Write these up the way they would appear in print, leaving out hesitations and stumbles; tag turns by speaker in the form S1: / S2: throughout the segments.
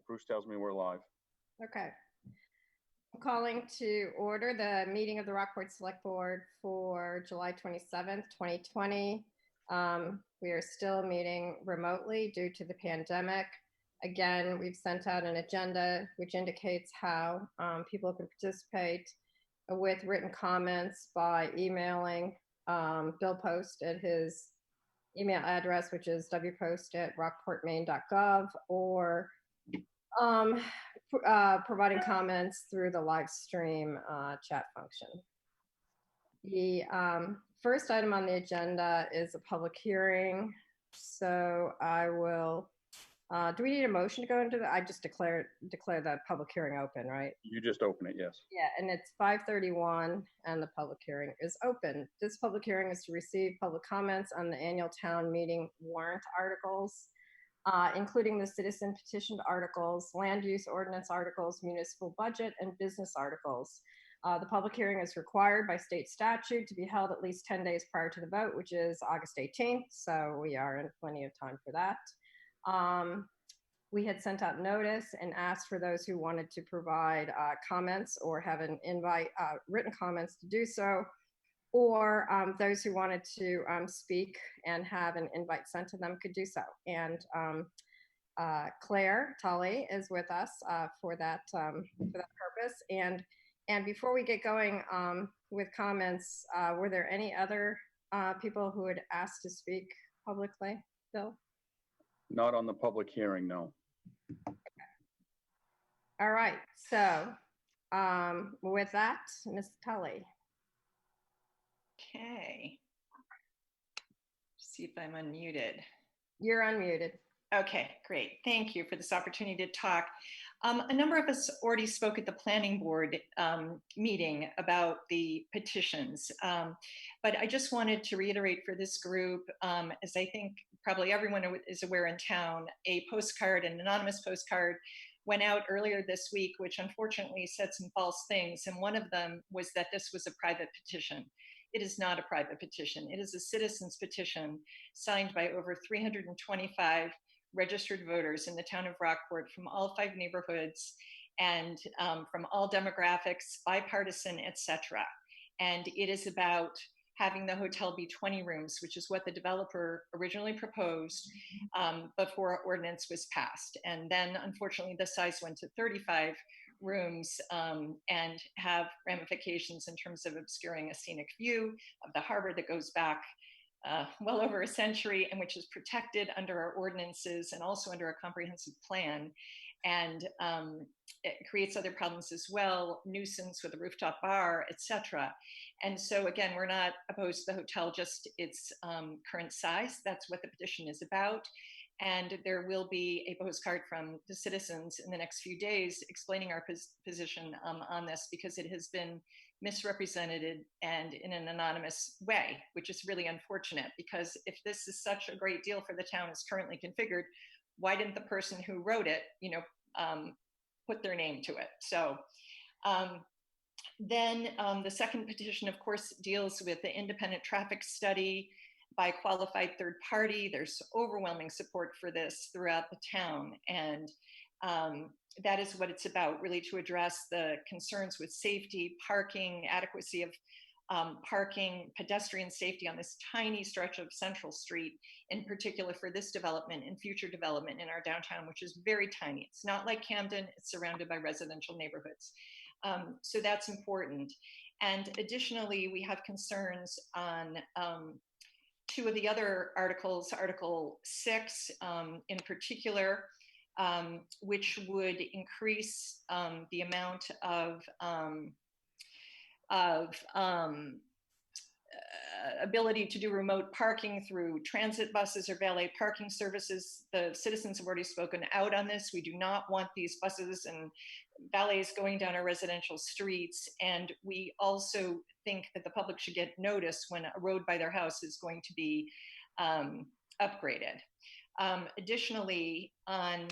S1: Bruce tells me we're live.
S2: Okay. I'm calling to order the meeting of the Rockport Select Board for July 27th, 2020. We are still meeting remotely due to the pandemic. Again, we've sent out an agenda which indicates how people can participate with written comments by emailing Bill Post at his email address, which is wpost@rockportmaine.gov, or providing comments through the live stream chat function. The first item on the agenda is a public hearing. So I will, do we need a motion to go into that? I just declare the public hearing open, right?
S1: You just open it, yes.
S2: Yeah, and it's 5:31 and the public hearing is open. This public hearing is to receive public comments on the annual town meeting warrant articles, including the citizen petitioned articles, land use ordinance articles, municipal budget, and business articles. The public hearing is required by state statute to be held at least 10 days prior to the vote, which is August 18th. So we are in plenty of time for that. We had sent out notice and asked for those who wanted to provide comments or have an invite, written comments to do so, or those who wanted to speak and have an invite sent to them could do so. And Claire Tully is with us for that purpose. And before we get going with comments, were there any other people who had asked to speak publicly, Bill?
S1: Not on the public hearing, no.
S2: Okay. All right, so with that, Ms. Tully.
S3: Okay. See if I'm unmuted.
S2: You're unmuted.
S3: Okay, great. Thank you for this opportunity to talk. A number of us already spoke at the planning board meeting about the petitions, but I just wanted to reiterate for this group, as I think probably everyone is aware in town, a postcard, an anonymous postcard, went out earlier this week, which unfortunately said some false things. And one of them was that this was a private petition. It is not a private petition. It is a citizen's petition signed by over 325 registered voters in the town of Rockport from all 5 neighborhoods and from all demographics, bipartisan, etc. And it is about having the hotel be 20 rooms, which is what the developer originally proposed before our ordinance was passed. And then unfortunately the size went to 35 rooms and have ramifications in terms of obscuring a scenic view of the harbor that goes back well over a century, and which is protected under our ordinances and also under a comprehensive plan. And it creates other problems as well, nuisance with a rooftop bar, etc. And so again, we're not opposed to the hotel, just its current size. That's what the petition is about. And there will be a postcard from the citizens in the next few days explaining our position on this, because it has been misrepresented and in an anonymous way, which is really unfortunate, because if this is such a great deal for the town as currently configured, why didn't the person who wrote it, put their name to it? So then the second petition, of course, deals with the independent traffic study by a qualified third party. There's overwhelming support for this throughout the town. And that is what it's about, really, to address the concerns with safety, parking, adequacy of parking, pedestrian safety on this tiny stretch of Central Street, in particular for this development and future development in our downtown, which is very tiny. It's not like Camden, it's surrounded by residential neighborhoods. So that's important. And additionally, we have concerns on 2 of the other articles, Article 6 in particular, which would increase the amount of ability to do remote parking through transit buses or valet parking services. The citizens have already spoken out on this. We do not want these buses and valets going down our residential streets. And we also think that the public should get notice when a road by their house is going to be upgraded. Additionally, on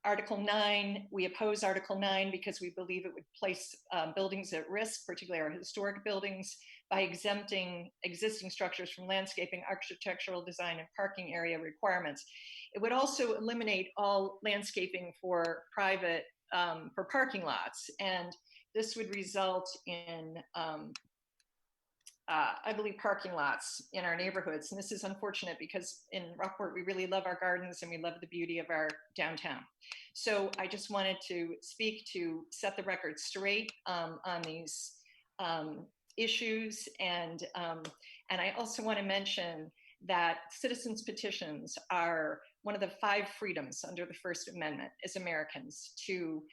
S3: Article 9, we oppose Article 9 because we believe it would place buildings at risk, particularly our historic buildings, by exempting existing structures from landscaping, architectural design, and parking area requirements. It would also eliminate all landscaping for private, for parking lots. And this would result in, I believe, parking lots in our neighborhoods. And this is unfortunate because in Rockport, we really love our gardens and we love the beauty of our downtown. So I just wanted to speak to set the record straight on these issues. And I also want to mention that citizens petitions are one of the 5 freedoms under the First Amendment as Americans to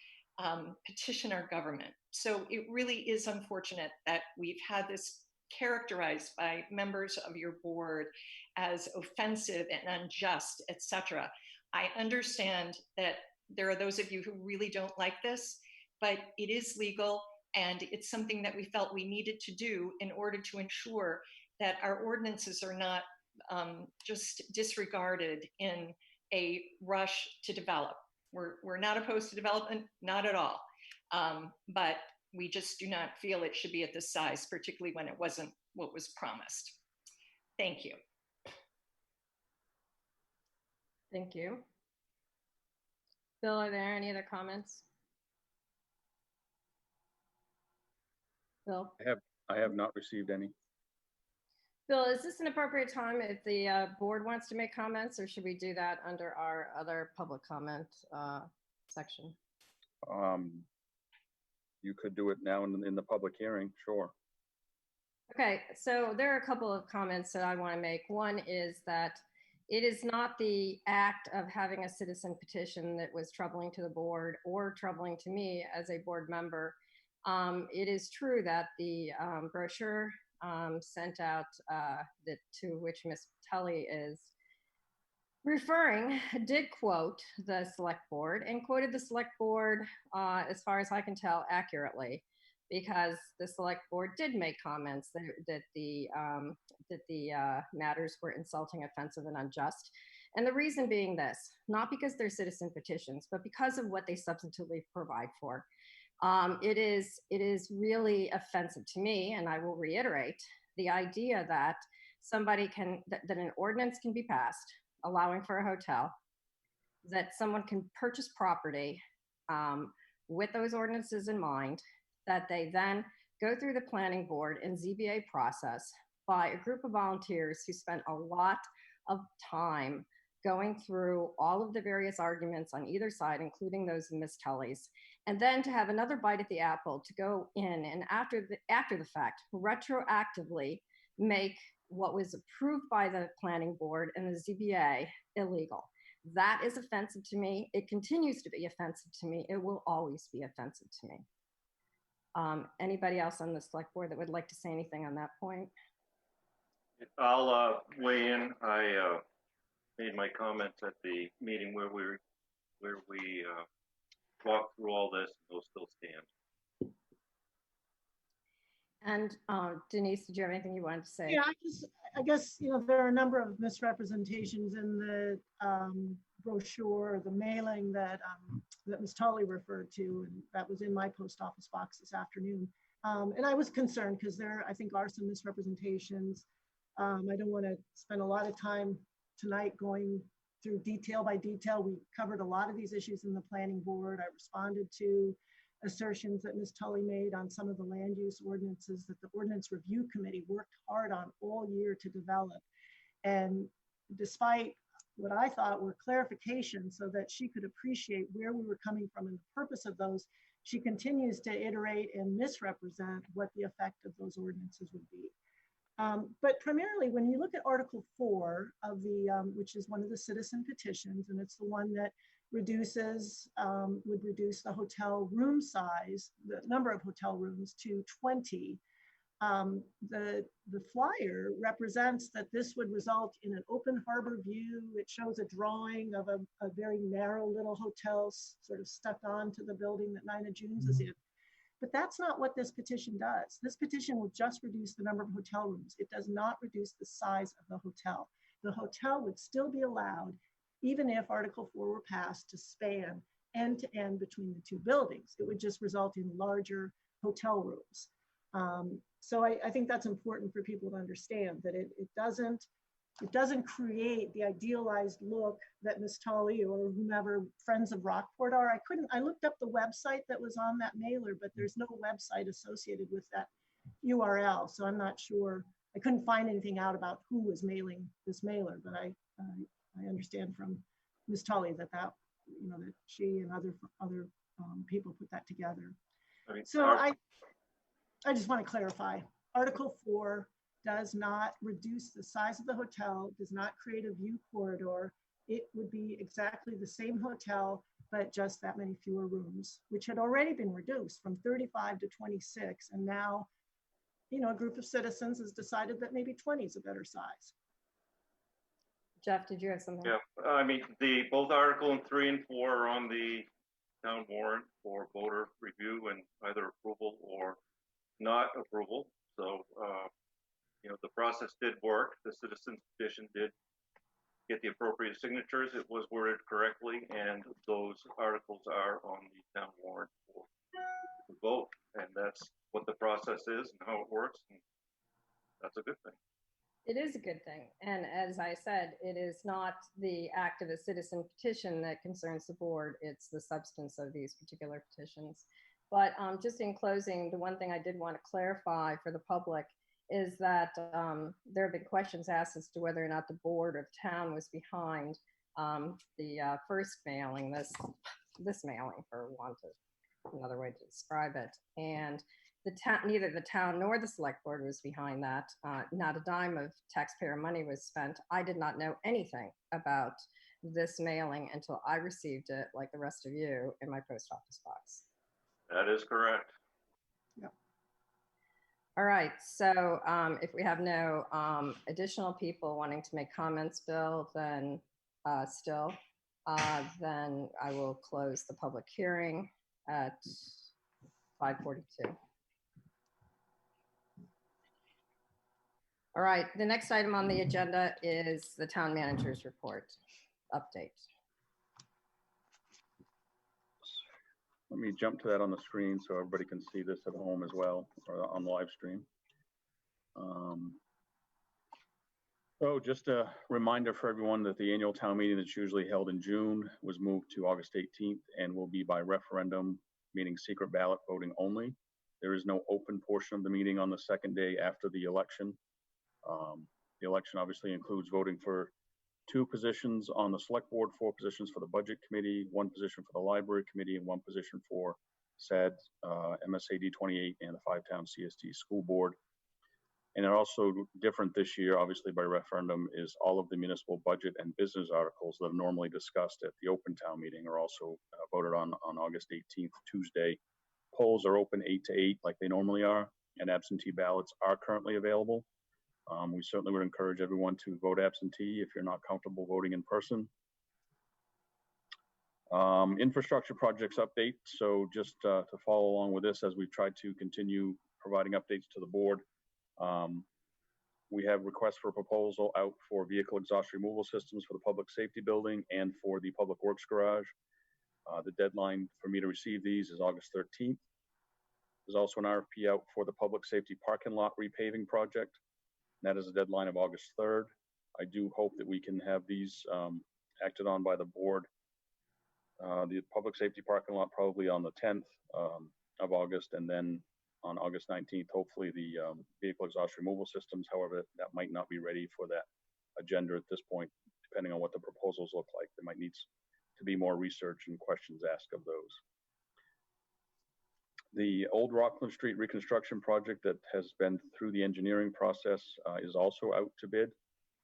S3: petition our government. So it really is unfortunate that we've had this characterized by members of your board as offensive and unjust, etc. I understand that there are those of you who really don't like this, but it is legal and it's something that we felt we needed to do in order to ensure that our ordinances are not just disregarded in a rush to develop. We're not opposed to development, not at all. But we just do not feel it should be at this size, particularly when it wasn't what was promised. Thank you.
S2: Thank you. Bill, are there any other comments? Bill?
S1: I have not received any.
S2: Bill, is this an appropriate time if the board wants to make comments, or should we do that under our other public comment section?
S1: You could do it now in the public hearing, sure.
S2: Okay, so there are a couple of comments that I want to make. One is that it is not the act of having a citizen petition that was troubling to the board or troubling to me as a board member. It is true that the brochure sent out to which Ms. Tully is referring did quote the select board and quoted the select board, as far as I can tell, accurately, because the select board did make comments that the matters were insulting, offensive, and unjust. And the reason being this, not because they're citizen petitions, but because of what they substantively provide for. It is really offensive to me, and I will reiterate the idea that that an ordinance can be passed allowing for a hotel, that someone can purchase property with those ordinances in mind, that they then go through the planning board and ZBA process by a group of volunteers who spent a lot of time going through all of the various arguments on either side, including those of Ms. Tully's, and then to have another bite at the apple to go in and after the fact, retroactively make what was approved by the planning board and the ZBA illegal. That is offensive to me. It continues to be offensive to me. It will always be offensive to me. Anybody else on the select board that would like to say anything on that point?
S4: I'll weigh in. I made my comments at the meeting where we walked through all this. They'll still stand.
S2: And Denise, did you have anything you wanted to say?
S5: Yeah, I guess, there are a number of misrepresentations in the brochure, the mailing that Ms. Tully referred to, and that was in my post office box this afternoon. And I was concerned because there, I think, are some misrepresentations. I don't want to spend a lot of time tonight going through detail by detail. We covered a lot of these issues in the planning board. I responded to assertions that Ms. Tully made on some of the land use ordinances that the Ordinance Review Committee worked hard on all year to develop. And despite what I thought were clarifications so that she could appreciate where we were coming from and the purpose of those, she continues to iterate and misrepresent what the effect of those ordinances would be. But primarily, when you look at Article 4 of the, which is one of the citizen petitions, and it's the one that would reduce the hotel room size, the number of hotel rooms to 20. The flyer represents that this would result in an open harbor view. It shows a drawing of a very narrow little hotel sort of stuck onto the building that Nina Junes is in. But that's not what this petition does. This petition will just reduce the number of hotel rooms. It does not reduce the size of the hotel. The hotel would still be allowed, even if Article 4 were passed, to span end to end between the two buildings. It would just result in larger hotel rooms. So I think that's important for people to understand, that it doesn't create the idealized look that Ms. Tully or whomever Friends of Rockport are. I looked up the website that was on that mailer, but there's no website associated with that URL. So I'm not sure. I couldn't find anything out about who was mailing this mailer, but I understand from Ms. Tully that that she and other people put that together.
S4: I mean,
S5: So I just want to clarify, Article 4 does not reduce the size of the hotel, does not create a view corridor. It would be exactly the same hotel, but just that many fewer rooms, which had already been reduced from 35 to 26. And now, a group of citizens has decided that maybe 20 is a better size.
S2: Jeff, did you have something?
S4: Yeah, I mean, both Article 3 and 4 are on the town warrant for voter review and either approval or not approval. So, the process did work. The citizens petition did get the appropriate signatures. It was worded correctly, and those articles are on the town warrant for vote. And that's what the process is and how it works. And that's a good thing.
S2: It is a good thing. And as I said, it is not the act of a citizen petition that concerns the board. It's the substance of these particular petitions. But just in closing, the one thing I did want to clarify for the public is that there have been questions asked as to whether or not the board or the town was behind the first mailing, this mailing, for want of another way to describe it. And neither the town nor the select board was behind that. Not a dime of taxpayer money was spent. I did not know anything about this mailing until I received it, like the rest of you, in my post office box.
S4: That is correct.
S5: Yep.
S2: All right, so if we have no additional people wanting to make comments, Bill, then then I will close the public hearing at 5:42. All right, the next item on the agenda is the town manager's report update.
S1: Let me jump to that on the screen so everybody can see this at home as well, or on the live stream. So just a reminder for everyone that the annual town meeting that's usually held in June was moved to August 18th and will be by referendum, meaning secret ballot voting only. There is no open portion of the meeting on the second day after the election. The election obviously includes voting for 2 positions on the select board, 4 positions for the budget committee, 1 position for the library committee, and 1 position for SAD, MSAD 28, and the 5-town CST school board. And it also different this year, obviously by referendum, is all of the municipal budget and business articles that are normally discussed at the open town meeting are also voted on August 18th, Tuesday. Polls are open 8 to 8 like they normally are, and absentee ballots are currently available. We certainly would encourage everyone to vote absentee if you're not comfortable voting in person. Infrastructure projects update. So just to follow along with this, as we've tried to continue providing updates to the board, we have requests for proposal out for vehicle exhaust removal systems for the public safety building and for the public works garage. The deadline for me to receive these is August 13th. There's also an RFP out for the public safety parking lot repaving project. That is a deadline of August 3rd. I do hope that we can have these acted on by the board. The public safety parking lot probably on the 10th of August, and then on August 19th, hopefully the vehicle exhaust removal systems. However, that might not be ready for that agenda at this point, depending on what the proposals look like. There might need to be more research and questions asked of those. The Old Rockland Street reconstruction project that has been through the engineering process is also out to bid.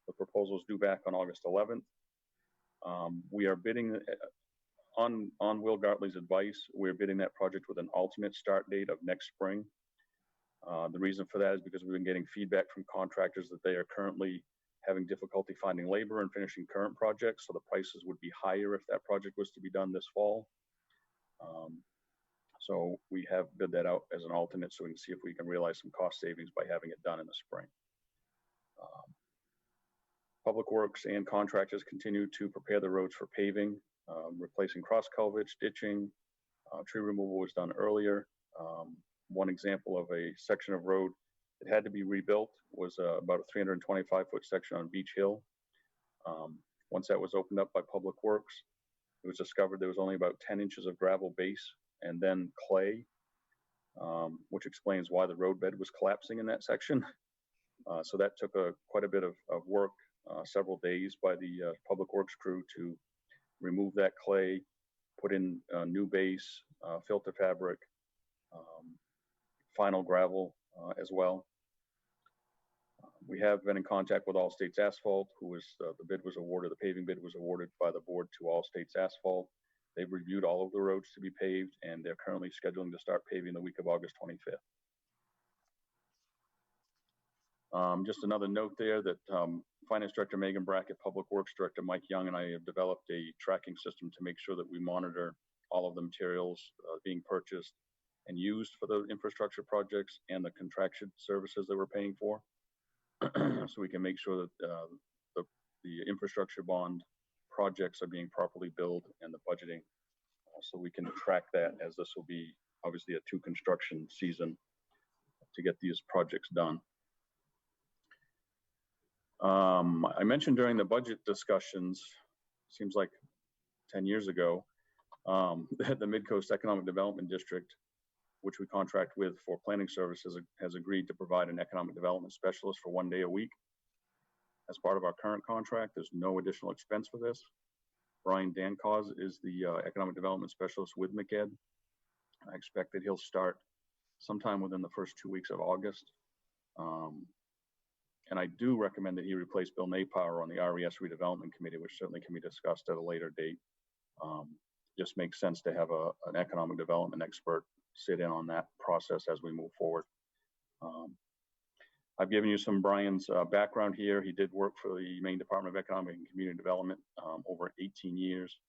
S1: The proposal is due back on August 11th. We are bidding on Will Gartley's advice. We're bidding that project with an alternate start date of next spring. The reason for that is because we've been getting feedback from contractors that they are currently having difficulty finding labor and finishing current projects. So the prices would be higher if that project was to be done this fall. So we have bid that out as an alternate so we can see if we can realize some cost savings by having it done in the spring. Public Works and contractors continue to prepare the roads for paving, replacing cross culverts, ditching. Tree removal was done earlier. one example of a section of road that had to be rebuilt was about a 325-foot section on Beach Hill. Once that was opened up by Public Works, it was discovered there was only about 10 inches of gravel base and then clay, which explains why the roadbed was collapsing in that section. So that took quite a bit of work, several days by the Public Works crew to remove that clay, put in new base, filter fabric, final gravel as well. We have been in contact with All States Asphalt, who was the paving bid was awarded by the board to All States Asphalt. They've reviewed all of the roads to be paved, and they're currently scheduling to start paving the week of August 25th. Just another note there that Finance Director Megan Brackett, Public Works Director Mike Young, and I have developed a tracking system to make sure that we monitor all of the materials being purchased and used for the infrastructure projects and the contracted services that we're paying for. So we can make sure that the infrastructure bond projects are being properly billed and the budgeting, so we can track that, as this will be obviously a 2 construction season to get these projects done. I mentioned during the budget discussions, seems like 10 years ago, that the Midcoast Economic Development District, which we contract with for planning services, has agreed to provide an economic development specialist for 1 day a week. As part of our current contract, there's no additional expense for this. Brian Dancause is the economic development specialist with McEd. I expect that he'll start sometime within the first 2 weeks of August. And I do recommend that he replace Bill Napower on the RES redevelopment committee, which certainly can be discussed at a later date. Just makes sense to have an economic development expert sit in on that process as we move forward. I've given you some Brian's background here. He did work for the Maine Department of Economic and Community Development over 18 years.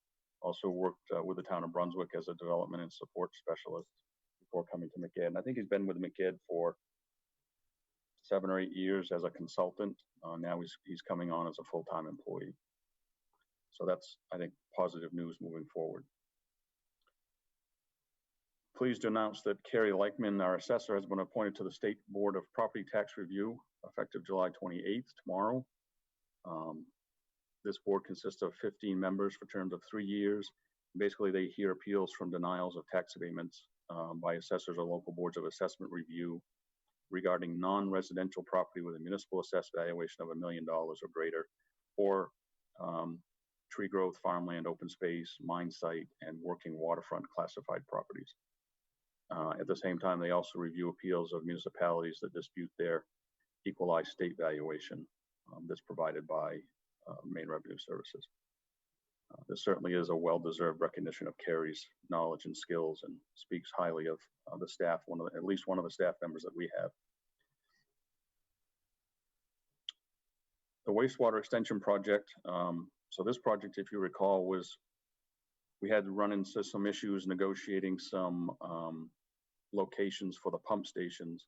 S1: Also worked with the town of Brunswick as a development and support specialist before coming to McEd. And I think he's been with McEd for 7 or 8 years as a consultant. Now he's coming on as a full-time employee. So that's, I think, positive news moving forward. Pleased to announce that Carrie Leichman, our assessor, has been appointed to the State Board of Property Tax Review effective July 28th, tomorrow. This board consists of 15 members for terms of 3 years. Basically, they hear appeals from denials of tax abatements by assessors or local boards of assessment review regarding non-residential property with a municipal assessed valuation of $1 million or greater, or tree growth, farmland, open space, mine site, and working waterfront classified properties. At the same time, they also review appeals of municipalities that dispute their equalized state valuation that's provided by Maine Revenue Services. This certainly is a well-deserved recognition of Carrie's knowledge and skills, and speaks highly of the staff, at least one of the staff members that we have. The wastewater extension project. So this project, if you recall, we had to run into some issues negotiating some locations for the pump stations.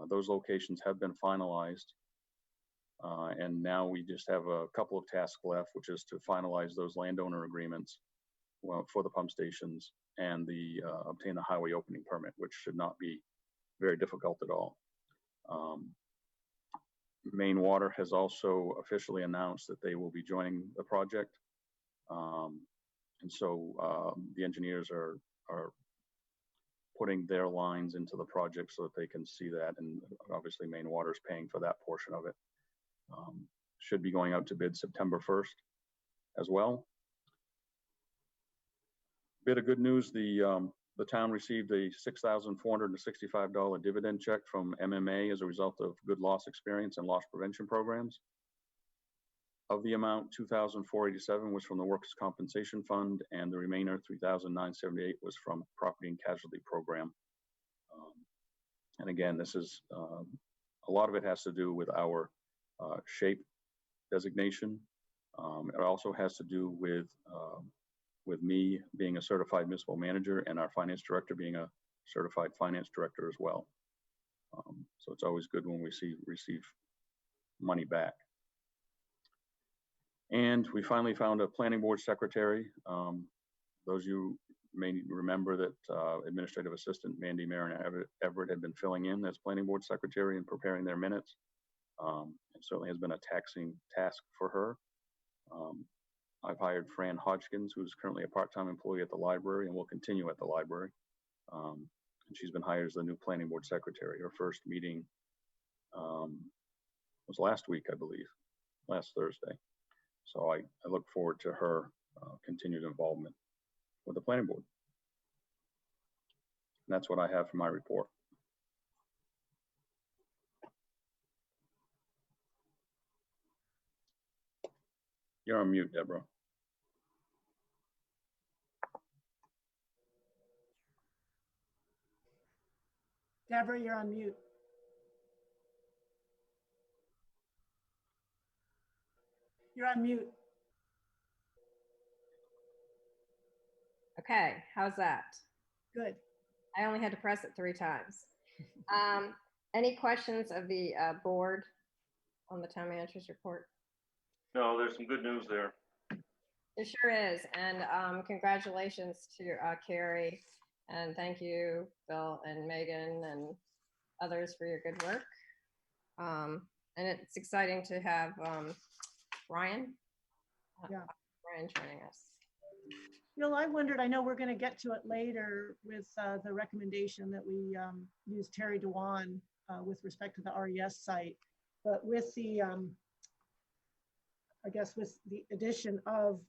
S1: Those locations have been finalized. And now we just have a couple of tasks left, which is to finalize those landowner agreements for the pump stations and obtain the highway opening permit, which should not be very difficult at all. Maine Water has also officially announced that they will be joining the project. And so the engineers are putting their lines into the project so that they can see that. And obviously Maine Water is paying for that portion of it. Should be going out to bid September 1st as well. Bit of good news, the town received a $6,465 dividend check from MMA as a result of good loss experience and loss prevention programs. Of the amount, $2,487 was from the Workers' Compensation Fund, and the remainder, $3,978, was from Property and Casualty Program. And again, this is a lot of it has to do with our SHAPE designation. It also has to do with me being a certified municipal manager and our finance director being a certified finance director as well. So it's always good when we receive money back. And we finally found a planning board secretary. Those of you may remember that Administrative Assistant Mandy Marin Everett had been filling in as Planning Board Secretary and preparing their minutes. It certainly has been a taxing task for her. I've hired Fran Hodgkins, who's currently a part-time employee at the library and will continue at the library. And she's been hired as the new Planning Board Secretary. Her first meeting was last week, I believe, last Thursday. So I look forward to her continued involvement with the Planning Board. And that's what I have for my report. You're on mute, Deborah.
S5: Deborah, you're on mute. You're on mute.
S2: Okay, how's that?
S5: Good.
S2: I only had to press it 3 times. Any questions of the board on the town manager's report?
S4: No, there's some good news there.
S2: It sure is. And congratulations to Carrie. And thank you, Bill and Megan and others for your good work. And it's exciting to have Ryan.
S5: Yeah.
S2: Ryan joining us.
S5: Bill, I wondered, I know we're going to get to it later with the recommendation that we use Terry Dewan with respect to the RES site, but with the, I guess with the addition of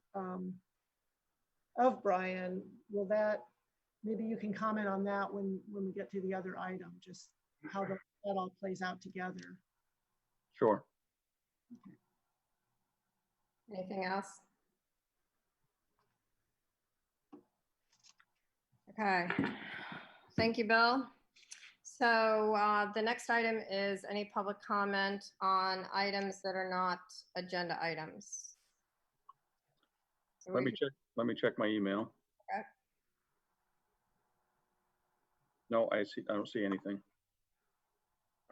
S5: Brian, will that, maybe you can comment on that when we get to the other item, just how that all plays out together.
S1: Sure.
S2: Anything else? Okay, thank you, Bill. So the next item is any public comment on items that are not agenda items. So
S1: Let me check my email.
S2: Okay.
S1: No, I don't see anything.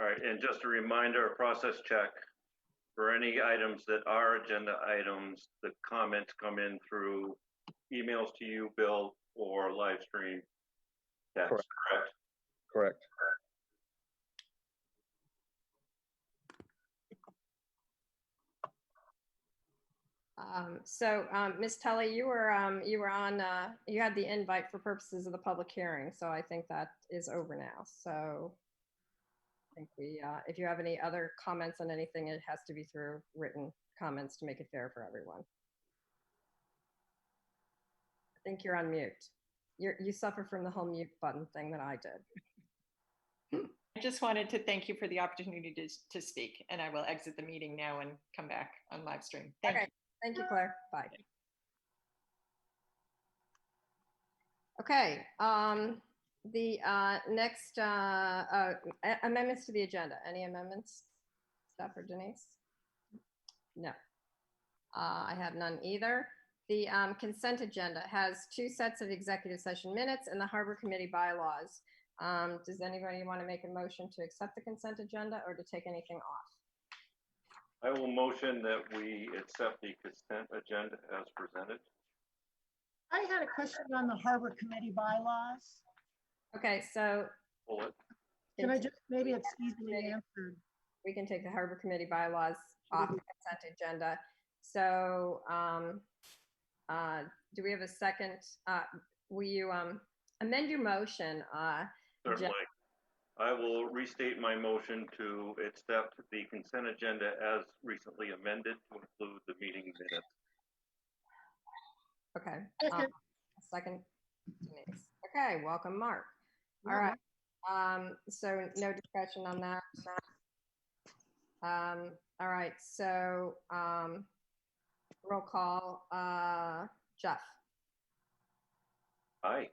S4: All right, and just a reminder, a process check for any items that are agenda items, the comments come in through emails to you, Bill, or live stream. That's correct.
S1: Correct.
S2: Ms. Tully, you were on, you had the invite for purposes of the public hearing, so I think that is over now. So I think we, if you have any other comments on anything, it has to be through written comments to make it fair for everyone. I think you're on mute. You suffer from the whole mute button thing that I did.
S3: I just wanted to thank you for the opportunity to speak, and I will exit the meeting now and come back on live stream. Thank you.
S2: Thank you, Claire. Bye. Okay, the next amendments to the agenda. Any amendments, Steph or Denise? No, I have none either. The consent agenda has 2 sets of executive session minutes and the Harbor Committee bylaws. Does anybody want to make a motion to accept the consent agenda or to take anything off?
S4: I will motion that we accept the consent agenda as presented.
S5: I had a question on the Harbor Committee bylaws.
S2: Okay, so
S4: Bullet.
S5: Can I just, maybe it's easily answered.
S2: We can take the Harbor Committee bylaws off the consent agenda. So do we have a second? Will you amend your motion?
S4: Certainly. I will restate my motion to accept the consent agenda as recently amended to include the meeting minutes.
S2: Okay. Second, Denise. Okay, welcome, Mark. All right. So no discussion on that. All right. So roll call. Jeff.
S4: Aye.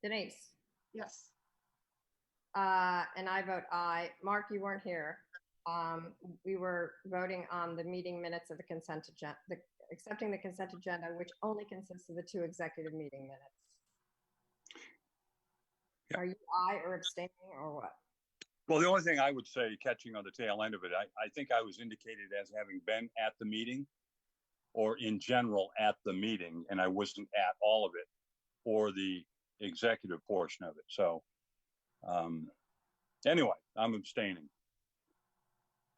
S2: Denise.
S5: Yes.
S2: And I vote aye. Mark, you weren't here. We were voting on the meeting minutes of the consent agenda, accepting the consent agenda, which only consists of the 2 executive meeting minutes. Yeah. Are you aye or abstaining or what?
S6: Well, the only thing I would say, catching on the tail end of it, I think I was indicated as having been at the meeting or in general at the meeting, and I wasn't at all of it. or the executive portion of it. So anyway, I'm abstaining.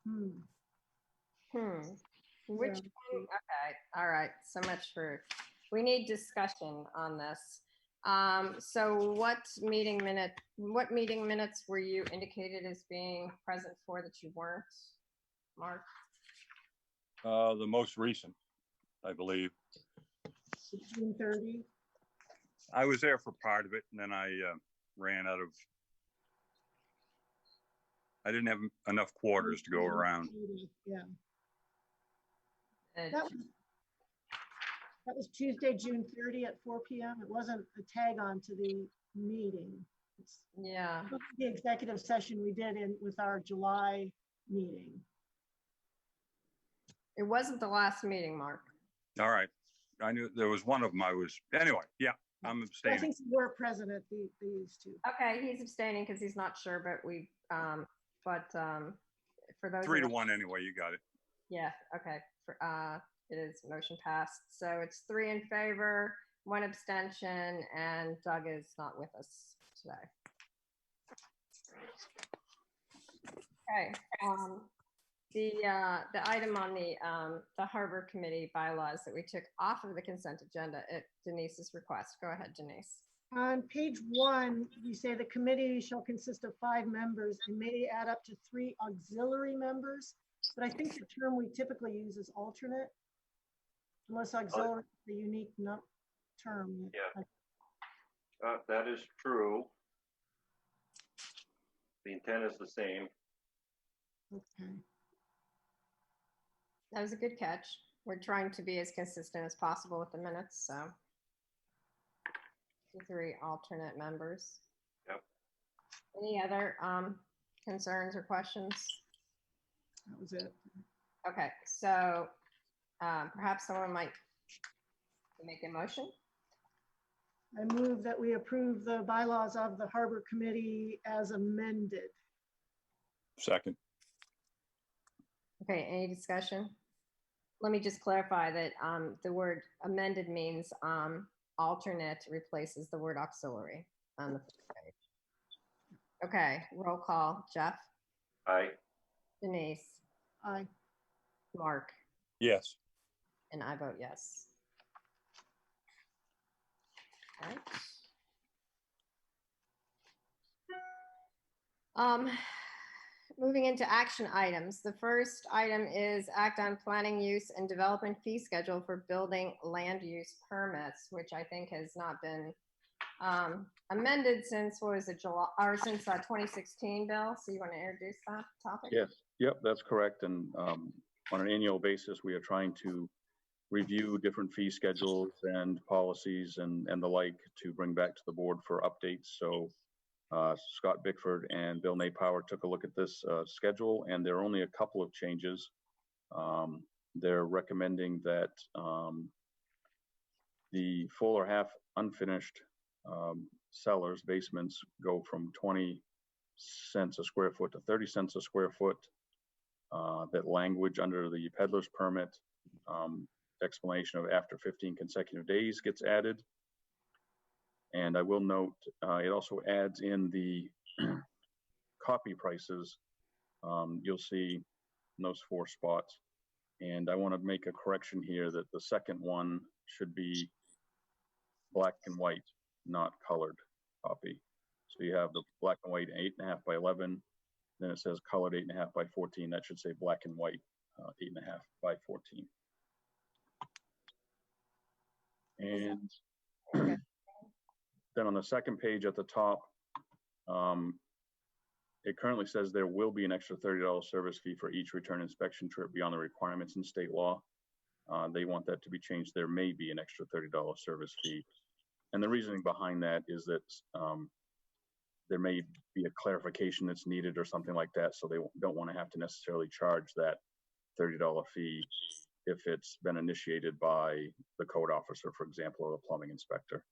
S5: Hmm.
S2: Which
S5: Yeah.
S2: one? Okay, all right, so much for, we need discussion on this. So what meeting minutes were you indicated as being present for that you weren't, Mark?
S6: The most recent, I believe.
S5: June 30.
S6: I was there for part of it, and then I ran out of. I didn't have enough quarters to go around.
S5: Yeah,
S2: Uh,
S5: that was Tuesday, June 30 at 4 p.m. It wasn't a tag on to the meeting. It's
S2: Yeah,
S5: the executive session we did with our July meeting.
S2: it wasn't the last meeting, Mark.
S6: All right, I knew there was one of them. I was anyway. Yeah, I'm
S5: I
S6: abstaining.
S5: think we were present at these two.
S2: Okay, he's abstaining because he's not sure, but for those.
S6: 3-1 anyway. You got it.
S2: Yeah, okay. It is motion passed. So it's 3 in favor, 1 abstention, and Doug is not with us today. Okay. The item on the Harbor Committee bylaws that we took off of the consent agenda at Denise's request. Go ahead, Denise.
S5: On page 1, we say the committee shall consist of 5 members and may add up to 3 auxiliary members. But I think the term we typically use is alternate, unless auxiliary is the unique term.
S4: Yeah. That is true. The intent is the same.
S5: Okay.
S2: That was a good catch. We're trying to be as consistent as possible with the minutes, so. 3 alternate members.
S4: Yep.
S2: Any other concerns or questions?
S5: That was it.
S2: Okay, so perhaps someone might make a motion.
S5: I move that we approve the bylaws of the Harbor Committee as amended.
S6: Second.
S2: Okay, any discussion? Let me just clarify that the word amended means alternate replaces the word auxiliary on the first page. Okay, roll call. Jeff?
S4: Aye.
S2: Denise?
S5: Aye.
S2: Mark?
S6: Yes.
S2: And I vote yes. Okay. Moving into action items. The first item is act on planning use and development fee schedule for building land use permits, which I think has not been amended since, what was it, July, or since 2016, Bill? So you want to introduce that topic?
S1: Yes, yep, that's correct. And on an annual basis, we are trying to review different fee schedules and policies and the like to bring back to the board for updates. So Scott Bickford and Bill Napower took a look at this schedule, and there are only a couple of changes. They're recommending that the full or half unfinished cellars, basements, go from 20 cents a square foot to 30 cents a square foot. That language under the peddler's permit, explanation of after 15 consecutive days gets added. And I will note, it also adds in the copy prices. You'll see in those 4 spots. And I want to make a correction here that the second one should be black and white, not colored copy. So you have the black and white 8.5 by 11. Then it says colored 8.5 by 14. That should say black and white 8.5 by 14. And then on the second page at the top, it currently says there will be an extra $30 service fee for each return inspection trip beyond the requirements in state law. They want that to be changed. There may be an extra $30 service fee. And the reasoning behind that is that there may be a clarification that's needed or something like that. So they don't want to have to necessarily charge that $30 fee if it's been initiated by the code officer, for example, or the plumbing inspector.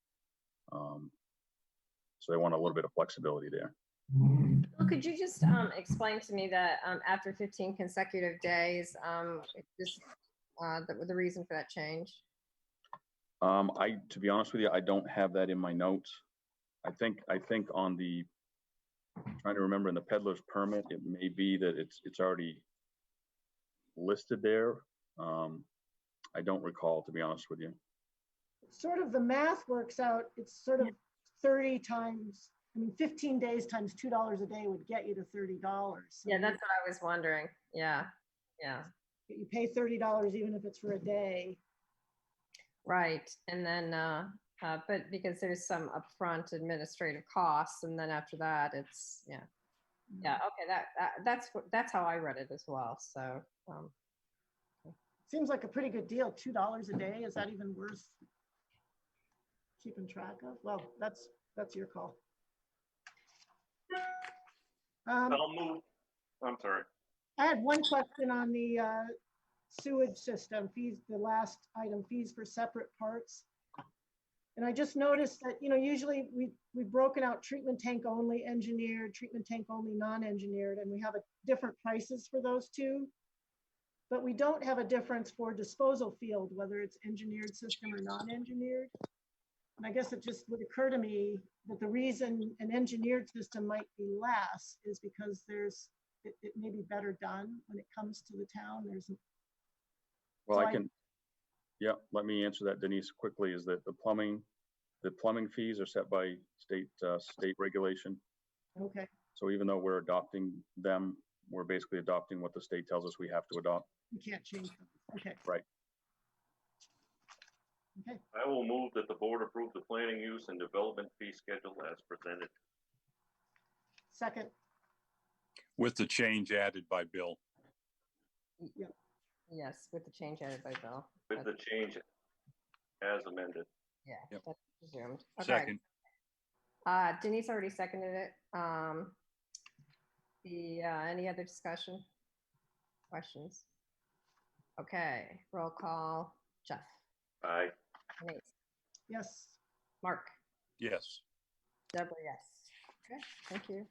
S1: So they want a little bit of flexibility there.
S2: Well, could you just explain to me that after 15 consecutive days, the reason for that change?
S1: To be honest with you, I don't have that in my notes. I think on the, trying to remember, in the peddler's permit, it may be that it's already listed there. I don't recall, to be honest with you.
S5: Sort of the math works out, it's sort of 30 times, 15 days times $2 a day would get you to $30. So
S2: Yeah, that's what I was wondering. Yeah, yeah.
S5: you pay $30 even if it's for a day.
S2: Right, and then, but because there's some upfront administrative costs, and then after that, it's, yeah. Yeah, okay, that's how I read it as well, so.
S5: Seems like a pretty good deal, $2 a day. Is that even worth keeping track of? Well, that's your call.
S4: I'll move. I'm sorry.
S5: I had one question on the sewage system fees, the last item, fees for separate parts. And I just noticed that, usually we've broken out treatment tank only engineered, treatment tank only non-engineered, and we have different prices for those two. But we don't have a difference for disposal field, whether it's engineered system or non-engineered. And I guess it just would occur to me that the reason an engineered system might be less is because it may be better done when it comes to the town.
S1: Well, yeah, let me answer that, Denise, quickly. Is that the plumbing fees are set by state regulation.
S5: Okay.
S1: So even though we're adopting them, we're basically adopting what the state tells us we have to adopt.
S5: You can't change them. Okay.
S1: Right.
S5: Okay.
S4: I will move that the board approve the planning use and development fee schedule as presented.
S5: Second.
S6: With the change added by Bill.
S5: Yeah.
S2: Yes, with the change added by Bill.
S4: With the change as amended.
S2: Yeah,
S6: Yep.
S2: that's presumed. Okay.
S6: Second.
S2: Denise already seconded it. Any other discussion? Questions? Okay, roll call. Jeff.
S4: Aye.
S2: Denise.
S5: Yes.
S2: Mark.
S6: Yes.
S2: Deborah, yes. Okay, thank you.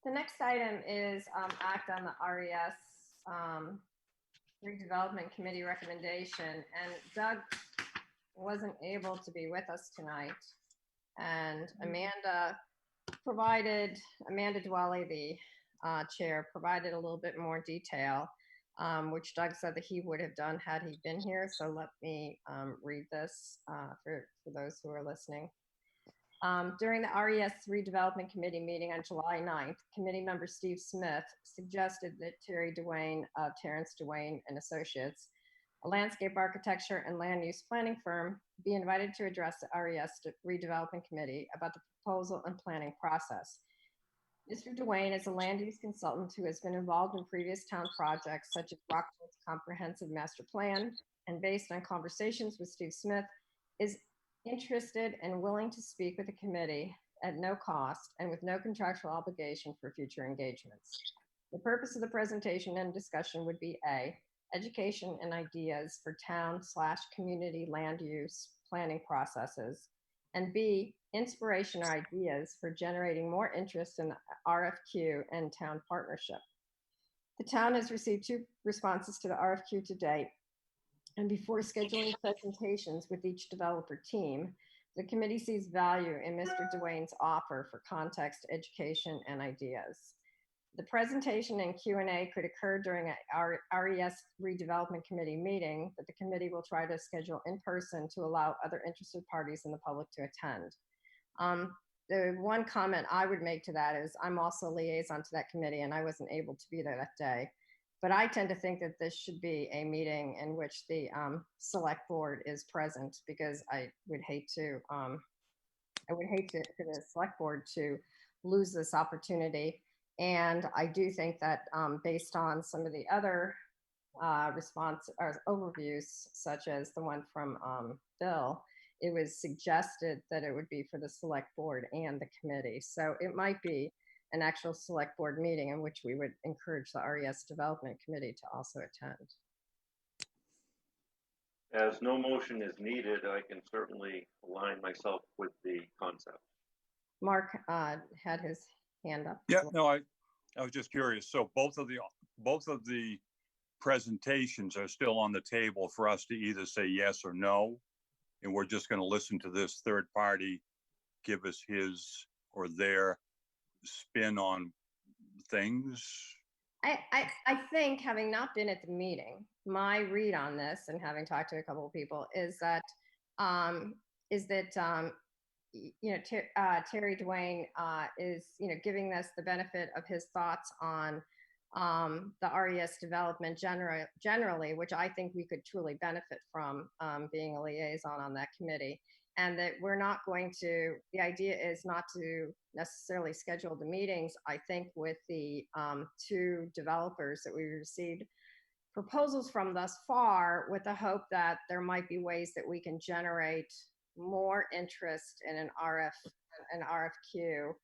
S2: The next item is act on the RES redevelopment committee recommendation, and Doug wasn't able to be with us tonight, and Amanda Dwelly, the chair, provided a little bit more detail, which Doug said that he would have done had he been here. So let me read this for those who are listening. During the RES redevelopment committee meeting on July 9th, committee member Steve Smith suggested that Terry Dwayne of Terrence Dwayne and Associates, a landscape architecture and land use planning firm, be invited to address the RES redevelopment committee about the proposal and planning process. Mr. Dwayne is a land use consultant who has been involved in previous town projects such as Rockford's comprehensive master plan, and based on conversations with Steve Smith, is interested and willing to speak with the committee at no cost and with no contractual obligation for future engagements. The purpose of the presentation and discussion would be A, education and ideas for town/community land use planning processes, and B, inspiration or ideas for generating more interest in the RFQ and town partnership. The town has received 2 responses to the RFQ to date, and before scheduling presentations with each developer team, the committee sees value in Mr. Dwayne's offer for context, education, and ideas. The presentation and Q&A could occur during a RES redevelopment committee meeting that the committee will try to schedule in person to allow other interested parties in the public to attend. The one comment I would make to that is I'm also liaison to that committee, and I wasn't able to be there that day. But I tend to think that this should be a meeting in which the select board is present, because I would hate for the select board to lose this opportunity. And I do think that based on some of the other response or overviews, such as the one from Bill, it was suggested that it would be for the select board and the committee. So it might be an actual select board meeting in which we would encourage the RES development committee to also attend.
S4: As no motion is needed, I can certainly align myself with the concept.
S2: Mark had his hand up.
S6: Yeah, no, I was just curious. So both of the presentations are still on the table for us to either say yes or no. And we're just going to listen to this third party give us his or their spin on things.
S2: I think, having not been at the meeting, my read on this and having talked to a couple of people is that Terry Dwayne is giving us the benefit of his thoughts on the RES development generally, which I think we could truly benefit from, being a liaison on that committee. And that we're not going to, the idea is not to necessarily schedule the meetings. I think with the 2 developers that we received proposals from thus far, with the hope that there might be ways that we can generate more interest in an RFQ,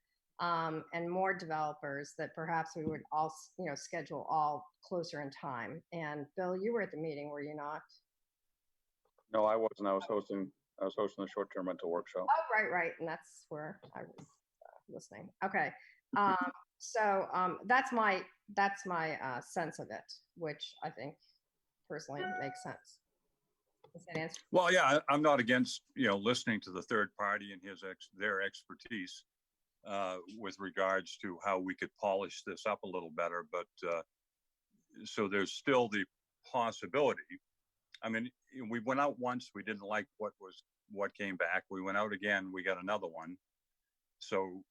S2: and more developers, that perhaps we would all, schedule all closer in time. And Bill, you were at the meeting, were you not?
S1: No, I wasn't. I was hosting the short-term rental workshop.
S2: Oh, right. And that's where I was listening. Okay. So that's my sense of it, which I think personally makes sense. Does that answer?
S6: Well, yeah, I'm not against, listening to the third party and their expertise with regards to how we could polish this up a little better. But so there's still the possibility. I mean, we went out once, we didn't like what came back. We went out again, we got another one. So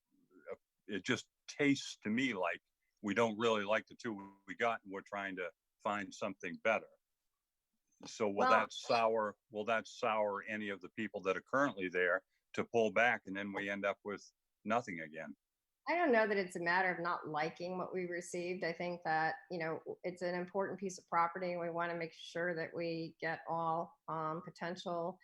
S6: it just tastes to me like we don't really like the 2 we got, and we're trying to find something better. So will that sour any of the people that are currently there to pull back, and then we end up with nothing again?
S2: I don't know that it's a matter of not liking what we received. I think that, it's an important piece of property, and we want to make sure that we get all potential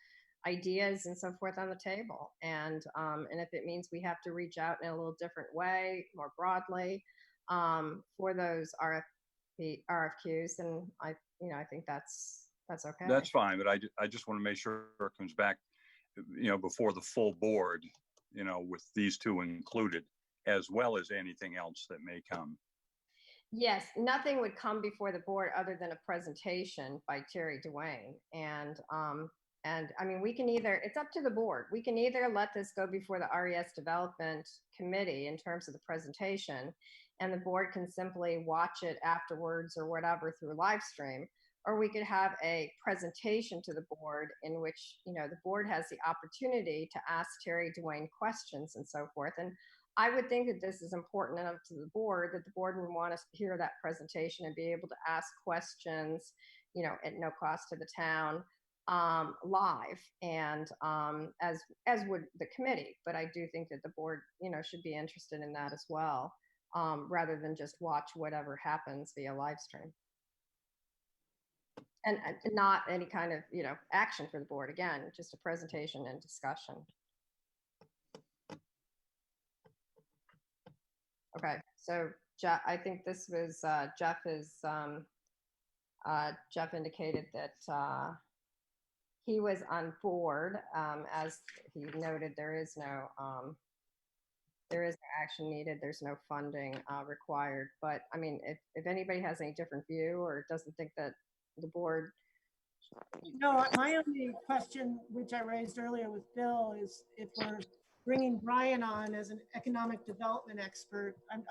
S2: ideas and so forth on the table. And if it means we have to reach out in a little different way, more broadly, for those RFQs, then I think that's okay.
S6: That's fine, but I just want to make sure it comes back, before the full board, with these 2 included, as well as anything else that may come.
S2: Yes, nothing would come before the board other than a presentation by Terry Dwayne. And I mean, we can either, it's up to the board. We can either let this go before the RES Development Committee in terms of the presentation, and the board can simply watch it afterwards or whatever through live stream, or we could have a presentation to the board in which, the board has the opportunity to ask Terry Dwayne questions and so forth. And I would think that this is important enough to the board that the board would want to hear that presentation and be able to ask questions, at no cost to the town, live, and as would the committee. But I do think that the board, should be interested in that as well, rather than just watch whatever happens via live stream. And not any kind of, action for the board. Again, just a presentation and discussion. Okay, so Jeff, I think this was Jeff indicated that he was on board. As he noted, there is no action needed. There's no funding required. But I mean, if anybody has any different view or doesn't think that the board.
S5: No, my only question, which I raised earlier with Bill, is if we're bringing Brian on as an economic development expert, I'm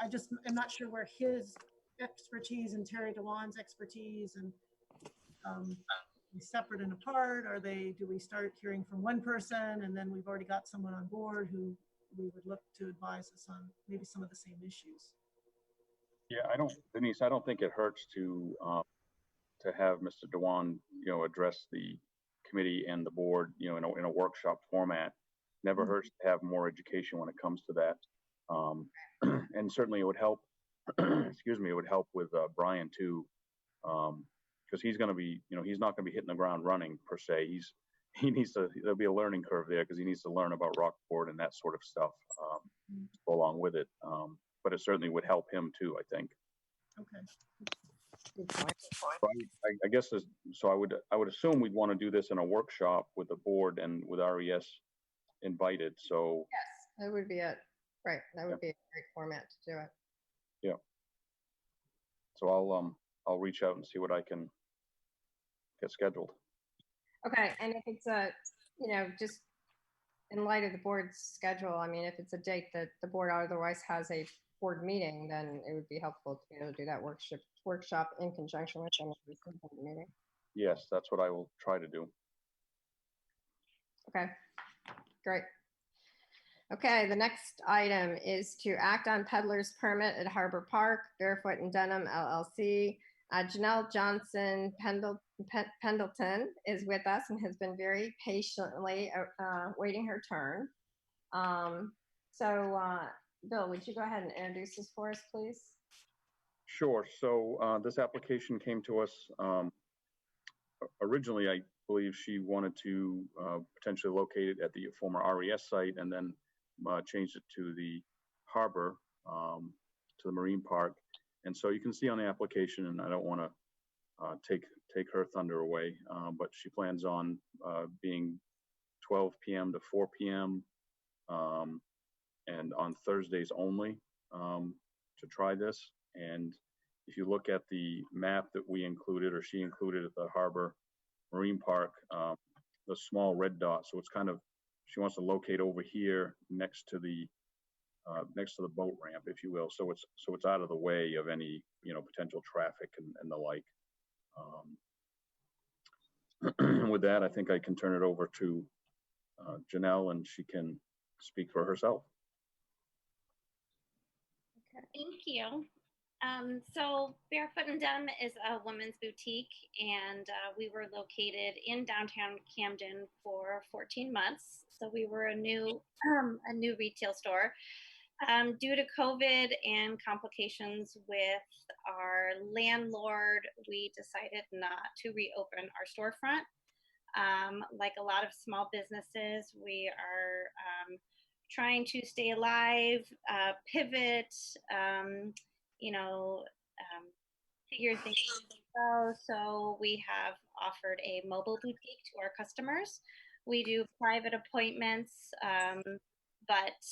S5: not sure where his expertise and Terry Dewan's expertise and separate and apart. Do we start hearing from one person and then we've already got someone on board who we would look to advise us on maybe some of the same issues?
S1: Yeah, Denise, I don't think it hurts to have Mr. Dewan, address the committee and the board, in a workshop format. Never hurts to have more education when it comes to that. And certainly it would help, excuse me, it would help with Brian too, because he's going to be, he's not going to be hitting the ground running per se. There'll be a learning curve there because he needs to learn about Rockport and that sort of stuff to go along with it. But it certainly would help him too, I think.
S5: Okay.
S1: I guess so. I would assume we'd want to do this in a workshop with the board and with RES invited. So
S2: yes, that would be it. Right, that would be a great format to do it.
S1: Yeah. So I'll reach out and see what I can get scheduled.
S2: Okay, and if it's a, just in light of the board's schedule, I mean, if it's a date that the board otherwise has a board meeting, then it would be helpful to be able to do that workshop in conjunction with them at the board meeting.
S1: Yes, that's what I will try to do.
S2: Okay, great. Okay, the next item is to act on peddler's permit at Harbor Park, Barefoot and Denim LLC. Janelle Johnson Pendleton is with us and has been very patiently waiting her turn. Bill, would you go ahead and introduce this for us, please?
S1: Sure. So this application came to us originally. I believe she wanted to potentially locate it at the former RES site and then changed it to the harbor, to the marine park. And so you can see on the application, and I don't want to take her thunder away, but she plans on being 12 p.m. to 4 p.m. And on Thursdays only to try this. And if you look at the map that we included, or she included at the Harbor Marine Park, the small red dot, so it's kind of, she wants to locate over here next to the boat ramp, if you will. So it's out of the way of any potential traffic and the like. With that, I think I can turn it over to Janelle, and she can speak for herself.
S7: Thank you. So Barefoot and Denim is a women's boutique, and we were located in downtown Camden for 14 months. So we were a new retail store. Due to COVID and complications with our landlord, we decided not to reopen our storefront. Like a lot of small businesses, we are trying to stay alive, pivot, figure things out. So we have offered a mobile boutique to our customers. We do private appointments, but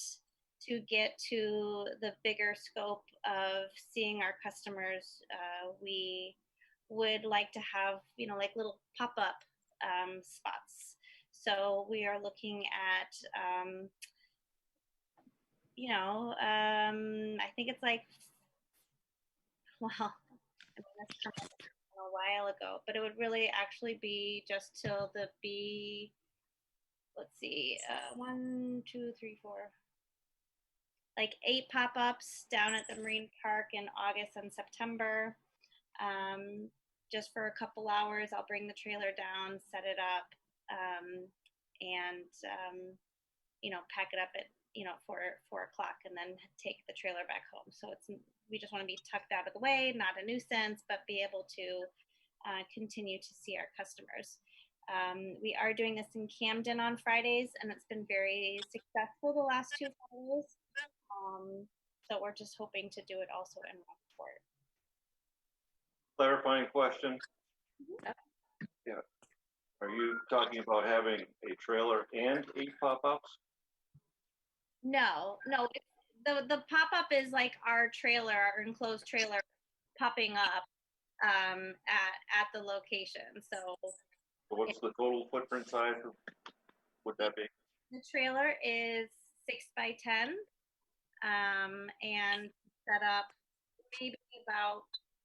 S7: to get to the bigger scope of seeing our customers, we would like to have, like little pop-up spots. So we are looking at, I think it's like, that's come a while ago, but it would really actually be just till let's see, 1, 2, 3, 4, like 8 pop-ups down at the Marine Park in August and September. Just for a couple hours, I'll bring the trailer down, set it up, and pack it up at 4 o'clock, and then take the trailer back home. So we just want to be tucked out of the way, not a nuisance, but be able to continue to see our customers. We are doing this in Camden on Fridays, and it's been very successful the last 2 Fridays. So we're just hoping to do it also in Rockport.
S4: Clarifying question. Yeah. Are you talking about having a trailer and 8 pop-ups?
S7: No. The pop-up is like our trailer, our enclosed trailer popping up at the location. So
S4: what's the total footprint size? Would that be?
S7: The trailer is 6 by 10, and set up maybe about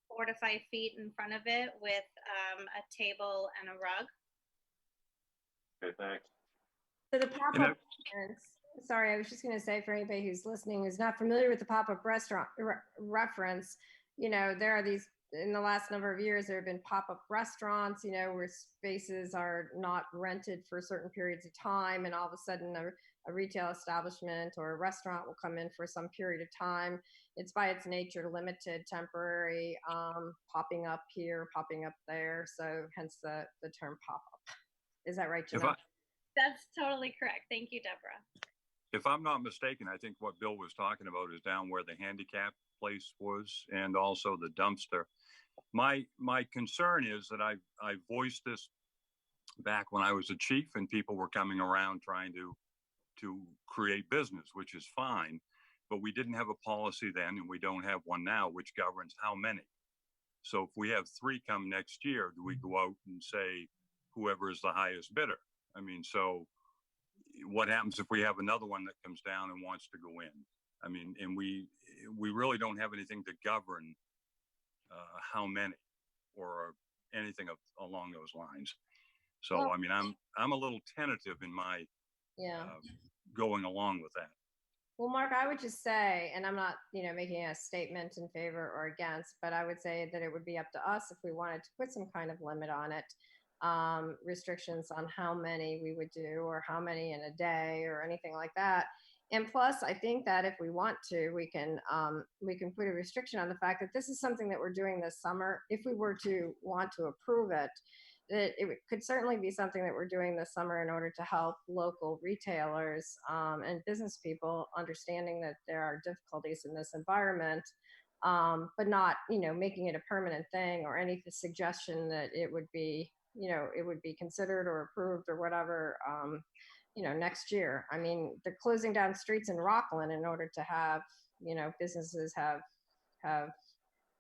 S7: 4 to 5 feet in front of it with a table and a rug.
S4: Okay, thanks.
S2: So the pop-up, sorry, I was just going to say, for anybody who's listening who's not familiar with the pop-up restaurant reference, there are these, in the last number of years, there have been pop-up restaurants, where spaces are not rented for certain periods of time, and all of a sudden a retail establishment or a restaurant will come in for some period of time. It's by its nature limited, temporary, popping up here, popping up there, so hence the term pop-up. Is that right, Janelle?
S7: That's totally correct. Thank you, Deborah.
S6: If I'm not mistaken, I think what Bill was talking about is down where the handicap place was, and also the dumpster. My concern is that I voiced this back when I was a chief, and people were coming around trying to create business, which is fine, but we didn't have a policy then, and we don't have one now, which governs how many. So if we have 3 come next year, do we go out and say whoever is the highest bidder? I mean, so what happens if we have another one that comes down and wants to go in? I mean, and we really don't have anything to govern how many or anything along those lines. So,
S2: Well,
S6: I mean, I'm a little tentative in my
S2: Yeah.
S6: going along with that.
S2: Well, Mark, I would just say, and I'm not, making a statement in favor or against, but I would say that it would be up to us if we wanted to put some kind of limit on it, restrictions on how many we would do or how many in a day or anything like that. And plus, I think that if we want to, we can put a restriction on the fact that this is something that we're doing this summer. If we were to want to approve it, that it could certainly be something that we're doing this summer in order to help local retailers and business people understanding that there are difficulties in this environment, but not, making it a permanent thing or any suggestion that it would be, it would be considered or approved or whatever, next year. I mean, they're closing down streets in Rockland in order to have, businesses have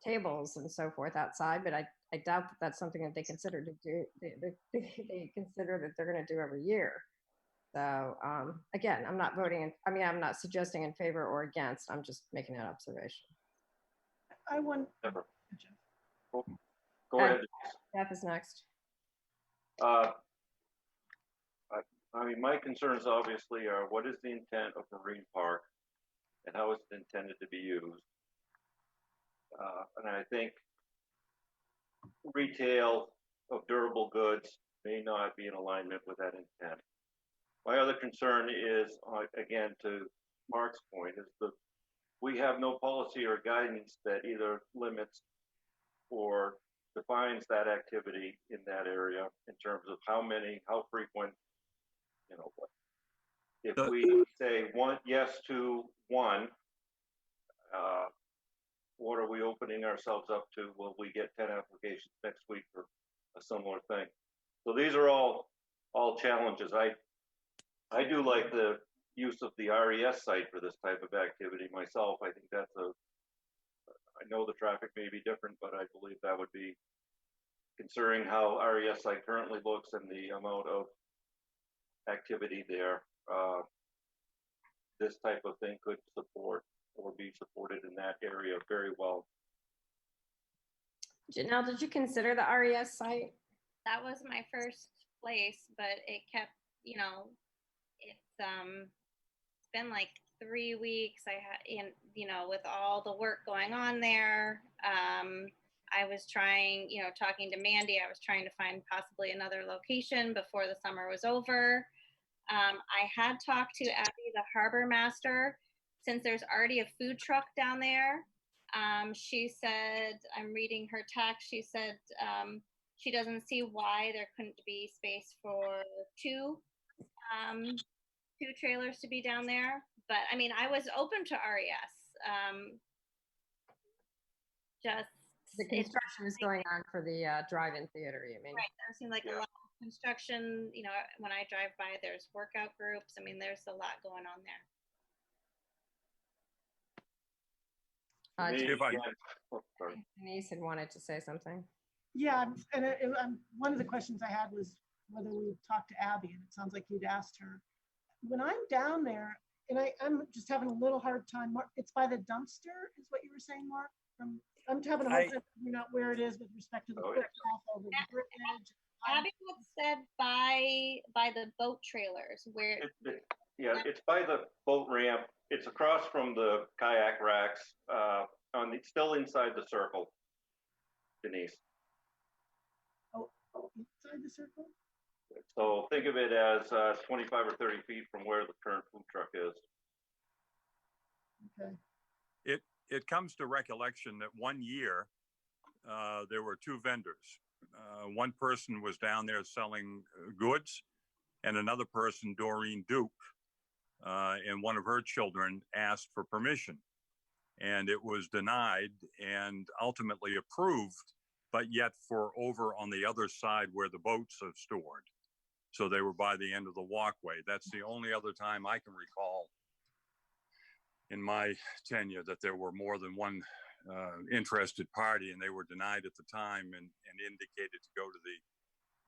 S2: tables and so forth outside, but I doubt that that's something that they consider to do. They consider that they're going to do every year. So again, I'm not voting. I'm not suggesting in favor or against. I'm just making that observation.
S5: I want.
S4: Never. Go ahead.
S2: Jeff is next.
S4: I mean, my concerns obviously are what is the intent of Marine Park and how is it intended to be used? And I think retail of durable goods may not be in alignment with that intent. My other concern is, again, to Mark's point, is that we have no policy or guidance that either limits or defines that activity in that area in terms of how many, how frequent, what. If we say yes to one, what are we opening ourselves up to? Will we get 10 applications next week for a similar thing? So these are all challenges. I do like the use of the RES site for this type of activity myself. I think I know the traffic may be different, but I believe that would be, considering how RES site currently looks and the amount of activity there, this type of thing could support or be supported in that area very well.
S2: Janelle, did you consider the RES site?
S7: That was my first place, but it kept, it's been like 3 weeks. I had, with all the work going on there, I was trying, talking to Mandy, I was trying to find possibly another location before the summer was over. I had talked to Abby, the harbor master, since there's already a food truck down there. She said, I'm reading her text, she said she doesn't see why there couldn't be space for two trailers to be down there. But I mean, I was open to RES. Just
S2: the construction is going on for the drive-in theater, you mean?
S7: Right, there seemed like a lot of construction. When I drive by, there's workout groups. I mean, there's a lot going on there.
S2: Denise had wanted to say something.
S5: Yeah, and one of the questions I had was whether we talked to Abby, and it sounds like you'd asked her. When I'm down there, and I'm just having a little hard time. It's by the dumpster, is what you were saying, Mark? I'm having a hard time figuring out where it is with respect to the footpath over the bridge.
S7: Abby had said by the boat trailers where.
S4: It's by the boat ramp. It's across from the kayak racks. Still inside the circle, Denise.
S5: Oh, inside the circle.
S4: So think of it as 25 or 30 feet from where the current food truck is.
S5: Okay.
S6: It comes to recollection that one year there were 2 vendors. One person was down there selling goods, and another person, Doreen Duke, and one of her children asked for permission, and it was denied and ultimately approved, but yet for over on the other side where the boats are stored. So they were by the end of the walkway. That's the only other time I can recall in my tenure that there were more than one interested party, and they were denied at the time and indicated to go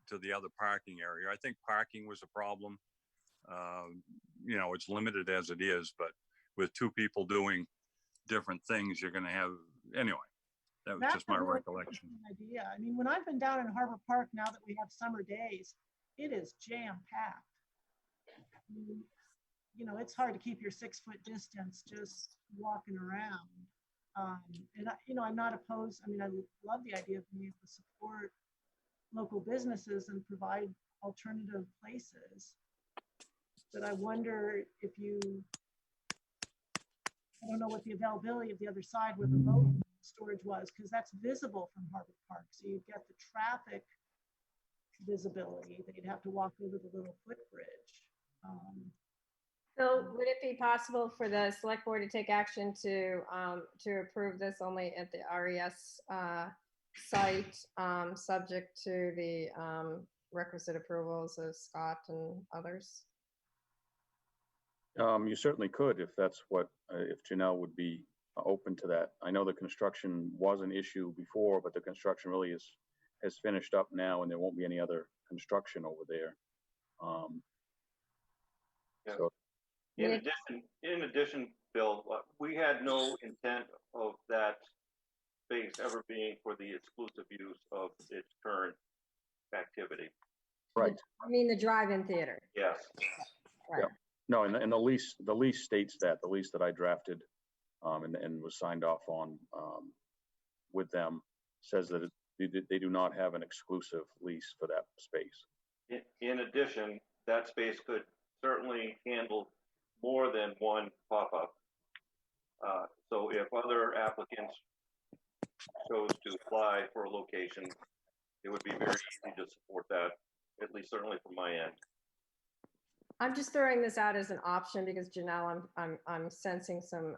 S6: to the other parking area. I think parking was a problem. You know, it's limited as it is, but with two people doing different things, you're going to have, anyway, that was
S5: That's
S6: just my
S5: a really
S6: recollection.
S5: interesting idea. I mean, when I've been down in Harbor Park, now that we have summer days, it is jam-packed. You know, it's hard to keep your 6-foot distance just walking around. And you know, I'm not opposed. I mean, I love the idea of being able to support local businesses and provide alternative places. But I wonder if I don't know what the availability of the other side where the boat storage was, because that's visible from Harbor Park. So you get the traffic visibility. They'd have to walk over the little footbridge.
S2: So would it be possible for the select board to take action to approve this only at the RES site, subject to the requisite approvals of Scott and others?
S1: You certainly could if that's what, if Janelle would be open to that. I know the construction was an issue before, but the construction really has finished up now, and there won't be any other construction over there.
S4: Yeah.
S1: So
S4: In addition, Bill, we had no intent of that space ever being for the exclusive use of its current activity.
S1: right.
S2: I mean, the drive-in theater.
S4: Yes.
S2: Right.
S1: Yeah. No, and the lease states that, the lease that I drafted and was signed off on with them says that they do not have an exclusive lease for that space.
S4: In addition, that space could certainly handle more than one pop-up. So if other applicants chose to apply for a location, it would be very easy to support that, at least certainly from my end.
S2: I'm just throwing this out as an option because Janelle, I'm sensing some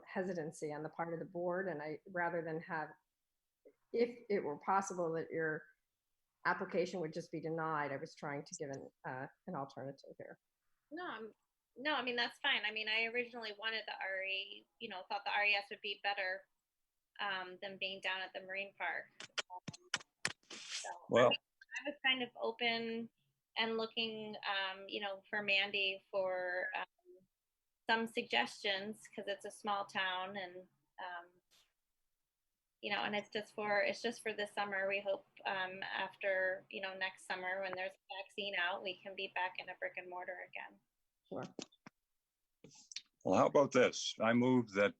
S2: hesitancy on the part of the board, and rather than have, if it were possible that your application would just be denied, I was trying to give an alternative here.
S7: No, I mean, that's fine. I mean, I originally wanted the RE, thought the RES would be better than being down at the Marine Park.
S6: Well,
S7: I was kind of open and looking, for Mandy for some suggestions, because it's a small town, and and it's just for this summer. We hope after next summer, when there's a vaccine out, we can be back in a brick and mortar again.
S2: Sure.
S6: well, how about this? I move that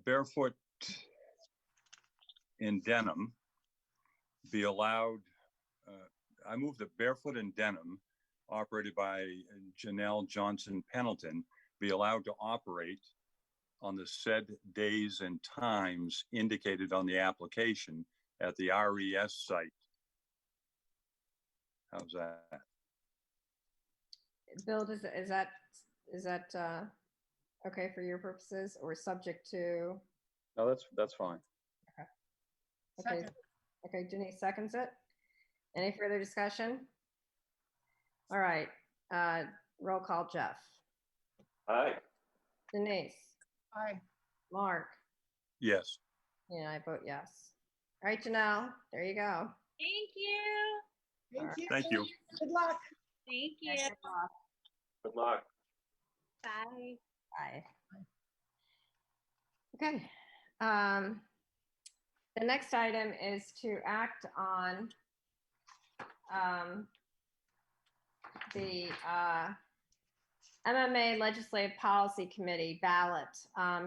S6: barefoot in denim be allowed. I move that barefoot in denim, operated by Janelle Johnson Pendleton, be allowed to operate on the said days and times indicated on the application at the RES site. How's that?
S2: Bill, is that okay for your purposes, or subject to?
S1: No, that's fine.
S2: Okay.
S5: Second.
S2: Okay, Denise seconds it. Any further discussion? All right, roll call. Jeff.
S4: Aye.
S2: Denise.
S5: Aye.
S2: Mark.
S6: Yes.
S2: Yeah, I vote yes. All right, Janelle, there you go.
S7: Thank you.
S5: Thank you.
S6: Thank you.
S5: Good luck.
S7: Thank you.
S4: Good luck.
S7: Bye.
S2: Bye. Okay. The next item is to act on the MMA Legislative Policy Committee ballot.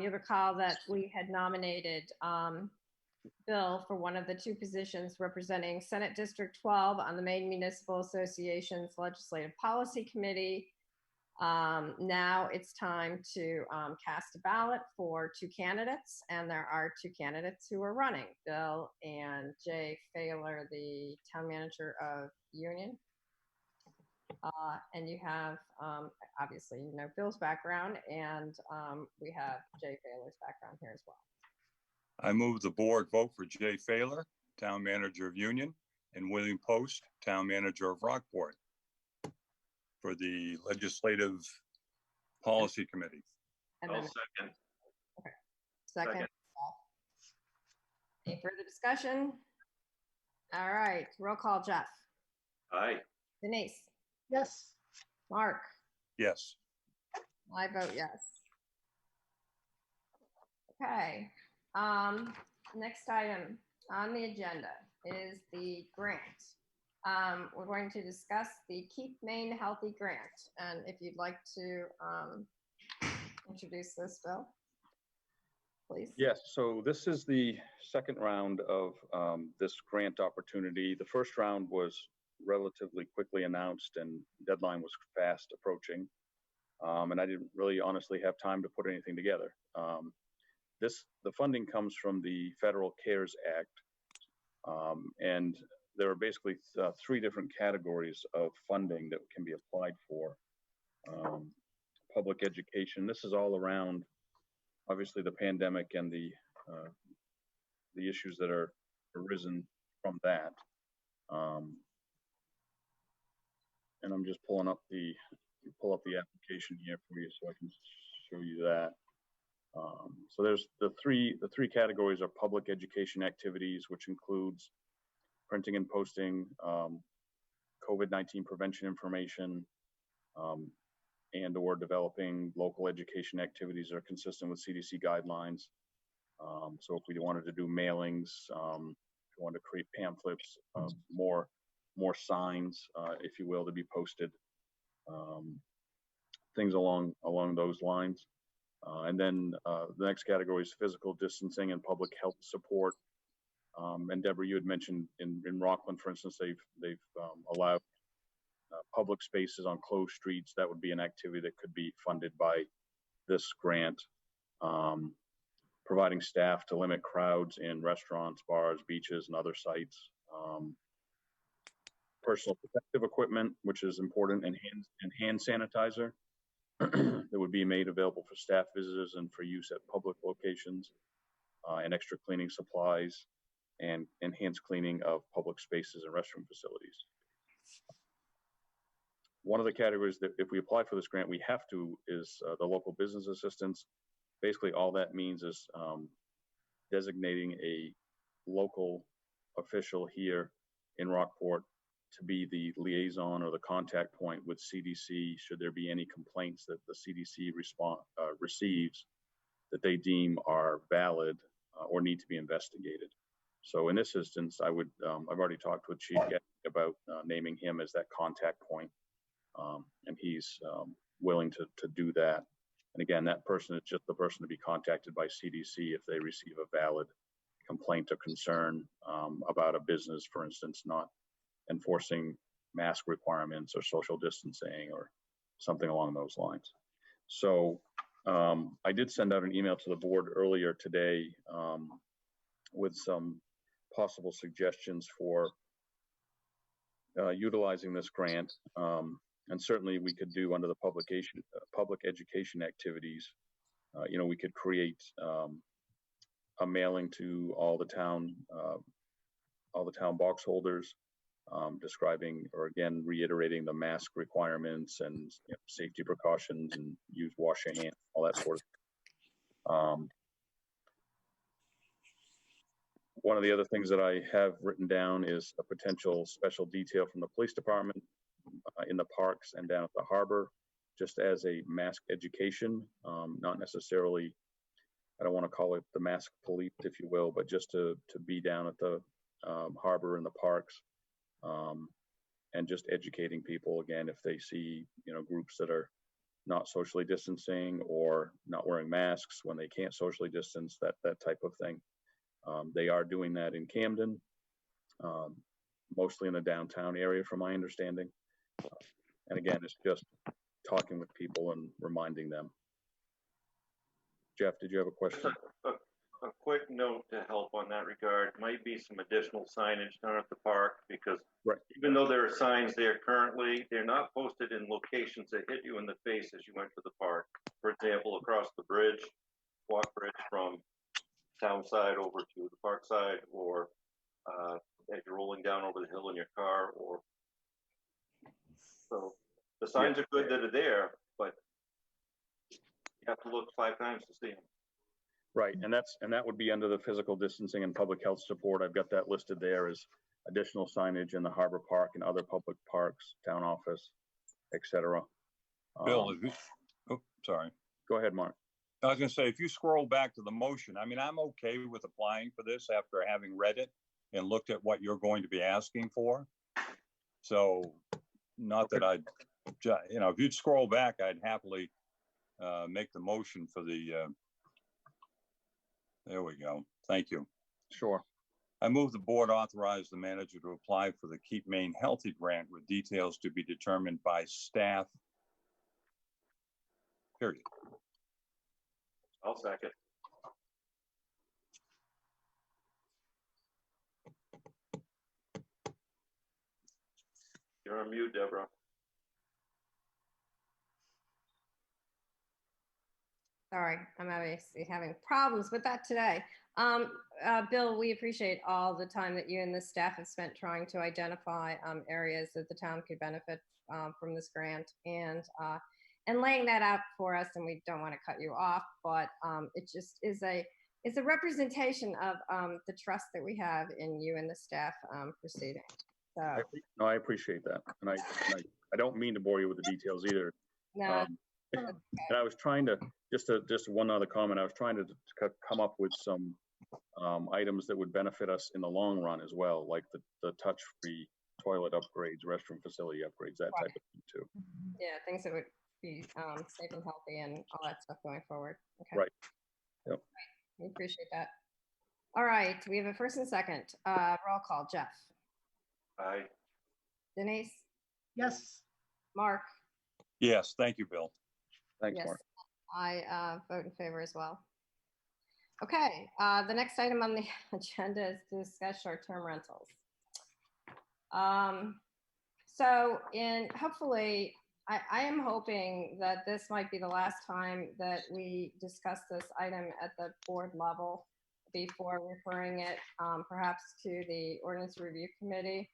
S2: You recall that we had nominated Bill for one of the two positions representing Senate District 12 on the Maine Municipal Association's Legislative Policy Committee. Now it's time to cast a ballot for two candidates, and there are two candidates who are running, Bill and Jay Failer, the town manager of Union. And you have, obviously, Bill's background, and we have Jay Failer's background here as well.
S6: I move the board vote for Jay Failer, town manager of Union, and William Post, town manager of Rockport, for the Legislative Policy Committee.
S2: And
S4: I'll
S2: then,
S4: second.
S2: Second.
S4: Second.
S2: Any further discussion? All right, roll call, Jeff.
S4: Aye.
S2: Denise,
S5: Yes.
S2: Mark,
S6: Yes.
S2: I vote yes. Okay, next item on the agenda is the grant. We're going to discuss the Keep Maine Healthy Grant. And if you'd like to introduce this, Bill, please.
S1: Yes, so this is the second round of this grant opportunity. The first round was relatively quickly announced and deadline was fast approaching. And I didn't really honestly have time to put anything together. The funding comes from the Federal CARES Act. And there are basically three different categories of funding that can be applied for. Public education, this is all around obviously the pandemic and the issues that are arisen from that. And I'm just pull up the application here for you so I can show you that. So there's the three categories are public education activities, which includes printing and posting COVID-19 prevention information, and or developing local education activities that are consistent with CDC guidelines. So if we wanted to do mailings, if we wanted to create pamphlets, more signs, if you will, to be posted, things along those lines. And then the next category is physical distancing and public health support. And Deborah, you had mentioned in Rockland, for instance, they've allowed public spaces on closed streets. That would be an activity that could be funded by this grant. Providing staff to limit crowds in restaurants, bars, beaches, and other sites. Personal protective equipment, which is important, and hand sanitizer that would be made available for staff visitors and for use at public locations, and extra cleaning supplies and enhanced cleaning of public spaces and restroom facilities. One of the categories that if we apply for this grant, we have to is the local business assistance. Basically, all that means is designating a local official here in Rockport to be the liaison or the contact point with CDC should there be any complaints that the CDC receives that they deem are valid or need to be investigated. So in this instance, I've already talked with Chief about naming him as that contact point, and he's willing to do that. And again, that person is just the person to be contacted by CDC if they receive a valid complaint or concern about a business, for instance, not enforcing mask requirements or social distancing or something along those lines. So I did send out an email to the board earlier today with some possible suggestions for utilizing this grant. And certainly we could do under the public education activities, we could create a mailing to all the town box holders, describing or again reiterating the mask requirements and safety precautions and wash your hands, all that sort of thing. One of the other things that I have written down is a potential special detail from the police department in the parks and down at the harbor, just as a mask education, not necessarily, I don't want to call it the mask police, if you will, but just to be down at the harbor and the parks, and just educating people again if they see groups that are not socially distancing or not wearing masks when they can't socially distance, that type of thing. They are doing that in Camden, mostly in the downtown area from my understanding. And again, it's just talking with people and reminding them. Jeff, did you have a question?
S4: A quick note to help on that regard might be some additional signage down at the park, because even though there are signs there currently, they're not posted in locations that hit you in the face as you went to the park. For example, across the bridge, walk bridge from town side over to the park side, or as you're rolling down over the hill in your car, or so the signs are good that are there, but you have to look 5 times to see them.
S1: Right, and that would be under the physical distancing and public health support. I've got that listed there as additional signage in the Harbor Park and other public parks, town office, etc.
S6: Bill, if you, oh, sorry.
S1: Go ahead, Mark.
S6: I was going to say, if you scroll back to the motion, I mean, I'm okay with applying for this after having read it and looked at what you're going to be asking for. So, not that I'd, you know, if you'd scroll back, I'd happily make the motion for the. There we go. Thank you.
S1: Sure.
S6: I move the board authorize the manager to apply for the Keep Maine Healthy Grant with details to be determined by staff. Period.
S4: I'll second. You're on mute, Deborah.
S2: Sorry, I'm obviously having problems with that today. Bill, we appreciate all the time that you and the staff have spent trying to identify areas that the town could benefit from this grant and laying that out for us. And we don't want to cut you off, but it just is it's a representation of the trust that we have in you and the staff proceeding. So
S1: no, I appreciate that, and I don't mean to bore you with the details either.
S2: no.
S1: And I was trying to just one other comment. I was trying to come up with some items that would benefit us in the long run as well, like the touch-free toilet upgrades, restroom facility upgrades, that type of thing too.
S2: Yeah, things that would be safe and healthy and all that stuff going forward. Okay.
S1: Right. Yep.
S2: We appreciate that. All right, we have a first and second. Roll call. Jeff.
S4: Aye.
S2: Denise.
S5: Yes.
S2: Mark.
S6: Yes, thank you, Bill.
S1: Thanks,
S2: Yes.
S1: Mark.
S2: I vote in favor as well. Okay, the next item on the agenda is to discuss short-term rentals. So hopefully, I am hoping that this might be the last time that we discuss this item at the board level before referring it perhaps to the ordinance review committee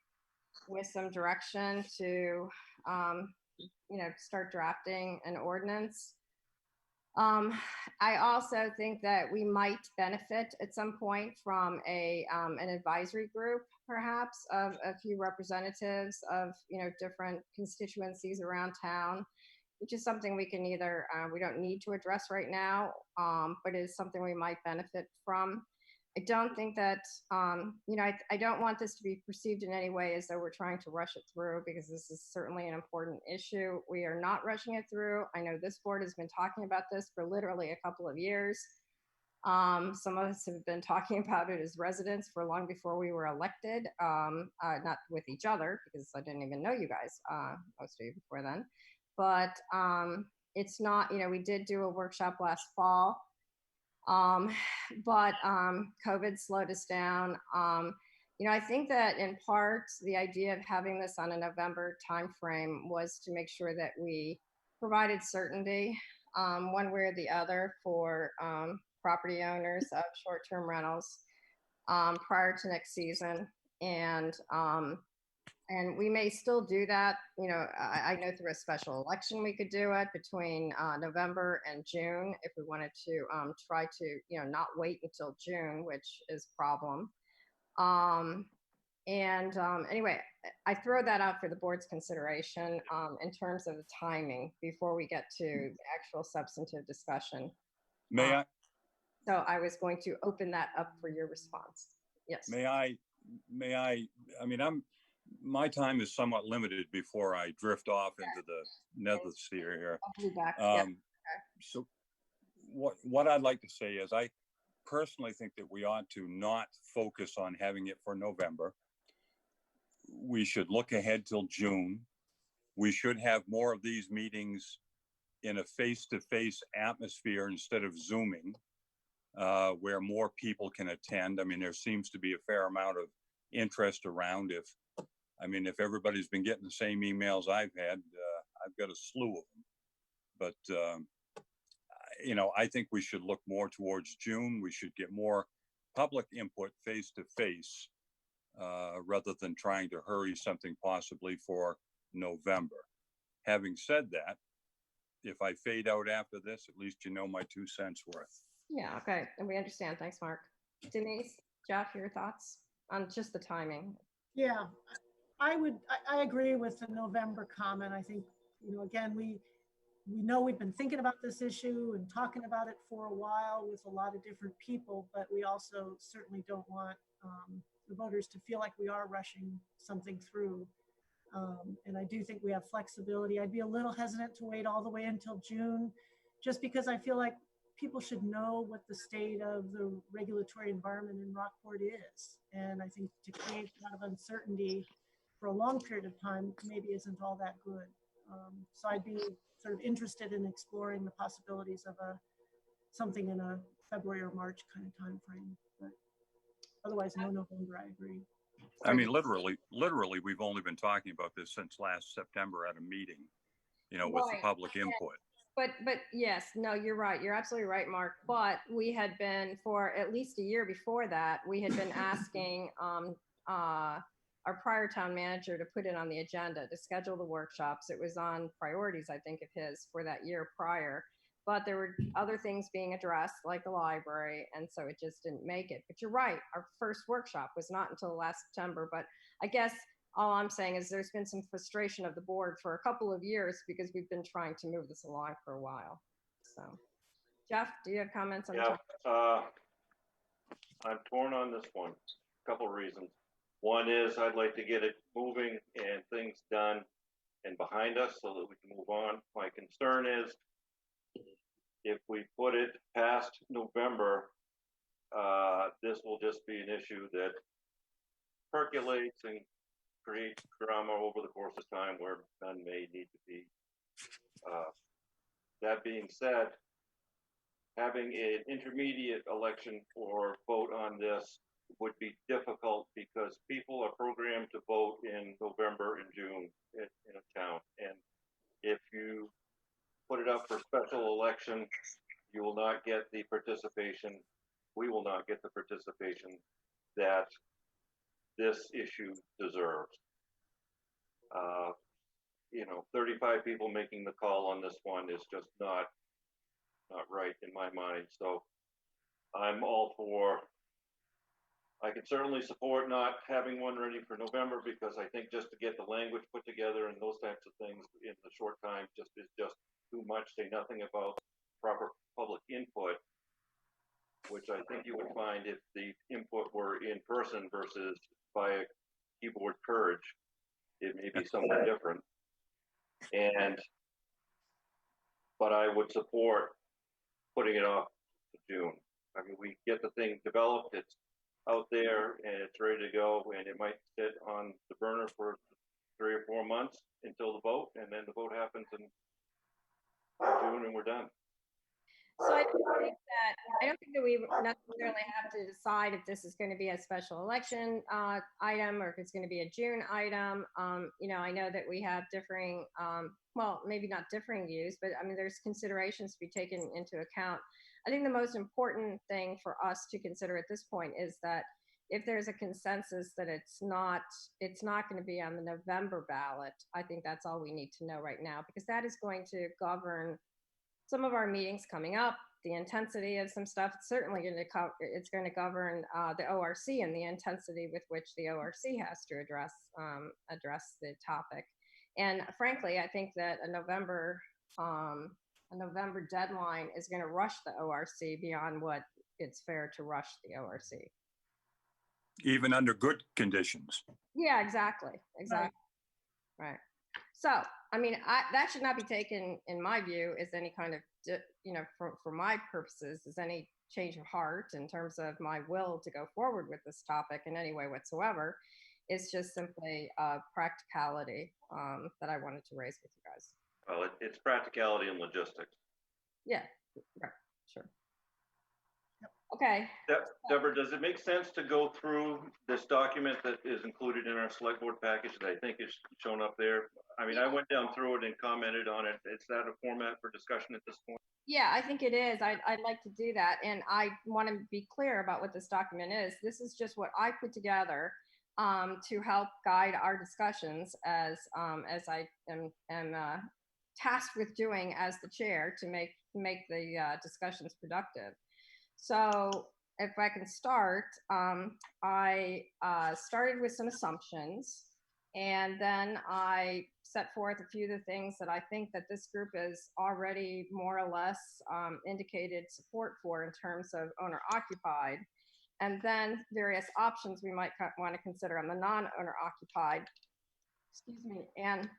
S2: with some direction to start drafting an ordinance. I also think that we might benefit at some point from an advisory group, perhaps, of a few representatives of different constituencies around town, which is something we can either we don't need to address right now, but is something we might benefit from. I don't think that, I don't want this to be perceived in any way as though we're trying to rush it through, because this is certainly an important issue. We are not rushing it through. I know this board has been talking about this for literally a couple of years. Some of us have been talking about it as residents for long before we were elected, not with each other, because I didn't even know you guys, most of you before then. But it's not, we did do a workshop last fall. But COVID slowed us down. I think that in part, the idea of having this on a November timeframe was to make sure that we provided certainty one way or the other for property owners of short-term rentals prior to next season. And we may still do that. I know through a special election we could do it between November and June if we wanted to try to, not wait until June, which is a problem. Anyway, I throw that out for the board's consideration in terms of the timing before we get to the actual substantive discussion.
S6: May I?
S2: So I was going to open that up for your response. Yes.
S6: May I, I mean, my time is somewhat limited before I drift off into the nethersphere here.
S2: I'll be back.
S6: So what I'd like to say is I personally think that we ought to not focus on having it for November. We should look ahead till June. We should have more of these meetings in a face-to-face atmosphere instead of Zooming, where more people can attend. I mean, there seems to be a fair amount of interest around. If everybody's been getting the same emails I've had, I've got a slew of them. But, I think we should look more towards June. We should get more public input face to face rather than trying to hurry something possibly for November. Having said that, if I fade out after this, at least my 2 cents worth.
S2: Yeah, okay, and we understand. Thanks, Mark. Denise, Jeff, your thoughts on just the timing?
S5: Yeah, I agree with the November comment. I think, again, we know we've been thinking about this issue and talking about it for a while with a lot of different people, but we also certainly don't want the voters to feel like we are rushing something through. And I do think we have flexibility. I'd be a little hesitant to wait all the way until June, just because I feel like people should know what the state of the regulatory environment in Rockport is. And I think to create a lot of uncertainty for a long period of time maybe isn't all that good. So I'd be sort of interested in exploring the possibilities of something in a February or March kind of time frame. But otherwise, no November, I agree.
S6: I mean, literally, we've only been talking about this since last September at a meeting, with the public input.
S2: But yes, no, you're right. You're absolutely right, Mark. But we had been, for at least a year before that, we had been asking our prior town manager to put it on the agenda, to schedule the workshops. It was on priorities, I think, of his for that year prior. But there were other things being addressed, like the library, and so it just didn't make it. But you're right, our first workshop was not until last September. But I guess all I'm saying is there's been some frustration of the board for a couple of years because we've been trying to move this along for a while. So, Jeff, do you have comments on
S4: Yeah, I'm torn on this one. A couple of reasons. One is I'd like to get it moving and things done and behind us so that we can move on. My concern is if we put it past November, this will just be an issue that percolates and creates drama over the course of time where none may need to be. That being said, having an intermediate election or vote on this would be difficult because people are programmed to vote in November and June in a town. And if you put it up for special election, you will not get the participation. We will not get the participation that this issue deserves. 35 people making the call on this one is just not right in my mind. So I'm all for, I can certainly support not having one ready for November because I think just to get the language put together and those types of things in the short time is just too much. Say nothing about proper public input, which I think you would find if the input were in person versus by a keyboard purge, it may be somewhat different. But I would support putting it off to June. I mean, we get the thing developed, it's out there and it's ready to go, and it might sit on the burner for 3 or 4 months until the vote, and then the vote happens in June and we're done.
S2: So I don't think that we necessarily have to decide if this is going to be a special election item or if it's going to be a June item. I know that we have differing, well, maybe not differing views, but I mean, there's considerations to be taken into account. I think the most important thing for us to consider at this point is that if there's a consensus that it's not going to be on the November ballot, I think that's all we need to know right now, because that is going to govern some of our meetings coming up, the intensity of some stuff. It's certainly going to govern the ORC and the intensity with which the ORC has to address the topic. And frankly, I think that a November deadline is going to rush the ORC beyond what it's fair to rush the ORC.
S6: Even under good conditions.
S2: Yeah, exactly. Right. So, I mean, that should not be taken, in my view, as any kind of, for my purposes, as any change of heart in terms of my will to go forward with this topic in any way whatsoever. It's just simply a practicality that I wanted to raise with you guys.
S4: Well, it's practicality and logistics.
S2: Yeah, right, sure. Okay.
S4: Deborah, does it make sense to go through this document that is included in our select board package that I think is shown up there? I mean, I went down through it and commented on it. Is that a format for discussion at this point?
S2: Yeah, I think it is. I'd like to do that. And I want to be clear about what this document is. This is just what I put together to help guide our discussions as I am tasked with doing as the chair to make the discussions productive. So if I can start, I started with some assumptions, and then I set forth a few of the things that I think that this group is already more or less indicated support for in terms of owner occupied, and then various options we might want to consider on the non-owner occupied. Excuse me. And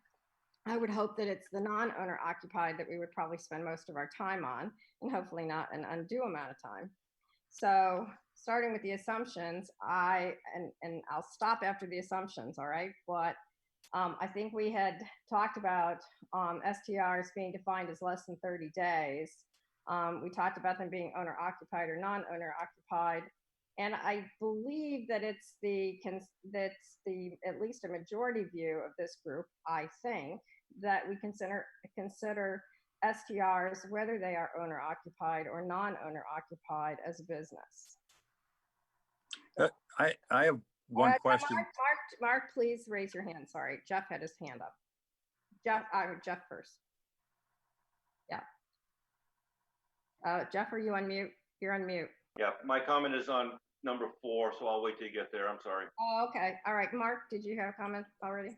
S2: I would hope that it's the non-owner occupied that we would probably spend most of our time on, and hopefully not an undue amount of time. So starting with the assumptions, and I'll stop after the assumptions, all right? But I think we had talked about STRs being defined as less than 30 days. We talked about them being owner occupied or non-owner occupied. And I believe that it's at least a majority view of this group, I think, that we consider STRs, whether they are owner occupied or non-owner occupied, as a business.
S6: I have one question.
S2: Mark, please raise your hand. Sorry, Jeff had his hand up. Jeff first. Yeah. Jeff, are you on mute? You're on mute.
S4: Yeah, my comment is on number 4, so I'll wait till you get there. I'm sorry.
S2: Oh, okay. All right. Mark, did you have a comment already?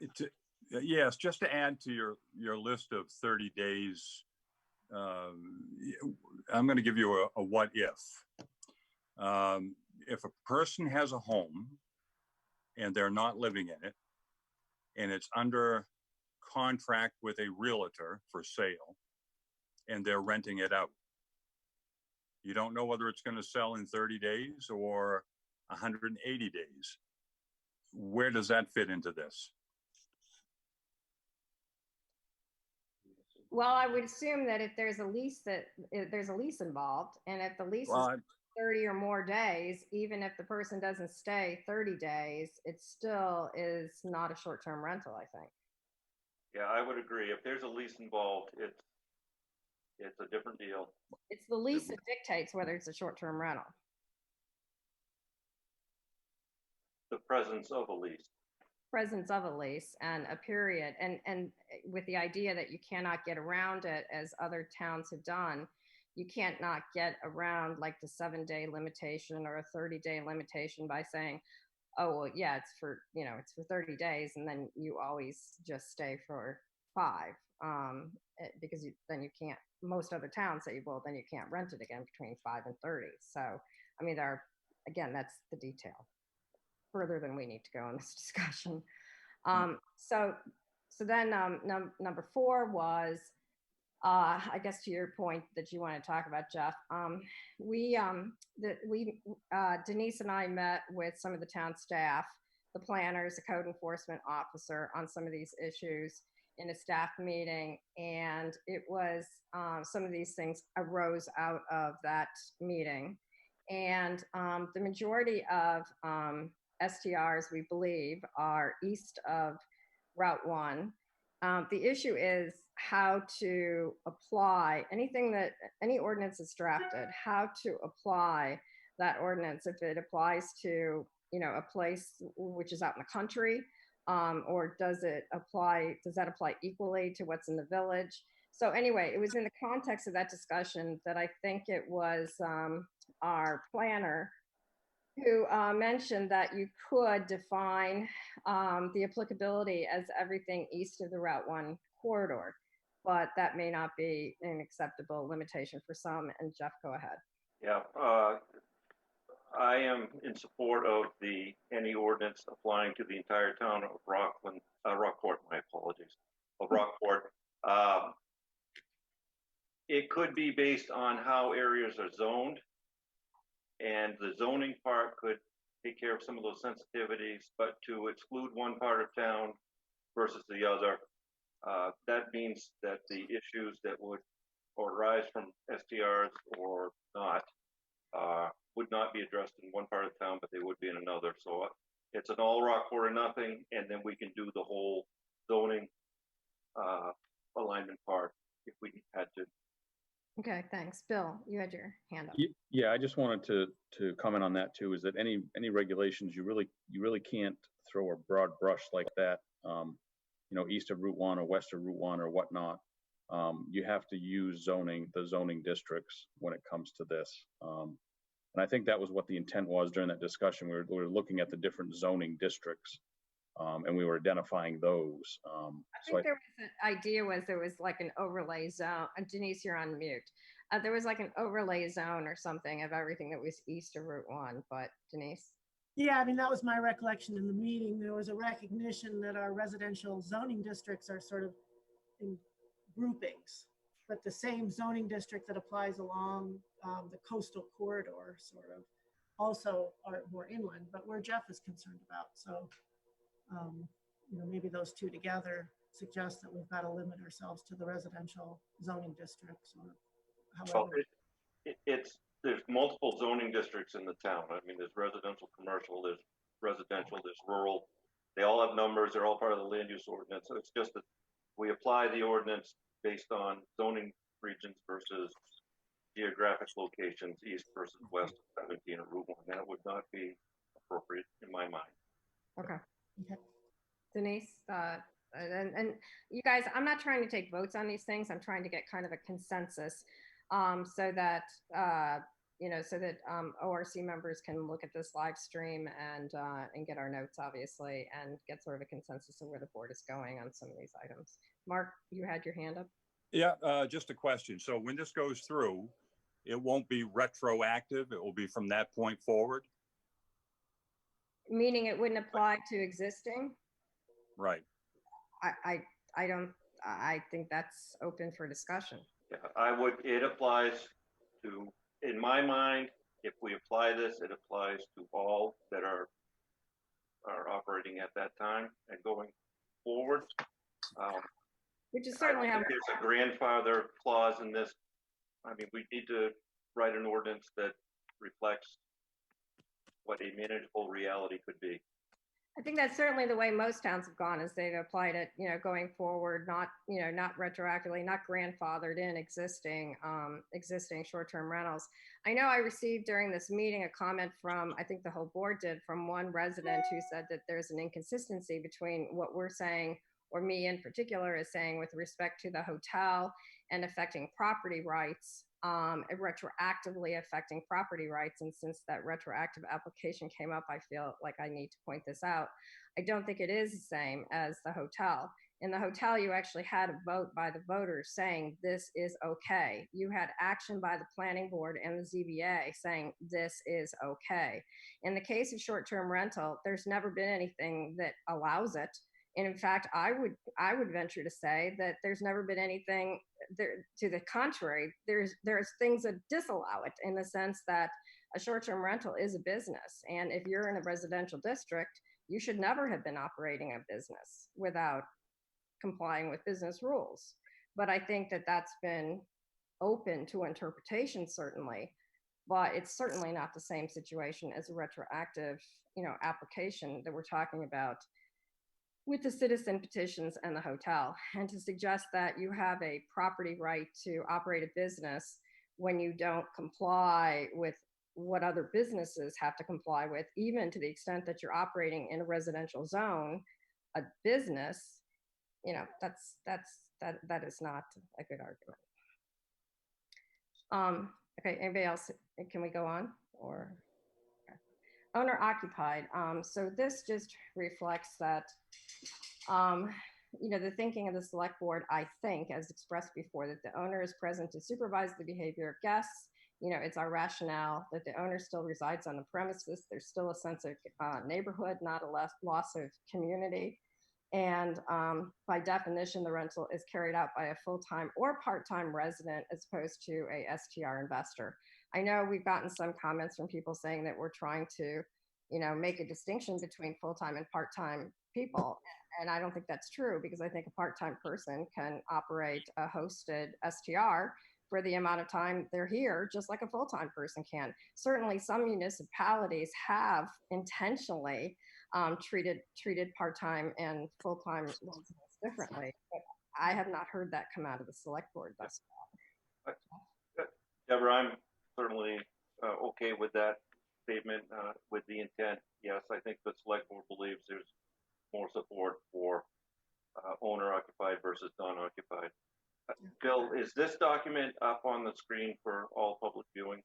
S6: Yes, just to add to your list of 30 days, I'm going to give you a what if. If a person has a home and they're not living in it, and it's under contract with a realtor for sale, and they're renting it out, you don't know whether it's going to sell in 30 days or 180 days. Where does that fit into this?
S2: Well, I would assume that if there's a lease there's a lease involved, and if the lease is 30 or more days, even if the person doesn't stay 30 days, it still is not a short-term rental, I think.
S4: Yeah, I would agree. If there's a lease involved, it's a different deal.
S2: It's the lease that dictates whether it's a short-term rental.
S4: The presence of a lease.
S2: Presence of a lease and a period, and with the idea that you cannot get around it, as other towns have done. You can't not get around like the 7-day limitation or a 30-day limitation by saying, oh, well, yeah, it's for 30 days. And then you always just stay for 5, because then you can't, most other towns say, well, then you can't rent it again between 5 and 30. So, I mean, again, that's the detail, further than we need to go in this discussion. So then number 4 was, I guess to your point that you want to talk about, Jeff, Denise and I met with some of the town staff, the planners, the code enforcement officer on some of these issues in a staff meeting. And it was, some of these things arose out of that meeting. And the majority of STRs, we believe, are east of Route 1. The issue is how to apply any ordinance that's drafted, how to apply that ordinance, if it applies to, a place which is out in the country, or does that apply equally to what's in the village? So anyway, it was in the context of that discussion that I think it was our planner who mentioned that you could define the applicability as everything east of the Route 1 corridor, but that may not be an acceptable limitation for some. And Jeff, go ahead.
S4: Yeah, I am in support of any ordinance applying to the entire town of Rockport, my apologies, of Rockport. It could be based on how areas are zoned, and the zoning part could take care of some of those sensitivities, but to exclude one part of town versus the other, that means that the issues that would arise from STRs or not would not be addressed in one part of town, but they would be in another. So it's an all Rockport or nothing, and then we can do the whole zoning alignment part if we had to.
S2: Okay, thanks. Bill, you had your hand up.
S1: Yeah, I just wanted to comment on that too, is that any regulations, you really can't throw a broad brush like that, east of Route 1 or west of Route 1 or whatnot. You have to use the zoning districts when it comes to this. And I think that was what the intent was during that discussion. We were looking at the different zoning districts, and we were identifying those.
S2: I think there was an idea was there was like an overlay zone. Denise, you're on mute. There was like an overlay zone or something of everything that was east of Route 1, but Denise?
S5: Yeah, I mean, that was my recollection in the meeting. There was a recognition that our residential zoning districts are sort of in groupings, but the same zoning district that applies along the coastal corridor sort of also are more inland, but where Jeff is concerned about. So, you know, maybe those two together suggest that we've got to limit ourselves to the residential zoning districts or
S4: Well,
S5: however.
S4: there's multiple zoning districts in the town. I mean, there's residential, commercial, there's residential, there's rural. They all have numbers. They're all part of the land use ordinance. So it's just that we apply the ordinance based on zoning regions versus geographic locations, east versus west of 17 or Route 1. That would not be appropriate in my mind.
S2: Okay.
S5: Okay.
S2: Denise, and you guys, I'm not trying to take votes on these things. I'm trying to get kind of a consensus, so that ORC members can look at this live stream and get our notes, obviously, and get sort of a consensus of where the board is going on some of these items. Mark, you had your hand up.
S6: Yeah, just a question. So when this goes through, it won't be retroactive. It will be from that point forward.
S2: Meaning it wouldn't apply to existing?
S6: Right.
S2: I think that's open for discussion.
S4: Yeah, it applies to, in my mind, if we apply this, it applies to all that are operating at that time and going forward.
S2: Which is certainly how
S4: there's a grandfather clause in this. I mean, we need to write an ordinance that reflects what a manageable reality could be.
S2: I think that's certainly the way most towns have gone, is they've applied it, going forward, not retroactively, not grandfathered in existing short-term rentals. I know I received during this meeting a comment from, I think the whole board did, from one resident who said that there's an inconsistency between what we're saying, or me in particular is saying, with respect to the hotel and affecting property rights, retroactively affecting property rights. And since that retroactive application came up, I feel like I need to point this out. I don't think it is the same as the hotel. In the hotel, you actually had a vote by the voters saying this is okay. You had action by the planning board and the ZBA saying this is okay. In the case of short-term rental, there's never been anything that allows it. And in fact, I would venture to say that there's never been anything there to the contrary. There's things that disallow it, in the sense that a short-term rental is a business. And if you're in a residential district, you should never have been operating a business without complying with business rules. But I think that that's been open to interpretation, certainly, but it's certainly not the same situation as a retroactive, application that we're talking about with the citizen petitions and the hotel. And to suggest that you have a property right to operate a business when you don't comply with what other businesses have to comply with, even to the extent that you're operating in a residential zone, a business, that is not a good argument. Okay, anybody else? Can we go on? Or okay. Owner occupied. So this just reflects that, the thinking of the select board, I think, as expressed before, that the owner is present to supervise the behavior of guests. It's our rationale that the owner still resides on the premises. There's still a sense of neighborhood, not a loss of community. And by definition, the rental is carried out by a full-time or part-time resident as opposed to a STR investor. I know we've gotten some comments from people saying that we're trying to, make a distinction between full-time and part-time people. And I don't think that's true, because I think a part-time person can operate a hosted STR for the amount of time they're here, just like a full-time person can. Certainly some municipalities have intentionally treated part-time and full-time residents differently, but I have not heard that come out of the select board thus far.
S4: Deborah, I'm certainly okay with that statement, with the intent. Yes, I think the select board believes there's more support for owner-occupied versus non-occupied. Bill, is this document up on the screen for all public viewing?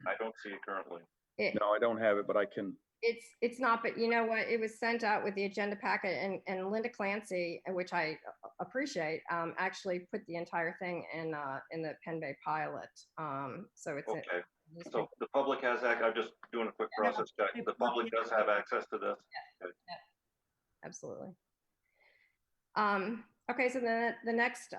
S4: I don't see it currently.
S2: It,
S1: No, I don't have it, but I can,
S2: it's not, but you know what? It was sent out with the agenda packet, and Linda Clancy, which I appreciate, actually put the entire thing in the Penn Bay pilot. So it's
S4: Okay, so the public has, I'm just doing a quick process check. The public does have access to this? Okay.
S2: absolutely. Okay, so then the next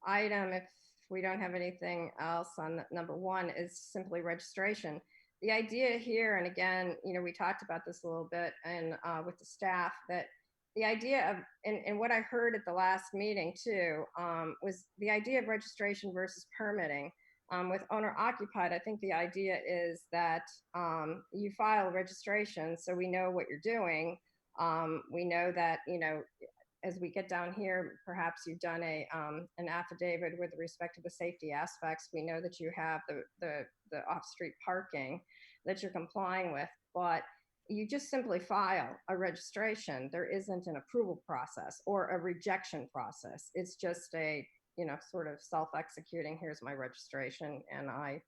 S2: item, if we don't have anything else on number one, is simply registration. The idea here, and again, you know, we talked about this a little bit and with the staff, that the idea of, and what I heard at the last meeting too, was the idea of registration versus permitting. With owner occupied, I think the idea is that you file registration so we know what you're doing. We know that, you know, as we get down here, perhaps you've done an affidavit with respect to the safety aspects. We know that you have the off-street parking that you're complying with, but you just simply file a registration. There isn't an approval process or a rejection process. It's just a, you know, sort of self-executing, here's my registration, and I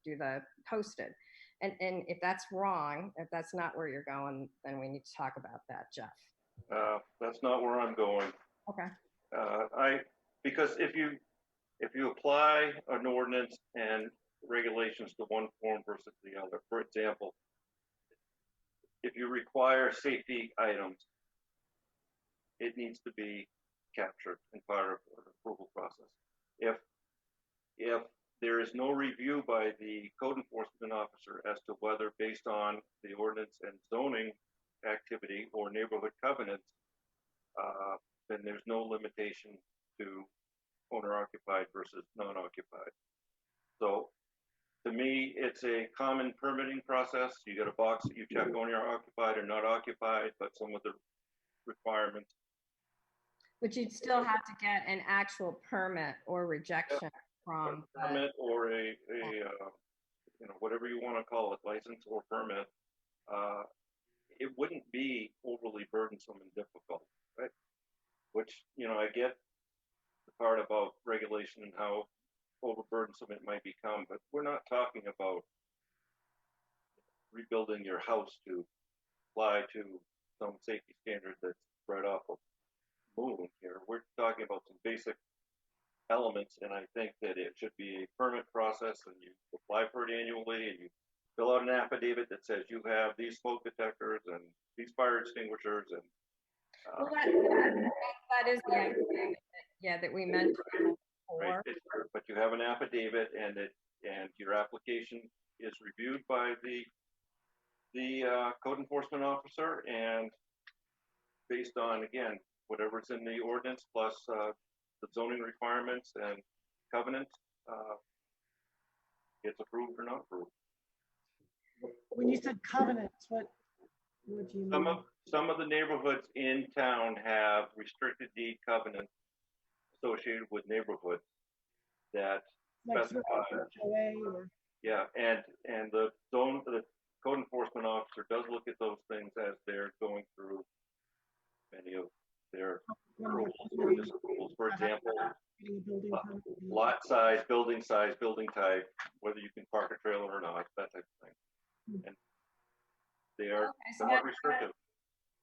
S2: do the posted. And if that's wrong, if that's not where you're going, then we need to talk about that, Jeff.
S4: That's not where I'm going.
S2: Okay.
S4: Because if you apply an ordinance and regulations to one form versus the other, for example, if you require safety items, it needs to be captured in part of the approval process. If there is no review by the code enforcement officer as to whether, based on the ordinance and zoning activity or neighborhood covenants, then there's no limitation to owner occupied versus non-occupied. So to me, it's a common permitting process. You get a box that you check owner occupied or not occupied, but some of the requirements.
S2: But you'd still have to get an actual permit or rejection from
S4: a permit or a you know, whatever you want to call it, license or permit. It wouldn't be overly burdensome and difficult, right? Which, you know, I get the part about regulation and how overburdensome it might become, but we're not talking about rebuilding your house to fly to some safety standard that's right off of moon here. We're talking about some basic elements, and I think that it should be a permit process, and you apply for it annually, and you fill out an affidavit that says you have these smoke detectors and these fire extinguishers, and
S2: well, that is the idea, yeah, that we mentioned before.
S4: right, but you have an affidavit, and your application is reviewed by the code enforcement officer, and based on, again, whatever's in the ordinance plus the zoning requirements and covenants, gets approved or not approved.
S5: When you said covenants, what do you mean?
S4: Some of the neighborhoods in town have restricted deed covenants associated with neighborhoods that
S5: Like
S4: specify.
S5: HOA or?
S4: Yeah, and the code enforcement officer does look at those things as they're going through many of their approvals or disapprovals. For example, lot size, building type, whether you can park a trailer or not, that type of thing. And they are somewhat restrictive.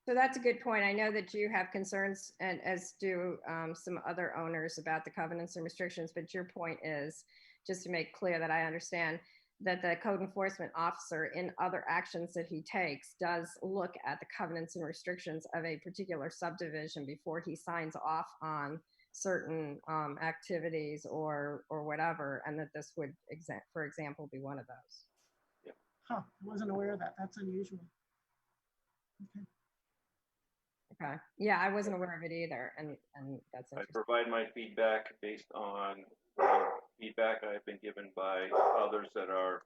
S2: So that's a good point. I know that you have concerns, and as do some other owners, about the covenants and restrictions, but your point is, just to make clear that I understand, that the code enforcement officer, in other actions that he takes, does look at the covenants and restrictions of a particular subdivision before he signs off on certain activities or whatever, and that this would, for example, be one of those.
S4: Yeah.
S5: Huh, I wasn't aware of that. That's unusual. Okay.
S2: Okay. Yeah, I wasn't aware of it either, and that's
S4: I
S2: interesting.
S4: provide my feedback based on feedback I've been given by others that are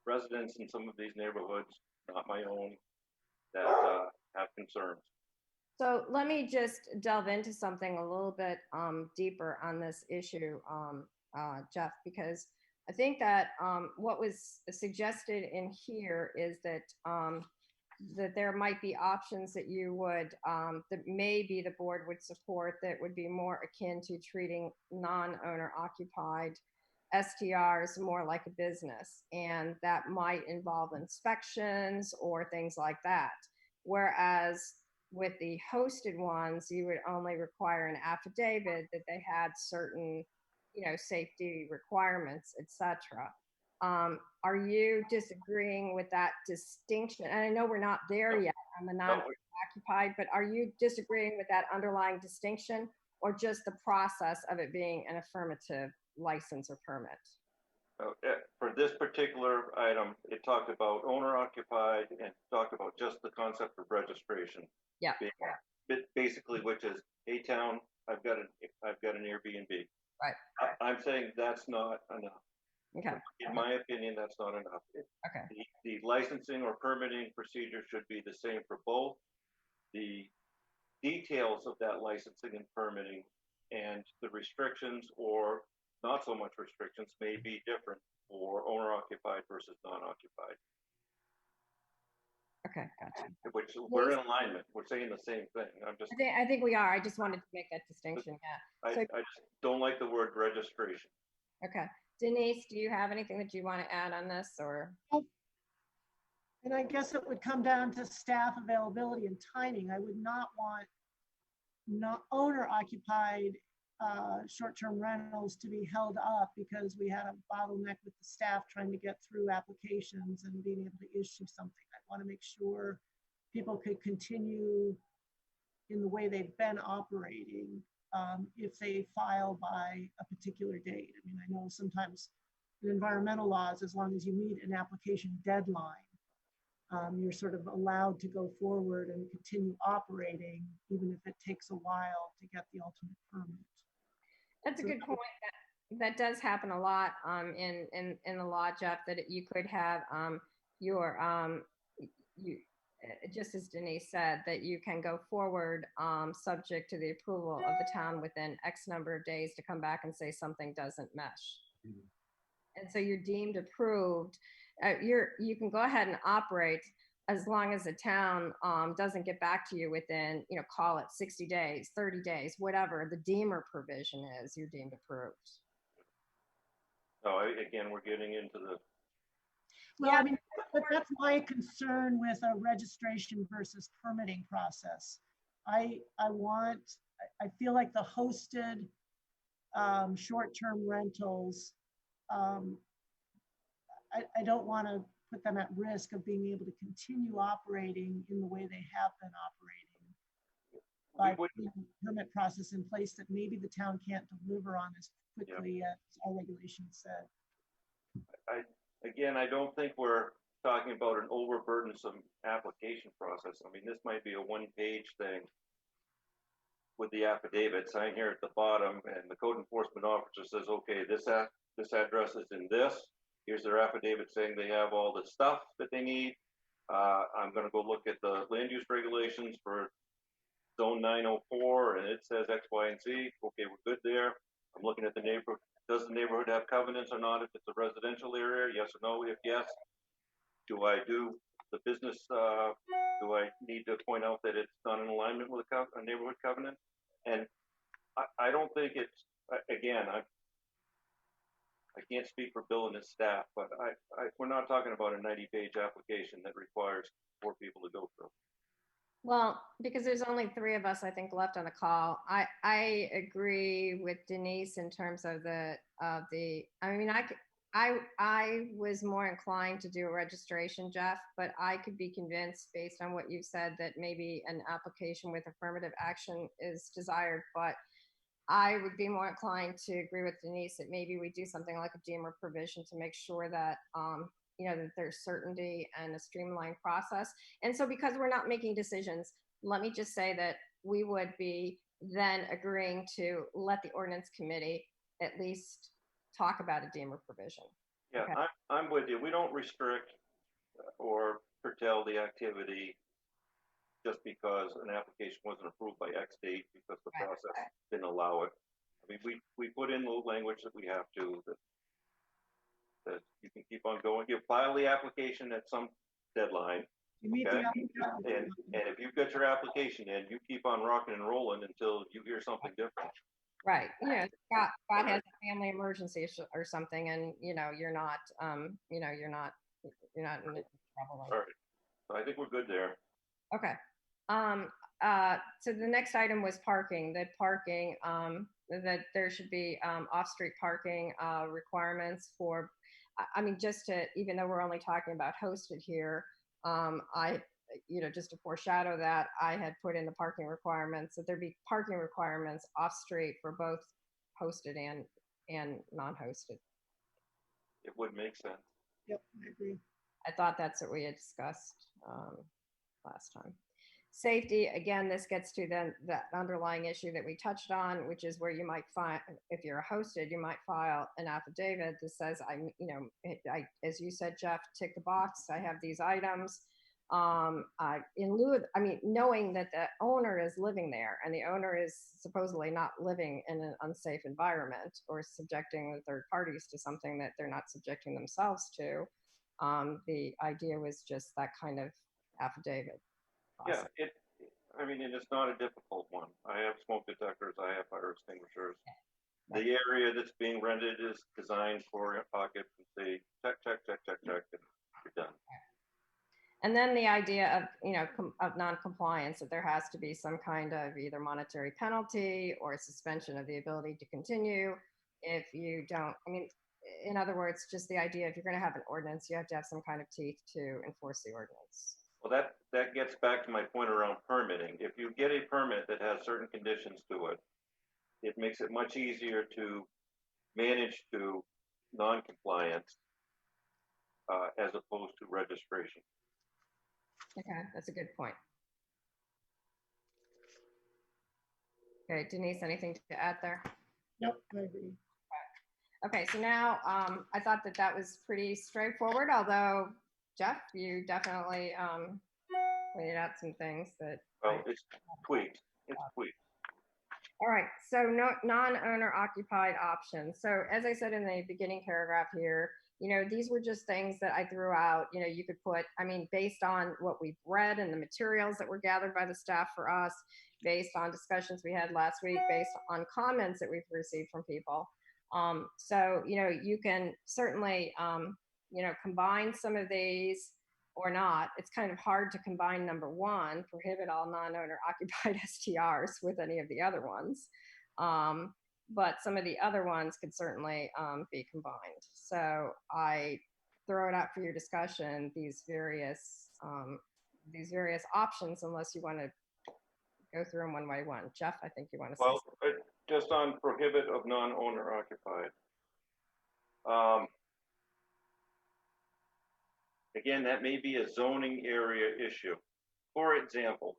S4: residents in some of these neighborhoods, not my own, that have concerns.
S2: So let me just delve into something a little bit deeper on this issue, Jeff, because I think that what was suggested in here is that that there might be options that you would, that maybe the board would support, that would be more akin to treating non-owner occupied STRs more like a business, and that might involve inspections or things like that. Whereas with the hosted ones, you would only require an affidavit that they had certain, safety requirements, etc. Are you disagreeing with that distinction? And I know we're not there yet on the non-occupied, but are you disagreeing with that underlying distinction, or just the process of it being an affirmative license or permit?
S4: For this particular item, it talked about owner occupied and talked about just the concept of registration.
S2: Yeah.
S4: Basically, which is, hey town, I've got an Airbnb.
S2: Right.
S4: I'm saying that's not enough.
S2: Okay.
S4: In my opinion, that's not enough.
S2: Okay.
S4: The licensing or permitting procedure should be the same for both. The details of that licensing and permitting and the restrictions or not so much restrictions may be different for owner occupied versus non-occupied.
S2: Okay, gotcha.
S4: Which we're in alignment. We're saying the same thing.
S2: I think we are. I just wanted to make that distinction. Yeah.
S4: I just don't like the word registration.
S2: Okay. Denise, do you have anything that you want to add on this, or?
S5: And I guess it would come down to staff availability and timing. I would not want owner occupied short-term rentals to be held up because we had a bottleneck with the staff trying to get through applications and being able to issue something. I want to make sure people could continue in the way they've been operating if they file by a particular date. I mean, I know sometimes in environmental laws, as long as you meet an application deadline, you're sort of allowed to go forward and continue operating, even if it takes a while to get the ultimate permit.
S2: That's a good point. That does happen a lot in the law, Jeff, that you could have just as Denise said, that you can go forward subject to the approval of the town within X number of days to come back and say something doesn't mesh. Mm-hmm. And so you're deemed approved. You can go ahead and operate as long as the town doesn't get back to you within, call it 60 days, 30 days, whatever the deemer provision is, you're deemed approved.
S4: So again, we're getting into the.
S5: Well, yeah. I mean, but that's my concern with a registration versus permitting process. I feel like the hosted short-term rentals, I don't want to put them at risk of being able to continue operating in the way they have been operating by putting a permit process in place that maybe the town can't deliver on as quickly as our regulations said.
S4: I don't think we're talking about an overburdensome application process. I mean, this might be a one-page thing with the affidavit, sign here at the bottom, and the code enforcement officer says, okay, this address is in this. Here's their affidavit saying they have all the stuff that they need. I'm going to go look at the land use regulations for zone 904, and it says X, Y, and Z. Okay, we're good there. I'm looking at the neighborhood. Does the neighborhood have covenants or not? If it's a residential area, yes or no? If yes, do I do the business? Do I need to point out that it's not in alignment with a neighborhood covenant? And I don't think it's, again, I can't speak for Bill and his staff, but we're not talking about a 90-page application that requires 4 people to go through.
S2: Well, because there's only 3 of us, I think, left on the call. I agree with Denise in terms of I was more inclined to do a registration, Jeff, but I could be convinced based on what you said that maybe an application with affirmative action is desired, but I would be more inclined to agree with Denise that maybe we do something like a deemer provision to make sure that, that there's certainty and a streamlined process. And so because we're not making decisions, let me just say that we would be then agreeing to let the ordinance committee at least talk about a deemer provision.
S4: Yeah, okay. I'm with you. We don't restrict or curtail the activity just because an application wasn't approved by X date because the process didn't allow it. I mean, we put in the language that we have to, that you can keep on going. You file the application at some deadline. Okay? And if you've got your application in, you keep on rocking and rolling until you hear something different.
S2: Right. Scott has a family emergency or something, and you're not, you're not in trouble.
S4: All right. So I think we're good there.
S2: Okay. So the next item was parking. That there should be off-street parking requirements for. I mean, just to, even though we're only talking about hosted here, just to foreshadow that, I had put in the parking requirements that there be parking requirements off-street for both hosted and non-hosted.
S4: It would make sense.
S5: Yep, I agree.
S2: I thought that's what we had discussed last time. Safety, again, this gets to that underlying issue that we touched on, which is where you might find, if you're hosted, you might file an affidavit that says, as you said, Jeff, tick the box, I have these items. In lieu of, knowing that the owner is living there and the owner is supposedly not living in an unsafe environment or subjecting the third parties to something that they're not subjecting themselves to. The idea was just that kind of affidavit.
S4: Yeah, and it's not a difficult one. I have smoke detectors, I have fire extinguishers. Yeah. The area that's being rented is designed for occupancy. Check, and you're done.
S2: And then the idea of non-compliance, that there has to be some kind of either monetary penalty or suspension of the ability to continue if you don't. In other words, just the idea, if you're going to have an ordinance, you have to have some kind of teeth to enforce the ordinance.
S4: Well, that gets back to my point around permitting. If you get a permit that has certain conditions to it, it makes it much easier to manage to non-compliance as opposed to registration.
S2: Okay, that's a good point. Okay, Denise, anything to add there?
S5: Nope, I agree.
S2: Okay, so now I thought that was pretty straightforward, although Jeff, you definitely pointed out some things that.
S4: Well, it's tweaked.
S2: All right, so non-owner occupied options. So as I said in the beginning paragraph here, these were just things that I threw out. You could put, based on what we've read and the materials that were gathered by the staff for us, based on discussions we had last week, based on comments that we've received from people. So, you can certainly, combine some of these or not. It's kind of hard to combine number one, prohibit all non-owner occupied STRs with any of the other ones. But some of the other ones could certainly be combined. So I throw it out for your discussion, these various options, unless you want to go through them one by one. Jeff, I think you want to say something.
S4: Just on prohibit of non-owner occupied. Again, that may be a zoning area issue. For example,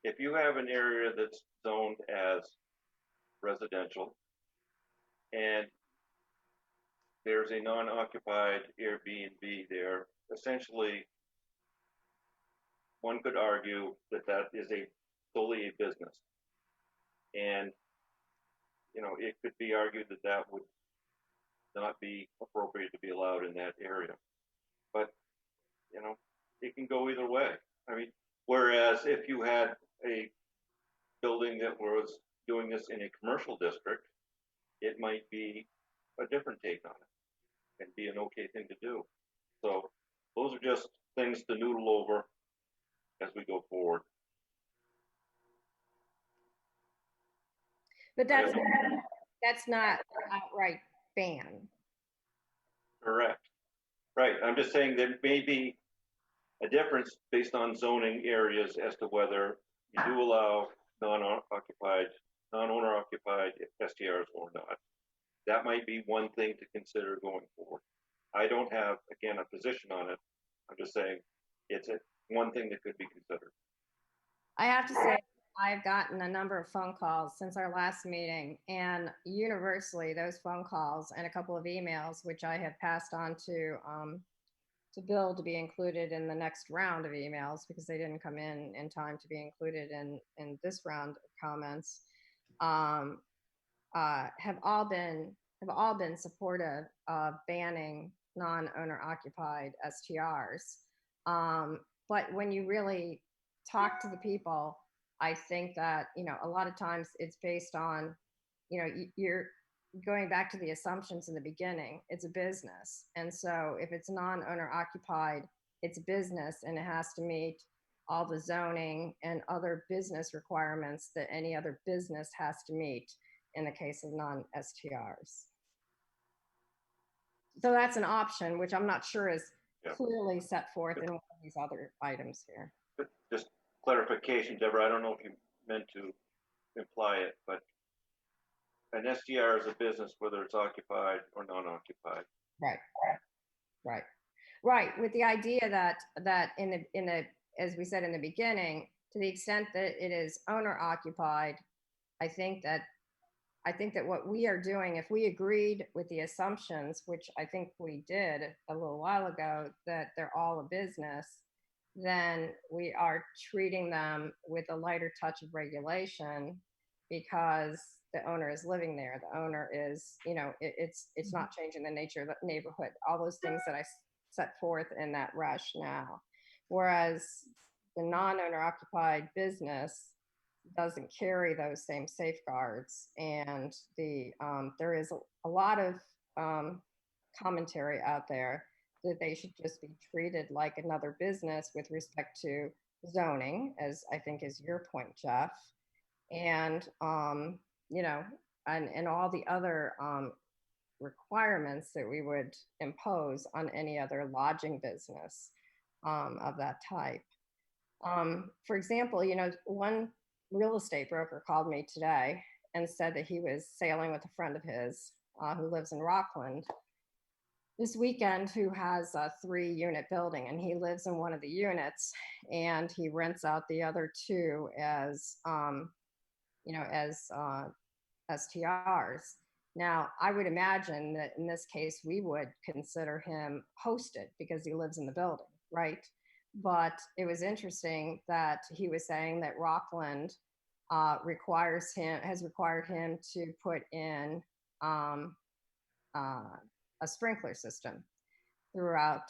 S4: if you have an area that's zoned as residential and there's a non-occupied Airbnb there, essentially one could argue that is solely a business. And it could be argued that would not be appropriate to be allowed in that area. But, it can go either way. Whereas if you had a building that was doing this in a commercial district, it might be a different take on it and be an okay thing to do. So those are just things to noodle over as we go forward.
S2: But that's not an outright ban.
S4: Correct. Right. I'm just saying there may be a difference based on zoning areas as to whether you do allow non-owner occupied STRs or not. That might be one thing to consider going forward. I don't have, again, a position on it. I'm just saying it's one thing that could be considered.
S2: I have to say, I've gotten a number of phone calls since our last meeting, and universally those phone calls and a couple of emails, which I have passed on to Bill to be included in the next round of emails because they didn't come in time to be included in this round of comments, have all been supportive of banning non-owner occupied STRs. But when you really talk to the people, I think that, a lot of times it's based on you're going back to the assumptions in the beginning. It's a business. And so if it's non-owner occupied, it's a business and it has to meet all the zoning and other business requirements that any other business has to meet in the case of non-STRs. So that's an option, which I'm not sure is clearly set forth in one of these other items here.
S4: Just clarification, Deborah, I don't know if you meant to imply it, but an STR is a business, whether it's occupied or non-occupied.
S2: Right. With the idea that in the as we said in the beginning, to the extent that it is owner occupied, I think that what we are doing, if we agreed with the assumptions, which I think we did a little while ago, that they're all a business, then we are treating them with a lighter touch of regulation because the owner is living there. The owner is, it's not changing the nature of the neighborhood, all those things that I set forth in that rationale. Whereas the non-owner occupied business doesn't carry those same safeguards. And there is a lot of commentary out there that they should just be treated like another business with respect to zoning, as I think is your point, Jeff. And, and all the other requirements that we would impose on any other lodging business of that type. For example, one real estate broker called me today and said that he was sailing with a friend of his who lives in Rockland this weekend, who has a 3-unit building, and he lives in one of the units and he rents out the other 2 as STRs. Now, I would imagine that in this case, we would consider him hosted because he lives in the building, right? But it was interesting that he was saying that Rockland has required him to put in a sprinkler system throughout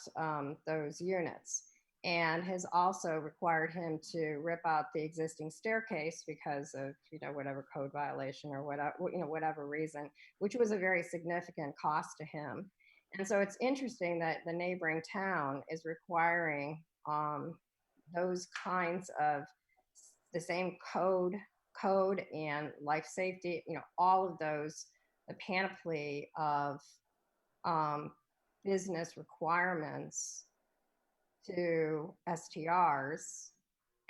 S2: those units, and has also required him to rip out the existing staircase because of whatever code violation or whatever reason, which was a very significant cost to him. And so it's interesting that the neighboring town is requiring those kinds of the same code and life safety, all of those, the panoply of business requirements to STRs,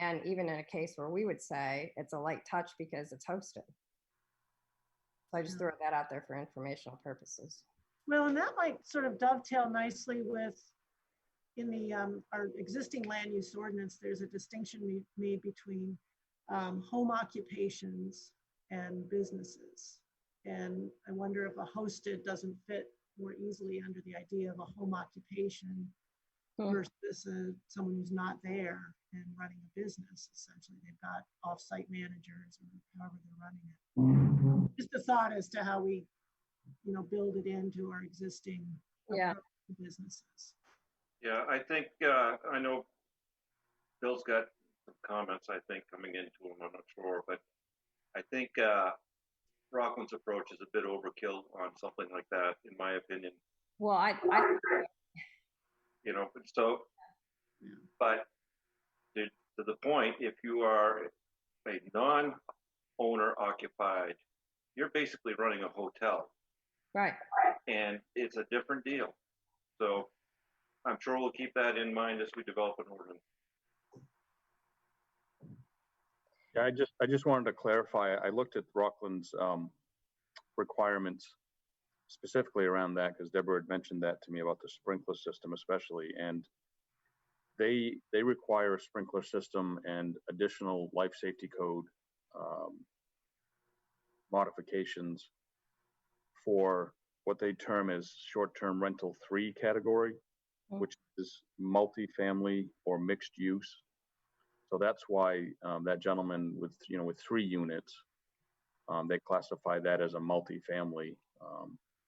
S2: and even in a case where we would say it's a light touch because it's hosted. So I just throw that out there for informational purposes.
S5: Well, and that might sort of dovetail nicely with, in the our existing land use ordinance, there's a distinction made between home occupations and businesses. And I wonder if a hosted doesn't fit more easily under the idea of a home occupation versus someone who's not there and running a business. Essentially, they've got off-site managers or however they're running it. Just a thought as to how we, build it into our existing businesses.
S4: Yeah, I think, I know Bill's got some comments, I think, coming into him, I'm not sure, but I think Rockland's approach is a bit overkill on something like that, in my opinion.
S2: Well,
S4: but to the point, if you are a non-owner occupied, you're basically running a hotel.
S2: Right.
S4: And it's a different deal. So I'm sure we'll keep that in mind as we develop an ordinance.
S1: Yeah, I just wanted to clarify. I looked at Rockland's requirements specifically around that because Deborah had mentioned that to me about the sprinkler system, especially, and they require a sprinkler system and additional life safety code modifications for what they term as short-term rental 3 category, which is multifamily or mixed use. So that's why that gentleman with 3 units, they classify that as a multifamily.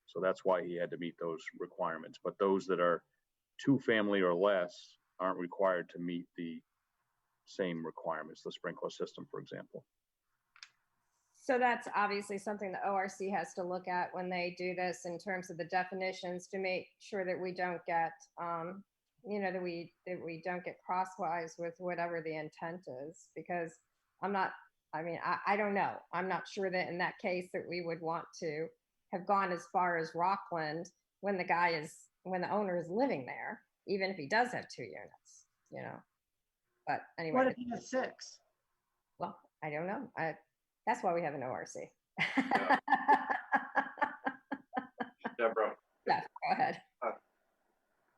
S1: So that's why he had to meet those requirements. But those that are 2 family or less aren't required to meet the same requirements, the sprinkler system, for example.
S2: So that's obviously something the ORC has to look at when they do this in terms of the definitions to make sure that we don't get, that we don't get crosswise with whatever the intent is. Because I don't know. I'm not sure that in that case that we would want to have gone as far as Rockland when the owner is living there, even if he does have 2 units. But anyway.
S5: What if he has 6?
S2: Well, I don't know. That's why we have an ORC.
S4: Deborah.
S2: Yeah, go ahead.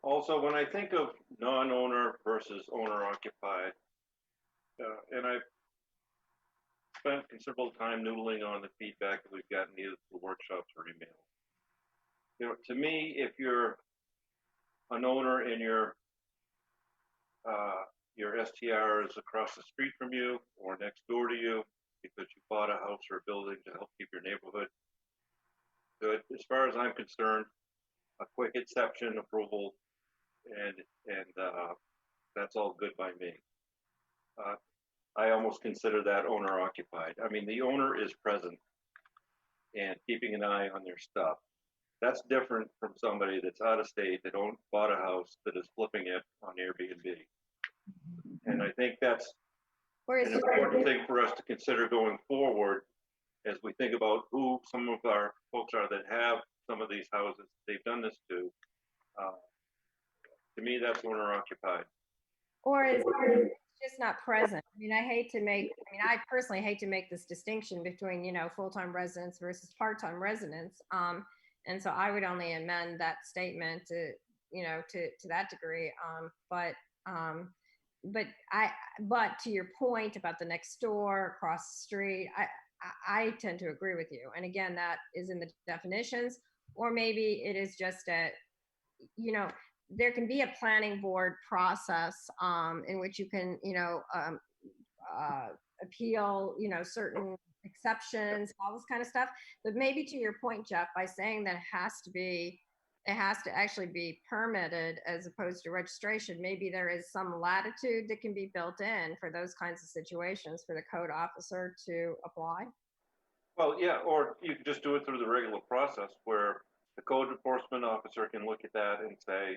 S4: Also, when I think of non-owner versus owner-occupied, and I've spent considerable time noodling on the feedback that we've gotten either through workshops or email. To me, if you're an owner and your STR is across the street from you or next door to you because you bought a house or a building to help keep your neighborhood good, as far as I'm concerned, a quick exception approval, and that's all good by me. I almost consider that owner occupied. I mean, the owner is present and keeping an eye on their stuff. That's different from somebody that's out of state that bought a house that is flipping it on Airbnb. And I think that's an important thing for us to consider going forward as we think about who some of our folks are that have some of these houses they've done this to. To me, that's owner occupied.
S2: Or is just not present. I personally hate to make this distinction between, full-time residents versus part-time residents. And so I would only amend that statement to that degree. But to your point about the next door across the street, I tend to agree with you. And again, that is in the definitions, or maybe it is just there can be a planning board process in which you can, appeal, certain exceptions, all this kind of stuff. But maybe to your point, Jeff, by saying that it has to actually be permitted as opposed to registration, maybe there is some latitude that can be built in for those kinds of situations for the code officer to apply.
S4: Well, yeah, or you can just do it through the regular process where the code enforcement officer can look at that and say,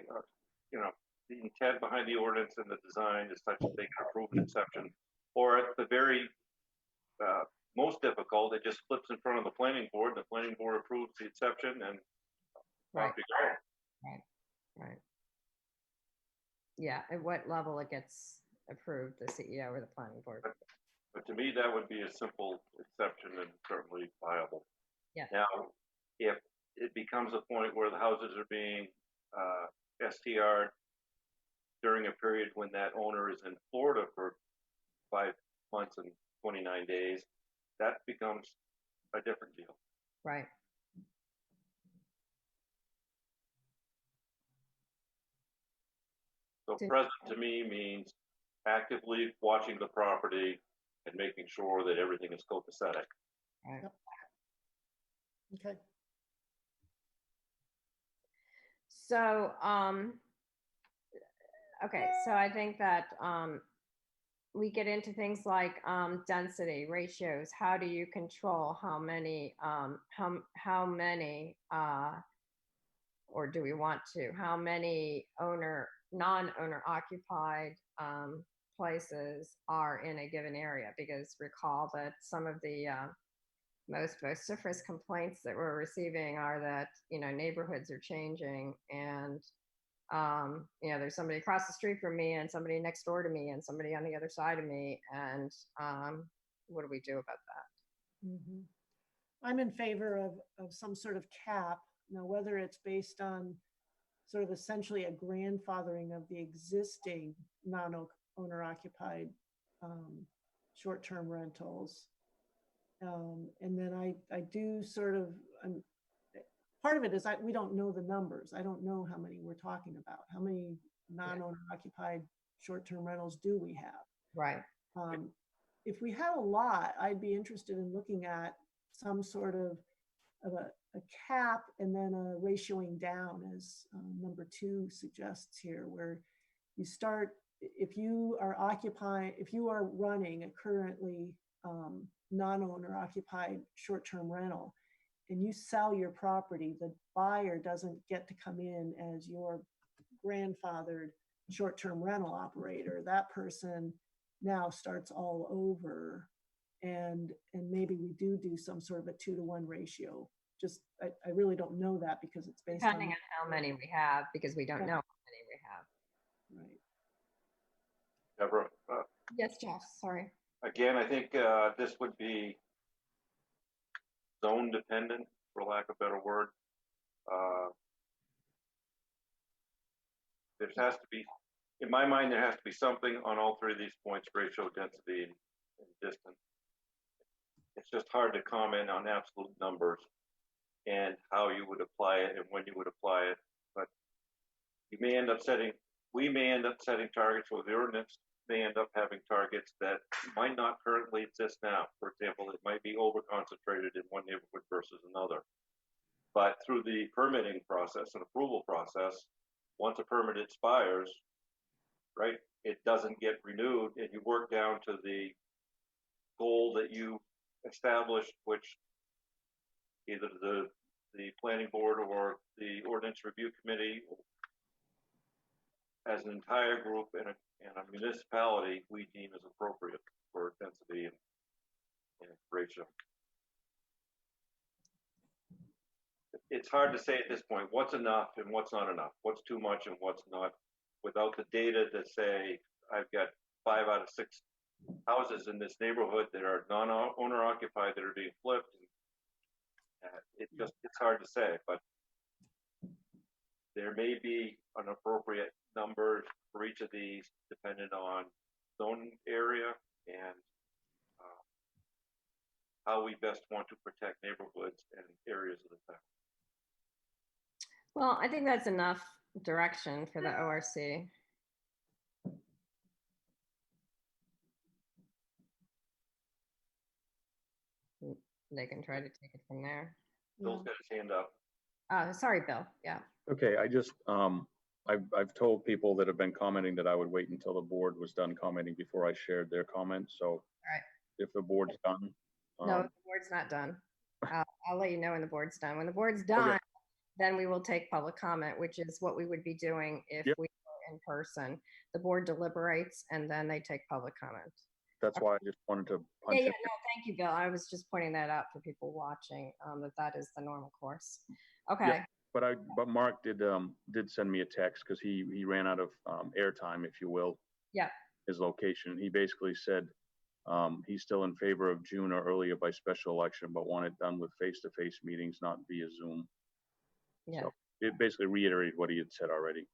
S4: the intent behind the ordinance and the design is such that they can approve an exception. Or at the very most difficult, it just flips in front of the planning board. The planning board approves the exception and
S2: Right.
S4: off you go.
S2: Right. Yeah, at what level it gets approved, the CEO or the planning board.
S4: But to me, that would be a simple exception and certainly viable.
S2: Yeah.
S4: Now, if it becomes a point where the houses are being STR'd during a period when that owner is in Florida for 5 months and 29 days, that becomes a different deal.
S2: Right.
S4: So present to me means actively watching the property and making sure that everything is copacetic.
S2: Right.
S5: Yep. Okay.
S2: So, so I think that we get into things like density ratios. How do you control how many, or do we want to, how many non-owner occupied places are in a given area? Because recall that some of the most vociferous complaints that we're receiving are that, neighborhoods are changing and, there's somebody across the street from me and somebody next door to me and somebody on the other side of me. And what do we do about that?
S5: Mm-hmm. I'm in favor of some sort of cap. Now, whether it's based on sort of essentially a grandfathering of the existing non-owner occupied short-term rentals. And then I do sort of, part of it is we don't know the numbers. I don't know how many we're talking about. How many non-owner occupied short-term rentals do we have?
S2: Right.
S5: If we had a lot, I'd be interested in looking at some sort of a cap and then a ratioing down, as number 2 suggests here, where you start, if you are running a currently non-owner occupied short-term rental, and you sell your property, the buyer doesn't get to come in as your grandfathered short-term rental operator. That person now starts all over, and maybe we do some sort of a 2-to-1 ratio. Just, I really don't know that because it's based
S2: Depending
S5: on
S2: on how many we have, because we don't know how many we have.
S5: right.
S4: Deborah,
S2: Yes, Jeff, sorry.
S4: again, I think this would be zone dependent, for lack of a better word. There has to be, in my mind, there has to be something on all three of these points: ratio, density, and distance. It's just hard to comment on absolute numbers and how you would apply it and when you would apply it. But we may end up setting targets, or the ordinance may end up having targets that might not currently exist now. For example, it might be over concentrated in one neighborhood versus another. But through the permitting process and approval process, once a permit expires, right, it doesn't get renewed, and you work down to the goal that you established, which either the planning board or the ordinance review committee, as an entire group and a municipality, we deem as appropriate for density and ratio. It's hard to say at this point what's enough and what's not enough, what's too much and what's not, without the data that say I've got 5 out of 6 houses in this neighborhood that are non-owner occupied that are being flipped. It's hard to say, but there may be an appropriate number for each of these depending on zone area and how we best want to protect neighborhoods and areas of the town.
S2: Well, I think that's enough direction for the ORC. They can try to take it from there.
S4: Bill's got his hand up.
S2: Sorry, Bill. Yeah.
S1: Okay, I just, I've told people that have been commenting that I would wait until the board was done commenting before I shared their comments. So if the board's done.
S2: No, the board's not done. I'll let you know when the board's done. When the board's done, then we will take public comment, which is what we would be doing if we were in person. The board deliberates and then they take public comment.
S1: That's why I just wanted to punch
S2: Yeah,
S1: it.
S2: no, thank you, Bill. I was just pointing that out for people watching, that is the normal course. Okay.
S1: Yeah, but Mark did send me a text because he ran out of airtime, if you will.
S2: Yeah.
S1: His location. He basically said he's still in favor of June or earlier by special election, but want it done with face-to-face meetings, not via Zoom.
S2: Yeah.
S1: So it basically reiterated what he had said already.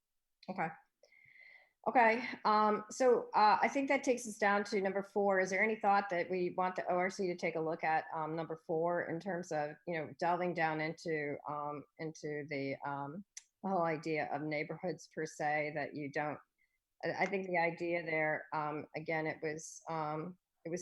S2: Okay. Okay. So I think that takes us down to number 4. Is there any thought that we want the ORC to take a look at number 4 in terms of, delving down into the whole idea of neighborhoods per se, that you don't, I think the idea there, again, it was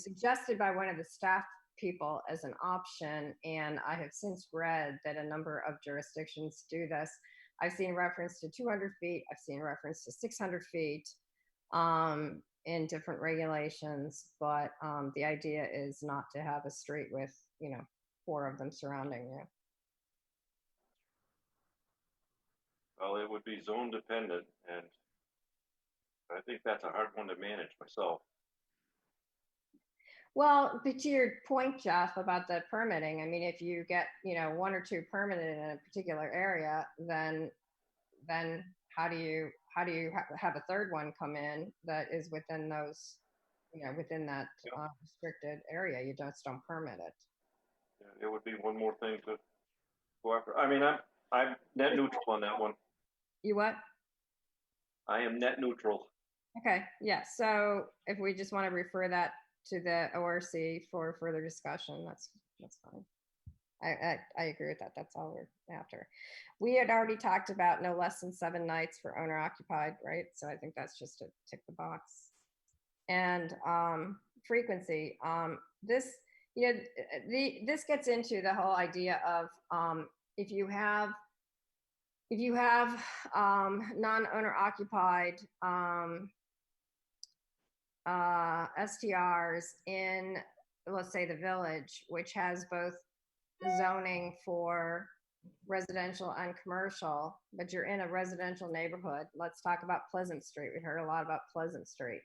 S2: suggested by one of the staff people as an option, and I have since read that a number of jurisdictions do this. I've seen reference to 200 feet. I've seen reference to 600 feet in different regulations, but the idea is not to have a street with, 4 of them surrounding you.
S4: Well, it would be zone dependent, and I think that's a hard one to manage myself.
S2: Well, but to your point, Jeff, about the permitting, I mean, if you get, 1 or 2 permitted in a particular area, then how do you have a third one come in that is within those, within that restricted area? You just don't permit it.
S4: Yeah, it would be one more thing to go after. I mean, I'm net neutral on that one.
S2: You what?
S4: I am net neutral.
S2: Okay, yeah, so if we just want to refer that to the ORC for further discussion, that's fine. I agree with that. That's all we're after. We had already talked about no less than 7 nights for owner occupied, right? So I think that's just to tick the box. And frequency. This gets into the whole idea of if you have non-owner occupied STRs in let's say the Village, which has both zoning for residential and commercial, but you're in a residential neighborhood. Let's talk about Pleasant Street. We heard a lot about Pleasant Street.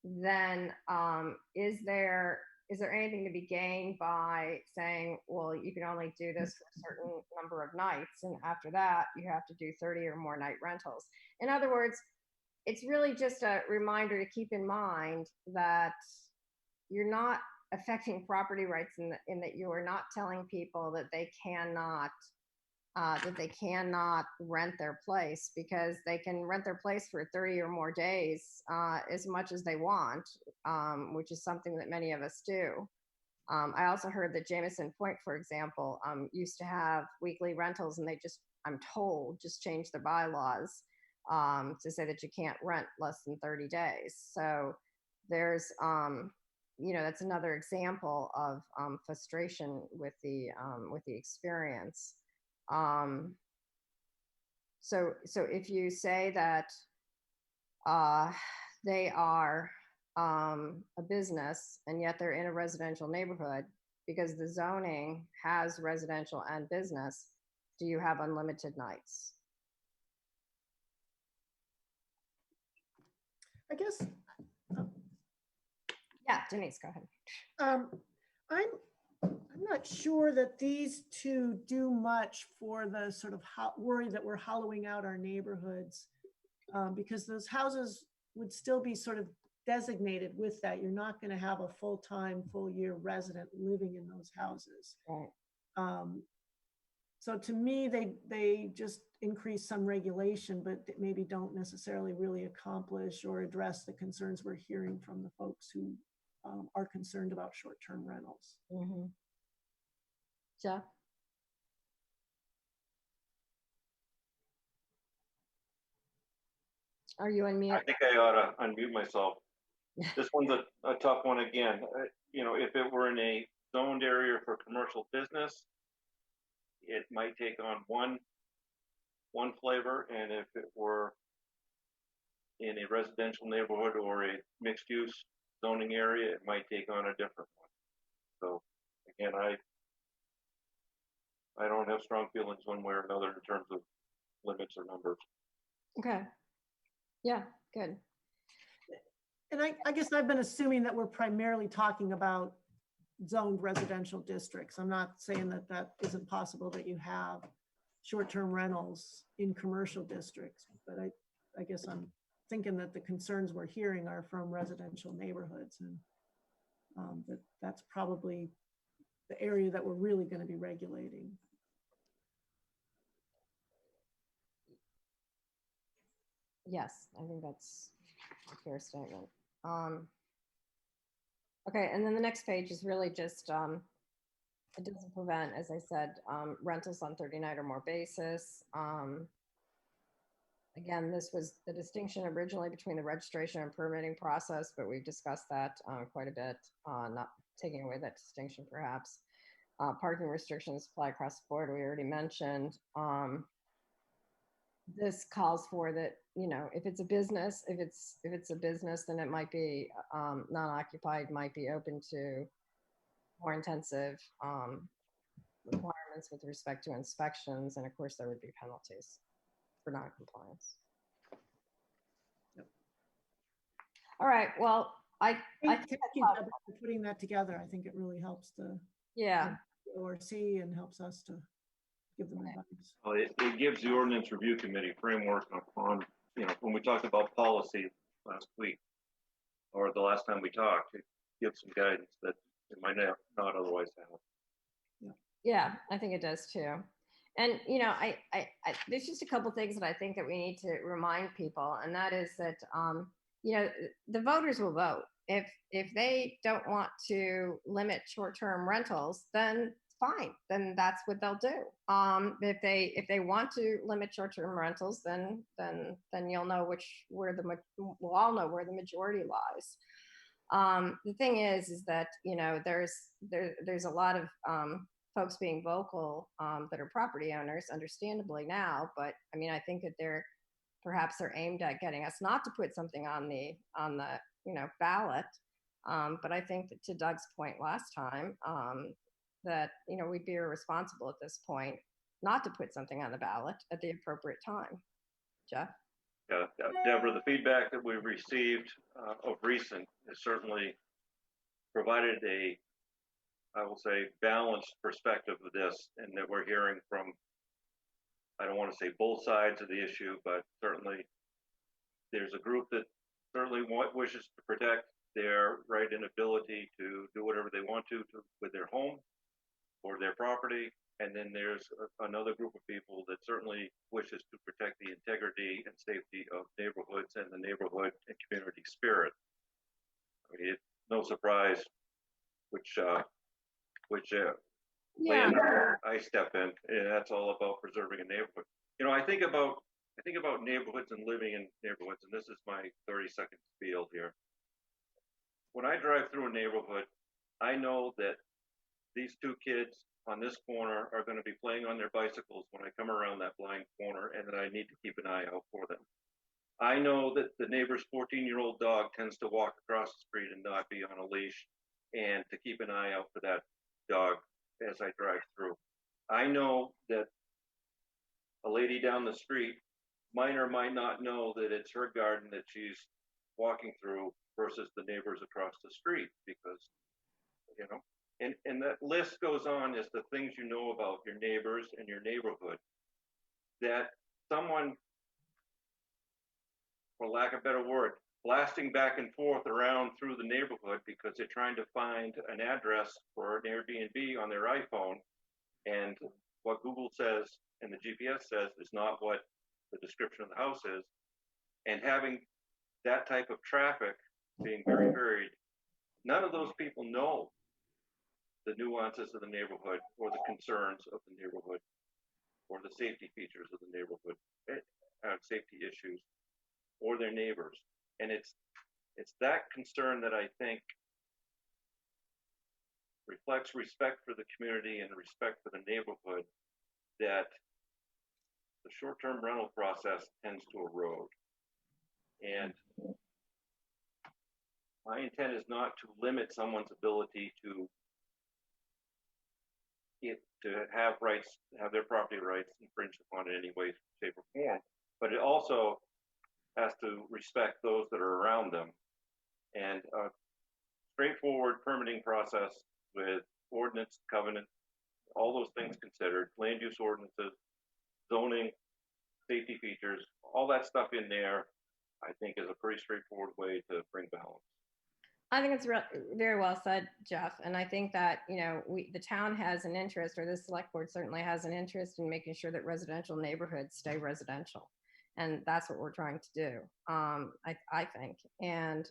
S2: Then is there anything to be gained by saying, well, you can only do this for a certain number of nights, and after that, you have to do 30 or more night rentals? In other words, it's really just a reminder to keep in mind that you're not affecting property rights in that you are not telling people that they cannot rent their place, because they can rent their place for 30 or more days as much as they want, which is something that many of us do. I also heard that Jameson Point, for example, used to have weekly rentals, and they just, I'm told, just changed their bylaws to say that you can't rent less than 30 days. So there's, that's another example of frustration with the experience. So if you say that they are a business and yet they're in a residential neighborhood, because the zoning has residential and business, do you have unlimited nights?
S5: I guess.
S2: Yeah, Denise, go ahead.
S5: I'm not sure that these two do much for the sort of worry that we're hollowing out our neighborhoods, because those houses would still be sort of designated with that. You're not going to have a full-time, full-year resident living in those houses.
S2: Right.
S5: So to me, they just increase some regulation, but maybe don't necessarily really accomplish or address the concerns we're hearing from the folks who are concerned about short-term rentals.
S2: Mm-hmm. Jeff? Are you on mute?
S4: I think I ought to unmute myself. This one's a tough one again. If it were in a zoned area for commercial business, it might take on one flavor, and if it were in a residential neighborhood or a mixed use zoning area, it might take on a different one. So again, I don't have strong feelings one way or another in terms of limits or numbers.
S2: Okay. Yeah, good.
S5: And I guess I've been assuming that we're primarily talking about zoned residential districts. I'm not saying that that isn't possible, that you have short-term rentals in commercial districts, but I guess I'm thinking that the concerns we're hearing are from residential neighborhoods, and that's probably the area that we're really going to be regulating.
S2: Yes, I think that's a fair statement. Okay, and then the next page is really just, it doesn't prevent, as I said, rentals on 30-night or more basis. Again, this was the distinction originally between the registration and permitting process, but we've discussed that quite a bit, not taking away that distinction perhaps. Parking restrictions apply across the board, we already mentioned. This calls for that, if it's a business, if it's a business, then it might be non-occupied, might be open to more intensive requirements with respect to inspections, and of course there would be penalties for non-compliance.
S5: Yep.
S2: All right, well, I
S5: thank you for putting that together. I think it really helps the ORC and helps us to give them advice.
S4: Well, it gives the ordinance review committee framework on when we talked about policy last week, or the last time we talked, it gives some guidance that it might not otherwise have.
S2: Yeah, I think it does too. And I there's just a couple things that I think that we need to remind people, and that is that the voters will vote. If they don't want to limit short-term rentals, then fine, then that's what they'll do. If they want to limit short-term rentals, then you'll know we'll all know where the majority lies. The thing is that there's a lot of folks being vocal that are property owners, understandably now, but I mean I think that they're aimed at getting us not to put something on the ballot. But I think that to Doug's point last time, that, you know, we'd be irresponsible at this point not to put something on the ballot at the appropriate time. Jeff?
S4: Yeah, Deborah, the feedback that we've received of recent has certainly provided a, I will say, balanced perspective of this, and that we're hearing from, I don't want to say both sides of the issue, but certainly there's a group that certainly wishes to protect their right and ability to do whatever they want to with their home or their property. And then there's another group of people that certainly wishes to protect the integrity and safety of neighborhoods and the neighborhood and community spirit. I mean, it's no surprise which
S2: Yeah.
S4: land I step in, and that's all about preserving a neighborhood. You know, I think about neighborhoods and living in neighborhoods, and this is my 30-second spiel here. When I drive through a neighborhood, I know that these two kids on this corner are going to be playing on their bicycles when I come around that blind corner, and that I need to keep an eye out for them. I know that the neighbor's 14-year-old dog tends to walk across the street and not be on a leash, and to keep an eye out for that dog as I drive through. I know that a lady down the street might or might not know that it's her garden that she's walking through versus the neighbors across the street, because, you know, and that list goes on as the things you know about your neighbors and your neighborhood, that someone, for lack of a better word, blasting back and forth around through the neighborhood because they're trying to find an address for an Airbnb on their iPhone, and what Google says and the GPS says is not what the description of the house is, and having that type of traffic being very varied, none of those people know the nuances of the neighborhood or the concerns of the neighborhood or the safety features of the neighborhood, safety issues, or their neighbors. And it's that concern that I think reflects respect for the community and respect for the neighborhood that the short-term rental process tends to erode. And my intent is not to limit someone's ability to have rights, have their property rights infringed upon in any way, shape, or form, but it also has to respect those that are around them. And a straightforward permitting process with ordinance, covenant, all those things considered, land use ordinances, zoning, safety features, all that stuff in there, I think is a pretty straightforward way to bring balance.
S2: I think it's very well said, Jeff. And I think that, you know, the town has an interest, or the select board certainly has an interest in making sure that residential neighborhoods stay residential. And that's what we're trying to do, I think. And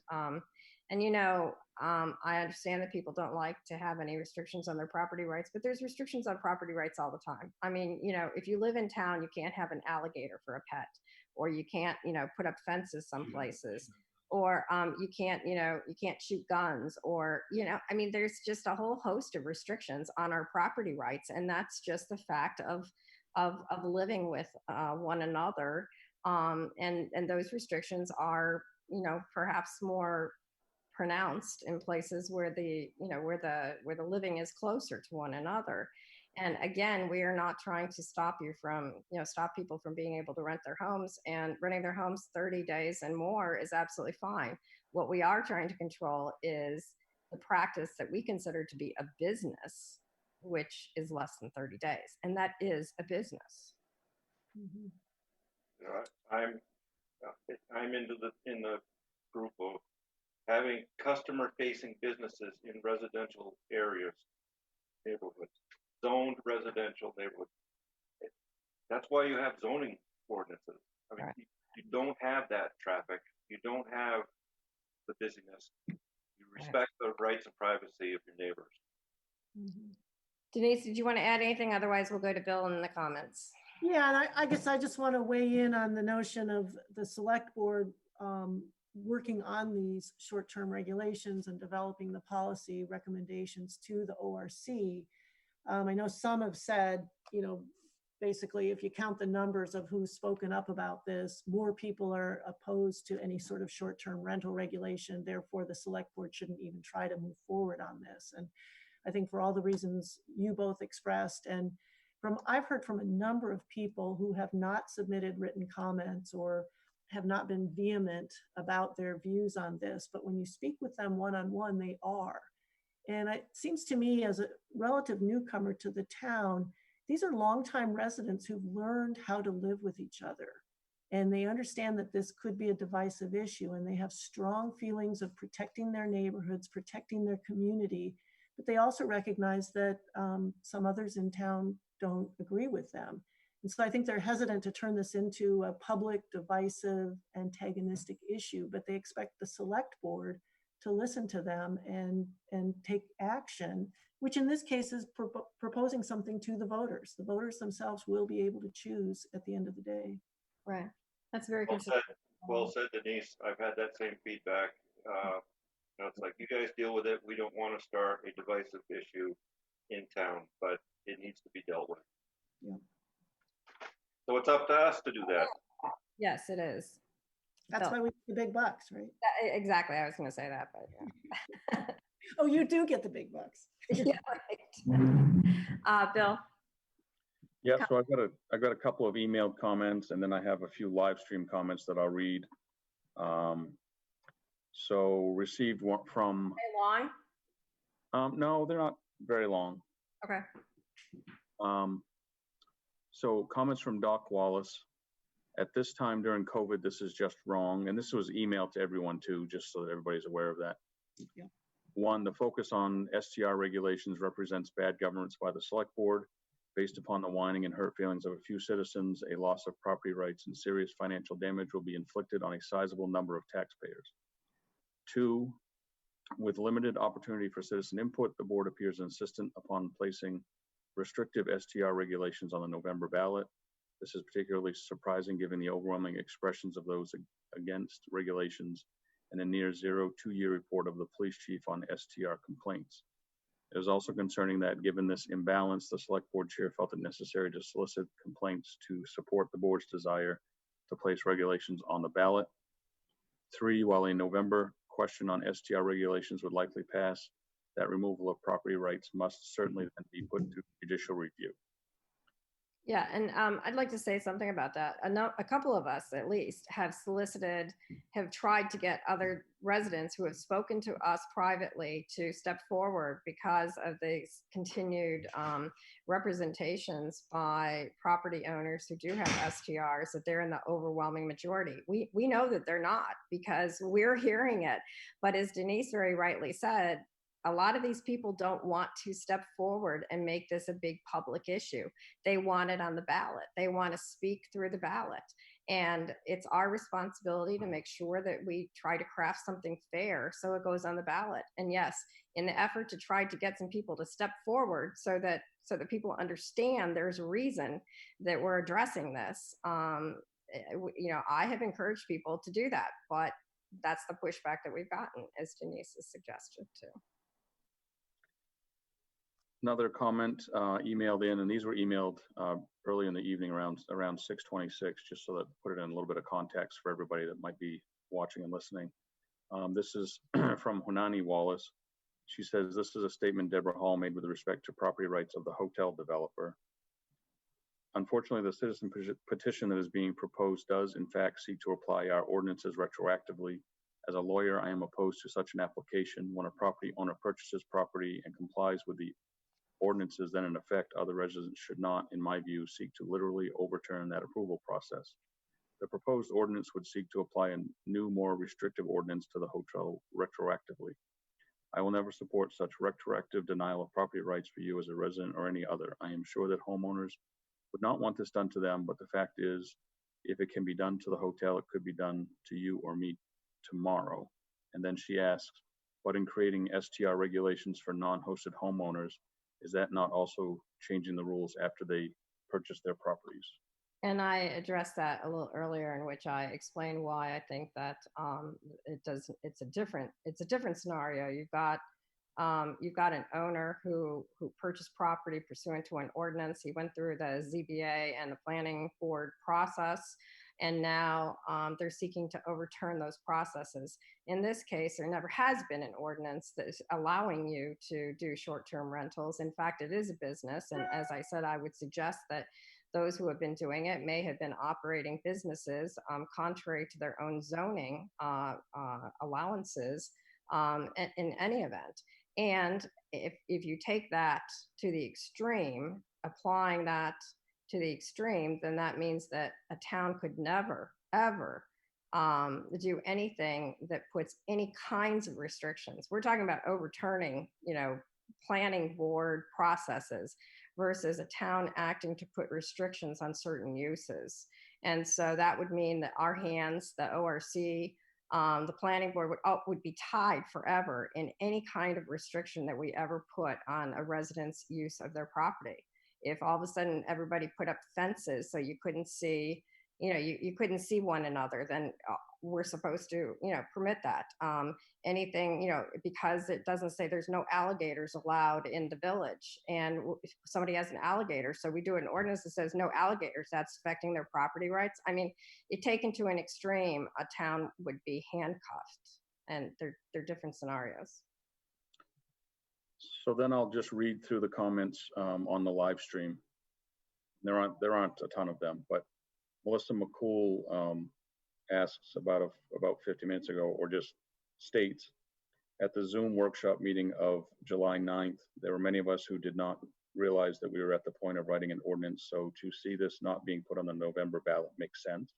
S2: you know, I understand that people don't like to have any restrictions on their property rights, but there's restrictions on property rights all the time. I mean, you know, if you live in town, you can't have an alligator for a pet, or you can't, you know, put up fences some places, or you can't, you know, you can't shoot guns, or, you know, I mean, there's just a whole host of restrictions on our property rights. And that's just the fact of living with one another. And those restrictions are, you know, perhaps more pronounced in places where the, you know, where the living is closer to one another. And again, we are not trying to stop you from, you know, stop people from being able to rent their homes, and renting their homes 30 days and more is absolutely fine. What we are trying to control is the practice that we consider to be a business, which is less than 30 days. And that is a business.
S5: Mhm.
S4: I'm in the group of having customer-facing businesses in residential areas, neighborhoods, zoned residential neighborhoods. That's why you have zoning ordinances. I mean,
S2: Right.
S4: you don't have that traffic. You don't have the busyness. You respect the rights and privacy of your neighbors.
S5: Mhm.
S2: Denise, did you want to add anything? Otherwise, we'll go to Bill in the comments.
S5: Yeah, and I guess I just want to weigh in on the notion of the select board working on these short-term regulations and developing the policy recommendations to the ORC. I know some have said, you know, basically, if you count the numbers of who's spoken up about this, more people are opposed to any sort of short-term rental regulation. Therefore, the select board shouldn't even try to move forward on this. And I think for all the reasons you both expressed, and I've heard from a number of people who have not submitted written comments or have not been vehement about their views on this, but when you speak with them one-on-one, they are. And it seems to me, as a relative newcomer to the town, these are longtime residents who've learned how to live with each other. And they understand that this could be a divisive issue, and they have strong feelings of protecting their neighborhoods, protecting their community. But they also recognize that some others in town don't agree with them. And so I think they're hesitant to turn this into a public, divisive, antagonistic issue, but they expect the select board to listen to them and take action, which in this case is proposing something to the voters. The voters themselves will be able to choose at the end of the day.
S2: Right. That's very
S4: Well
S2: consistent.
S4: said. Well said, Denise. I've had that same feedback. It's like, you guys deal with it. We don't want to start a divisive issue in town, but it needs to be dealt with.
S5: Yeah.
S4: So it's up to us to do that.
S2: Yes, it is.
S5: That's
S2: Bill.
S5: why we get the big bucks, right?
S2: Exactly. I was going to say that, but yeah.
S5: Oh, you do get the big bucks.
S2: Yeah, right. Bill.
S1: Yeah, so I've got a couple of emailed comments, and then I have a few live stream comments that I'll read. So received one from.
S2: Hey, long?
S1: No, they're not very long.
S2: Okay.
S1: So comments from Doc Wallace. At this time during COVID, this is just wrong. And this was emailed to everyone too, just so that everybody's aware of that.
S5: Yeah.
S1: One, the focus on STR regulations represents bad governance by the select board based upon the whining and hurt feelings of a few citizens. A loss of property rights and serious financial damage will be inflicted on a sizable number of taxpayers. Two, with limited opportunity for citizen input, the board appears insistent upon placing restrictive STR regulations on the November ballot. This is particularly surprising given the overwhelming expressions of those against regulations and a near zero 2-year report of the police chief on STR complaints. It is also concerning that given this imbalance, the select board chair felt it necessary to solicit complaints to support the board's desire to place regulations on the ballot. 3, while a November question on STR regulations would likely pass, that removal of property rights must certainly then be put to judicial review.
S2: Yeah, and I'd like to say something about that. A couple of us, at least, have tried to get other residents who have spoken to us privately to step forward because of the continued representations by property owners who do have STRs, that they're in the overwhelming majority. We know that they're not because we're hearing it. But as Denise very rightly said, a lot of these people don't want to step forward and make this a big public issue. They want it on the ballot. They want to speak through the ballot. And it's our responsibility to make sure that we try to craft something fair so it goes on the ballot. And yes, in the effort to try to get some people to step forward so that people understand there's a reason that we're addressing this, I have encouraged people to do that, but that's the pushback that we've gotten, as Denise has suggested too.
S1: Another comment emailed in, and these were emailed early in the evening around 6:26, just so that put it in a little bit of context for everybody that might be watching and listening. This is from Hunani Wallace. She says, this is a statement Deborah Hall made with respect to property rights of the hotel developer. Unfortunately, the citizen petition that is being proposed does in fact seek to apply our ordinances retroactively. As a lawyer, I am opposed to such an application. When a property owner purchases property and complies with the ordinances then in effect, other residents should not, in my view, seek to literally overturn that approval process. The proposed ordinance would seek to apply a new, more restrictive ordinance to the hotel retroactively. I will never support such retroactive denial of property rights for you as a resident or any other. I am sure that homeowners would not want this done to them, but the fact is, if it can be done to the hotel, it could be done to you or me tomorrow. And then she asks, but in creating STR regulations for non-hosted homeowners, is that not also changing the rules after they purchase their properties?
S2: And I addressed that a little earlier, in which I explained why I think that it's a different scenario. You've got You've got an owner who purchased property pursuant to an ordinance. He went through the ZBA and the planning board process, and now they're seeking to overturn those processes. In this case, there never has been an ordinance that is allowing you to do short-term rentals. In fact, it is a business, and as I said, I would suggest that those who have been doing it may have been operating businesses contrary to their own zoning allowances in any event. And if you take that to the extreme, applying that to the extreme, then that means that a town could never, ever do anything that puts any kinds of restrictions. We're talking about overturning, planning board processes versus a town acting to put restrictions on certain uses. And so that would mean that our hands, the ORC, the planning board would be tied forever in any kind of restriction that we ever put on a resident's use of their property. If all of a sudden everybody put up fences so you couldn't see, you couldn't see one another, then we're supposed to, permit that. Anything, because it doesn't say there's no alligators allowed in the village, and somebody has an alligator, so we do an ordinance that says no alligators, that's affecting their property rights. I mean, it taken to an extreme, a town would be handcuffed, and they're different scenarios.
S1: So then I'll just read through the comments on the live stream. There aren't a ton of them, but Melissa McCool asks about 50 minutes ago, or just states, at the Zoom workshop meeting of July 9th, there were many of us who did not realize that we were at the point of writing an ordinance. So to see this not being put on the November ballot makes sense.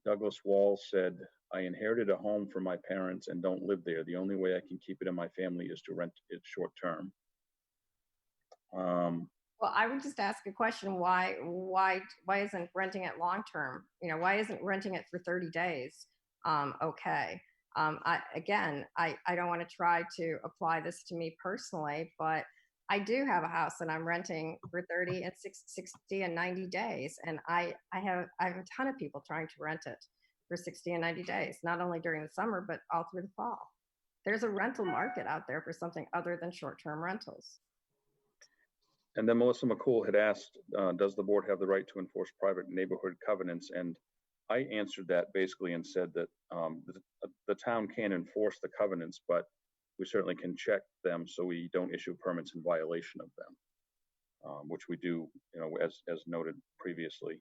S1: Douglas Wall said, I inherited a home from my parents and don't live there. The only way I can keep it in my family is to rent it short term.
S2: Well, I would just ask a question. Why isn't renting it long term? Why isn't renting it for 30 days okay? I don't want to try to apply this to me personally, but I do have a house that I'm renting for 30 and 60 and 90 days. And I have a ton of people trying to rent it for 60 and 90 days, not only during the summer, but all through the fall. There's a rental market out there for something other than short-term rentals.
S1: And then Melissa McCool had asked, does the board have the right to enforce private neighborhood covenants? And I answered that basically and said that the town can enforce the covenants, but we certainly can check them so we don't issue permits in violation of them, which we do, as noted previously.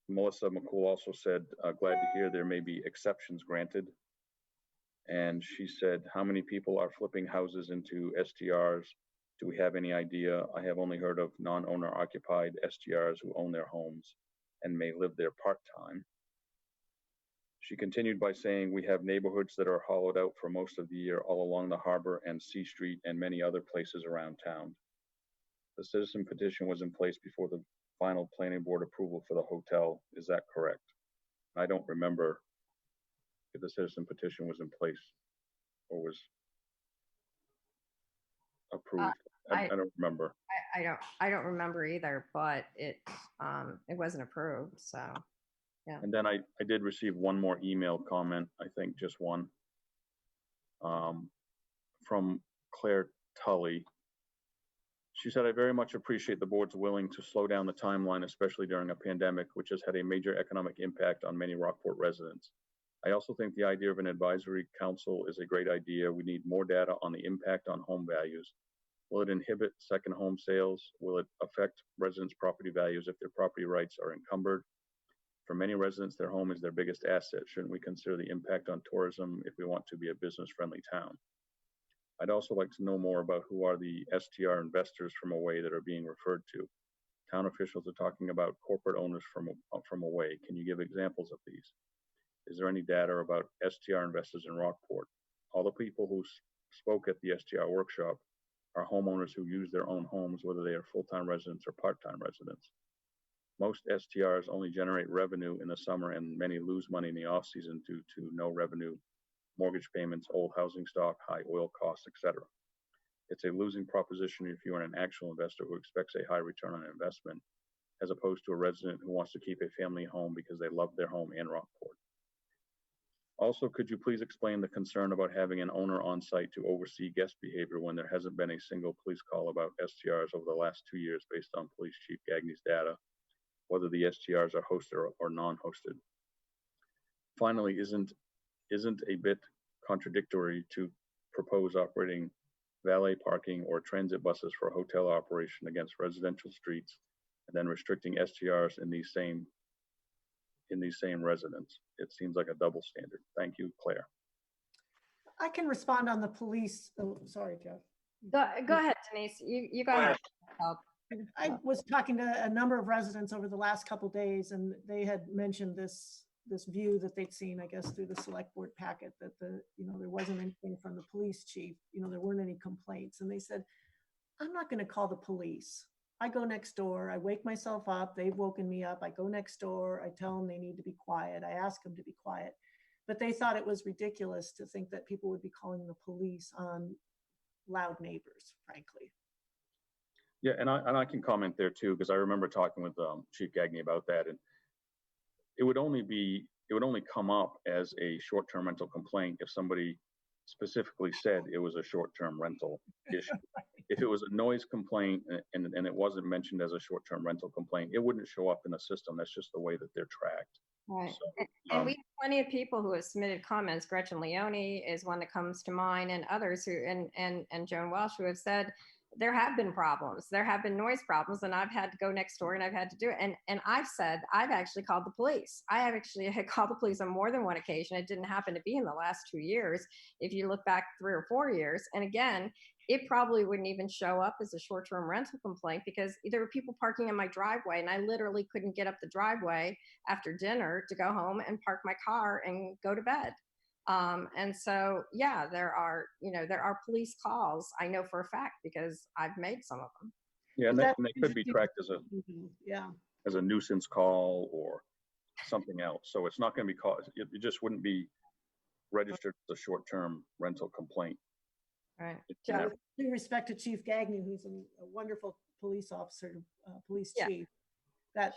S1: Melissa McCool also said, glad to hear there may be exceptions granted. And she said, how many people are flipping houses into STRs? Do we have any idea? I have only heard of non-owner occupied STRs who own their homes and may live there part-time. She continued by saying, we have neighborhoods that are hollowed out for most of the year all along the harbor and C Street and many other places around town. The citizen petition was in place before the final planning board approval for the hotel. Is that correct? I don't remember if the citizen petition was in place or was approved. I don't remember.
S2: I don't remember either, but it wasn't approved, so yeah.
S1: And then I did receive one more email comment, I think just one, from Claire Tully. She said, I very much appreciate the board's willing to slow down the timeline, especially during a pandemic, which has had a major economic impact on many Rockport residents. I also think the idea of an advisory council is a great idea. We need more data on the impact on home values. Will it inhibit second home sales? Will it affect residents' property values if their property rights are encumbered? For many residents, their home is their biggest asset. Shouldn't we consider the impact on tourism if we want to be a business-friendly town? I'd also like to know more about who are the STR investors from away that are being referred to. Town officials are talking about corporate owners from away. Can you give examples of these? Is there any data about STR investors in Rockport? All the people who spoke at the STR workshop are homeowners who use their own homes, whether they are full-time residents or part-time residents. Most STRs only generate revenue in the summer, and many lose money in the off-season due to no revenue, mortgage payments, old housing stock, high oil costs, etc. It's a losing proposition if you are an actual investor who expects a high return on investment, as opposed to a resident who wants to keep a family home because they love their home in Rockport. Also, could you please explain the concern about having an owner on site to oversee guest behavior when there hasn't been a single police call about STRs over the last 2 years based on Police Chief Gagne's data, whether the STRs are hosted or non-hosted? Finally, isn't a bit contradictory to propose operating valet parking or transit buses for hotel operation against residential streets and then restricting STRs in these same residents? It seems like a double standard. Thank you, Claire.
S5: I can respond on the police. Oh, sorry, Jeff.
S2: Go ahead, Denise. You go ahead.
S5: I was talking to a number of residents over the last couple of days, and they had mentioned this view that they'd seen, I guess, through the select board packet, that there wasn't anything from the police chief, there weren't any complaints. And they said, I'm not going to call the police. I go next door, I wake myself up, they've woken me up, I go next door, I tell them they need to be quiet, I ask them to be quiet. But they thought it was ridiculous to think that people would be calling the police on loud neighbors, frankly.
S1: Yeah, and I can comment there too, because I remember talking with Chief Gagne about that, and it would only come up as a short-term rental complaint if somebody specifically said it was a short-term rental issue. If it was a noise complaint and it wasn't mentioned as a short-term rental complaint, it wouldn't show up in the system. That's just the way that they're tracked.
S2: Right.
S1: So,
S2: and we have plenty of people who have submitted comments. Gretchen Leone is one that comes to mind, and others who, and Joan Welsh, who have said there have been problems. There have been noise problems, and I've had to go next door and I've had to do it. And I've said, I've actually called the police. I have actually had called the police on more than one occasion. It didn't happen to be in the last 2 years. If you look back 3 or 4 years, and again, it probably wouldn't even show up as a short-term rental complaint because there were people parking in my driveway, and I literally couldn't get up the driveway after dinner to go home and park my car and go to bed. And so, yeah, there are police calls. I know for a fact because I've made some of them.
S1: Yeah, and they could be tracked as a nuisance call or something else. So it's not going to be called. It just wouldn't be registered as a short-term rental complaint.
S2: Right.
S5: With due respect to Chief Gagne, who's a wonderful police officer, police chief, that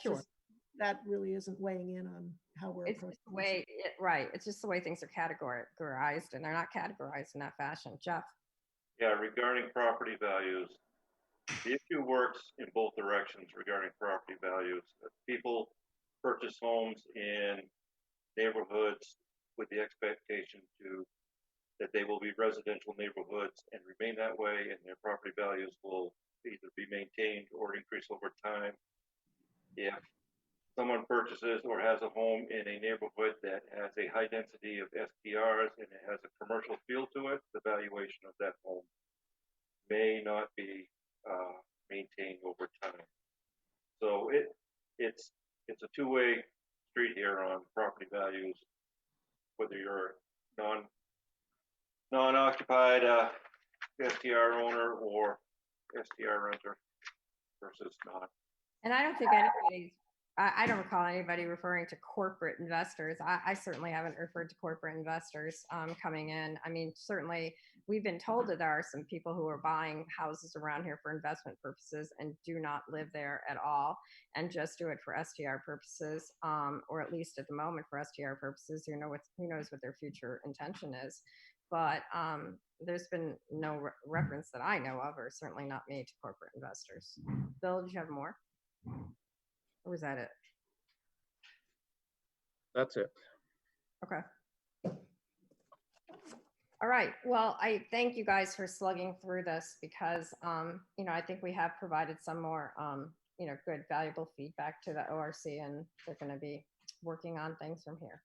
S5: that really isn't weighing in on how we're approaching the way,
S2: right. It's just the way things are categorized, and they're not categorized in that fashion. Jeff?
S4: Yeah, regarding property values, the issue works in both directions regarding property values. People purchase homes in neighborhoods with the expectation that they will be residential neighborhoods and remain that way, and their property values will either be maintained or increase over time. If someone purchases or has a home in a neighborhood that has a high density of STRs and it has a commercial feel to it, the valuation of that home may not be maintained over time. So it's a two-way street here on property values, whether you're non-occupied STR owner or STR renter versus not.
S2: And I don't think I don't recall anybody referring to corporate investors. I certainly haven't referred to corporate investors coming in. I mean, certainly we've been told that there are some people who are buying houses around here for investment purposes and do not live there at all and just do it for STR purposes, or at least at the moment for STR purposes. Who knows what their future intention is. But there's been no reference that I know of, or certainly not made to corporate investors. Bill, did you have more? Or was that it?
S1: That's it.
S2: Okay. All right. Well, I thank you guys for slugging through this because, I think we have provided some more, good, valuable feedback to the ORC, and they're going to be working on things from here.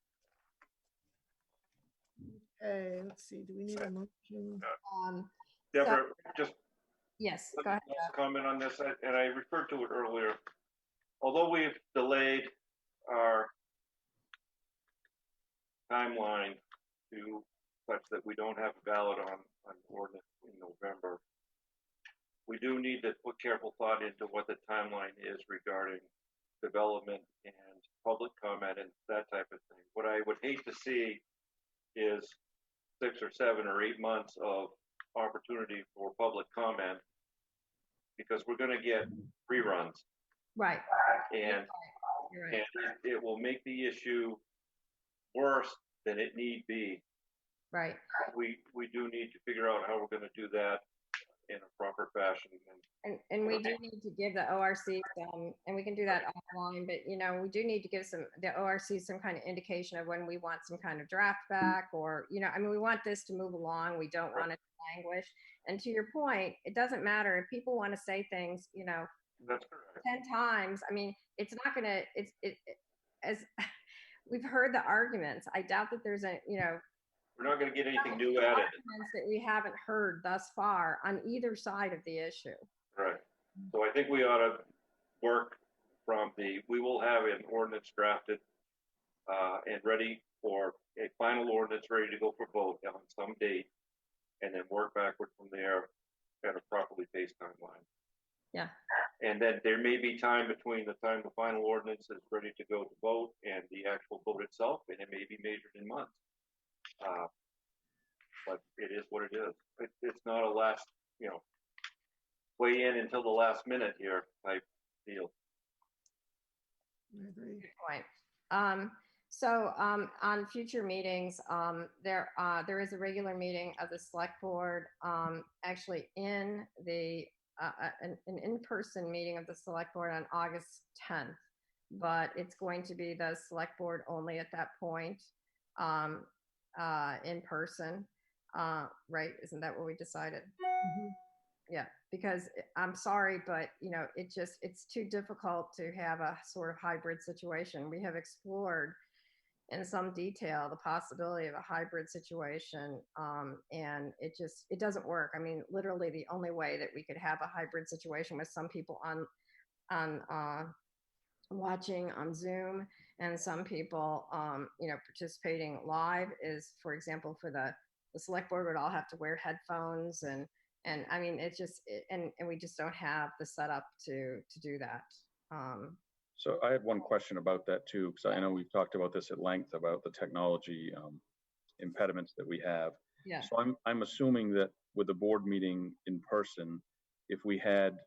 S5: Okay, let's see. Do we need a motion?
S4: Deborah, just
S2: yes, go ahead.
S4: Comment on this, and I referred to it earlier. Although we've delayed our timeline to such that we don't have a ballot on ordinance in November, we do need to put careful thought into what the timeline is regarding development and public comment and that type of thing. What I would hate to see is 6 or 7 or 8 months of opportunity for public comment, because we're going to get reruns.
S2: Right.
S4: And,
S2: You're right.
S4: and it will make the issue worse then it need be.
S2: Right.
S4: We do need to figure out how we're going to do that in a proper fashion.
S2: And we do need to give the ORC some, and we can do that offline, but you know, we do need to give the ORC some kind of indication of when we want some kind of draft back, or, you know, I mean, we want this to move along. We don't want it to languish. And to your point, it doesn't matter if people want to say things, you know,
S4: That's correct.
S2: 10 times. I mean, it's not going to, as we've heard the arguments. I doubt that there's a, you know,
S4: We're not going to get anything new added.
S2: arguments that we haven't heard thus far on either side of the issue.
S4: Right. So I think we ought to work from we will have an ordinance drafted and ready for a final ordinance ready to go for vote on some date, and then work backward from there at a properly paced timeline.
S2: Yeah.
S4: And then there may be time between the time the final ordinance is ready to go to vote and the actual vote itself, and it may be measured in months. But it is what it is. It's not a last, you know, weigh in until the last minute here type deal.
S5: I agree.
S2: Good point. So on future meetings, there is a regular meeting of the select board, actually in the an in-person meeting of the select board on August 10th, but it's going to be the select board only at that point, in person, right? Isn't that what we decided?
S5: Mhm.
S2: Yeah, because I'm sorry, but you know, it's too difficult to have a sort of hybrid situation. We have explored in some detail the possibility of a hybrid situation, and it doesn't work. I mean, literally the only way that we could have a hybrid situation with some people on watching on Zoom and some people you know, participating live is, for example, for the select board would all have to wear headphones, and I mean, it's just and we just don't have the setup to do that.
S1: So I had one question about that too, because I know we've talked about this at length about the technology impediments that we have.
S2: Yeah.
S1: So I'm assuming that with the board meeting in person, if we had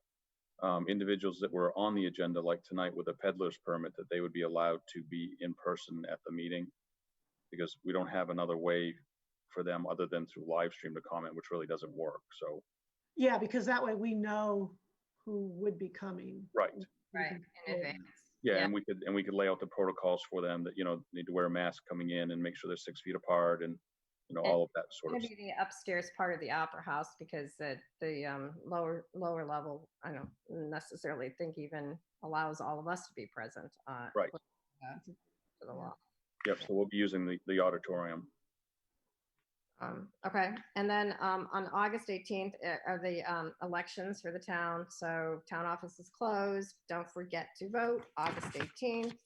S1: individuals that were on the agenda, like tonight with a peddler's permit, that they would be allowed to be in person at the meeting, because we don't have another way for them other than through live stream to comment, which really doesn't work. So
S5: Yeah, because that way we know who would be coming.
S1: right.
S5: We
S2: Right,
S5: can
S2: in
S5: control
S2: advance.
S1: Yeah,
S2: Yeah.
S1: and we could lay out the protocols for them that, you know, need to wear a mask coming in and make sure they're 6 feet apart, and you know, all of that sort of
S2: It's
S1: stuff.
S2: going to be the upstairs part of the opera house, because the lower level, I don't necessarily think even allows all of us to be present.
S1: Right.
S2: To the law.
S1: Yep, so we'll be using the auditorium.
S2: Okay, and then on August 18th are the elections for the town. So town office is closed. Don't forget to vote August 18th.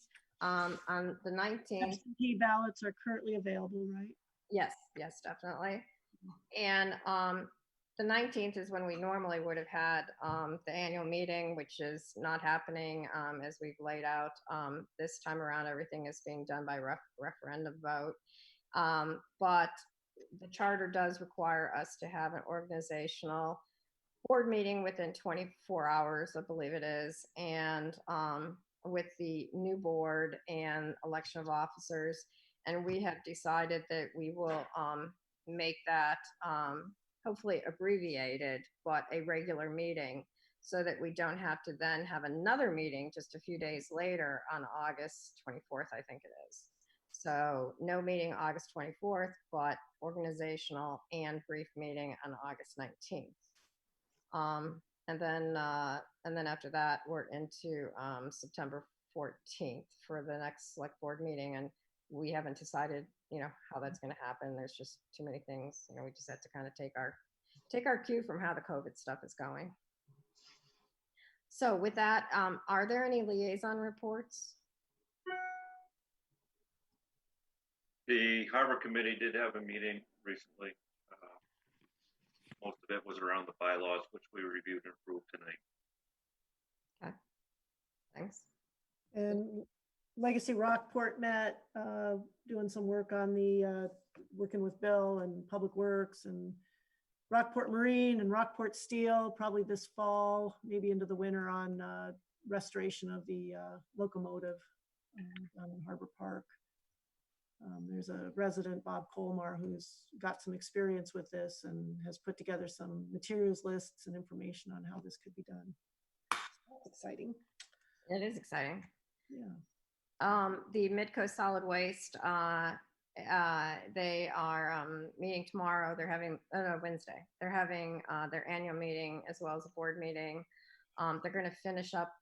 S2: On the 19th.
S5: Absentee ballots are currently available, right?
S2: Yes, definitely. And the 19th is when we normally would have had the annual meeting, which is not happening as we've laid out. This time around, everything is being done by referendum vote. But the charter does require us to have an organizational board meeting within 24 hours, I believe it is, and with the new board and election of officers. And we have decided that we will make that hopefully abbreviated, but a regular meeting, so that we don't have to then have another meeting just a few days later on August 24th, I think it is. So no meeting August 24th, but organizational and brief meeting on August 19th. And then after that, we're into September 14th for the next select board meeting. And we haven't decided, you know, how that's going to happen. There's just too many things. You know, we just have to kind of take our cue from how the COVID stuff is going. So with that, are there any liaison reports?
S4: The Harbor Committee did have a meeting recently. Most of it was around the bylaws, which we reviewed and approved tonight.
S2: Okay, thanks.
S5: And Legacy Rockport met, doing some work on the, working with Bill and Public Works, and Rockport Marine and Rockport Steel, probably this fall, maybe into the winter, on restoration of the locomotive down in Harbor Park. There's a resident, Bob Colmar, who's got some experience with this and has put together some materials lists and information on how this could be done. That's exciting.
S2: It is exciting.
S5: Yeah.
S2: The Midcoast Solid Waste, they are meeting tomorrow. They're having, Wednesday. They're having their annual meeting as well as a board meeting. They're going to finish up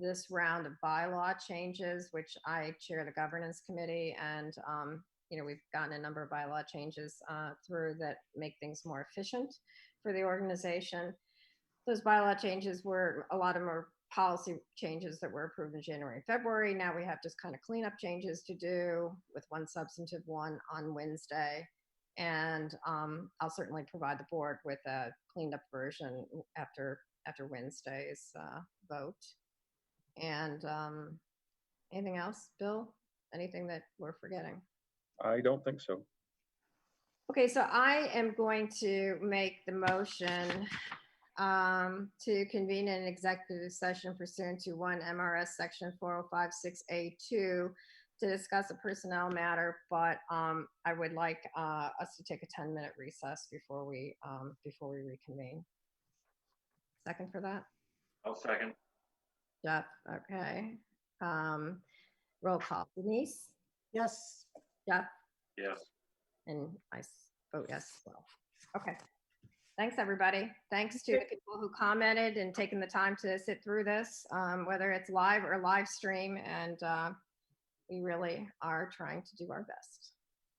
S2: this round of bylaw changes, which I chair the governance committee, and we've gotten a number of bylaw changes through that make things more efficient for the organization. Those bylaw changes a lot of them are policy changes that were approved in January and February. Now we have just kind of cleanup changes to do, with one substantive one on Wednesday. And I'll certainly provide the board with a cleaned up version after Wednesday's vote. And anything else, Bill? Anything that we're forgetting?
S1: I don't think so.
S2: Okay, so I am going to make the motion to convene an executive session pursuant to 1 MRS section 4056A2 to discuss a personnel matter, but I would like us to take a 10-minute recess before we reconvene. Second for that?
S4: I'll second.
S2: Jeff, okay. Roll call. Denise?
S5: Yes.
S2: Jeff?
S4: Yes.
S2: And I vote yes as well. Okay. Thanks, everybody. Thanks to the people who commented and taken the time to sit through this, whether it's live or live stream. And we really are trying to do our best.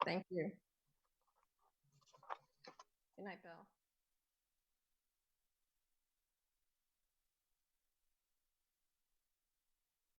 S2: Thank you. Good night, Bill.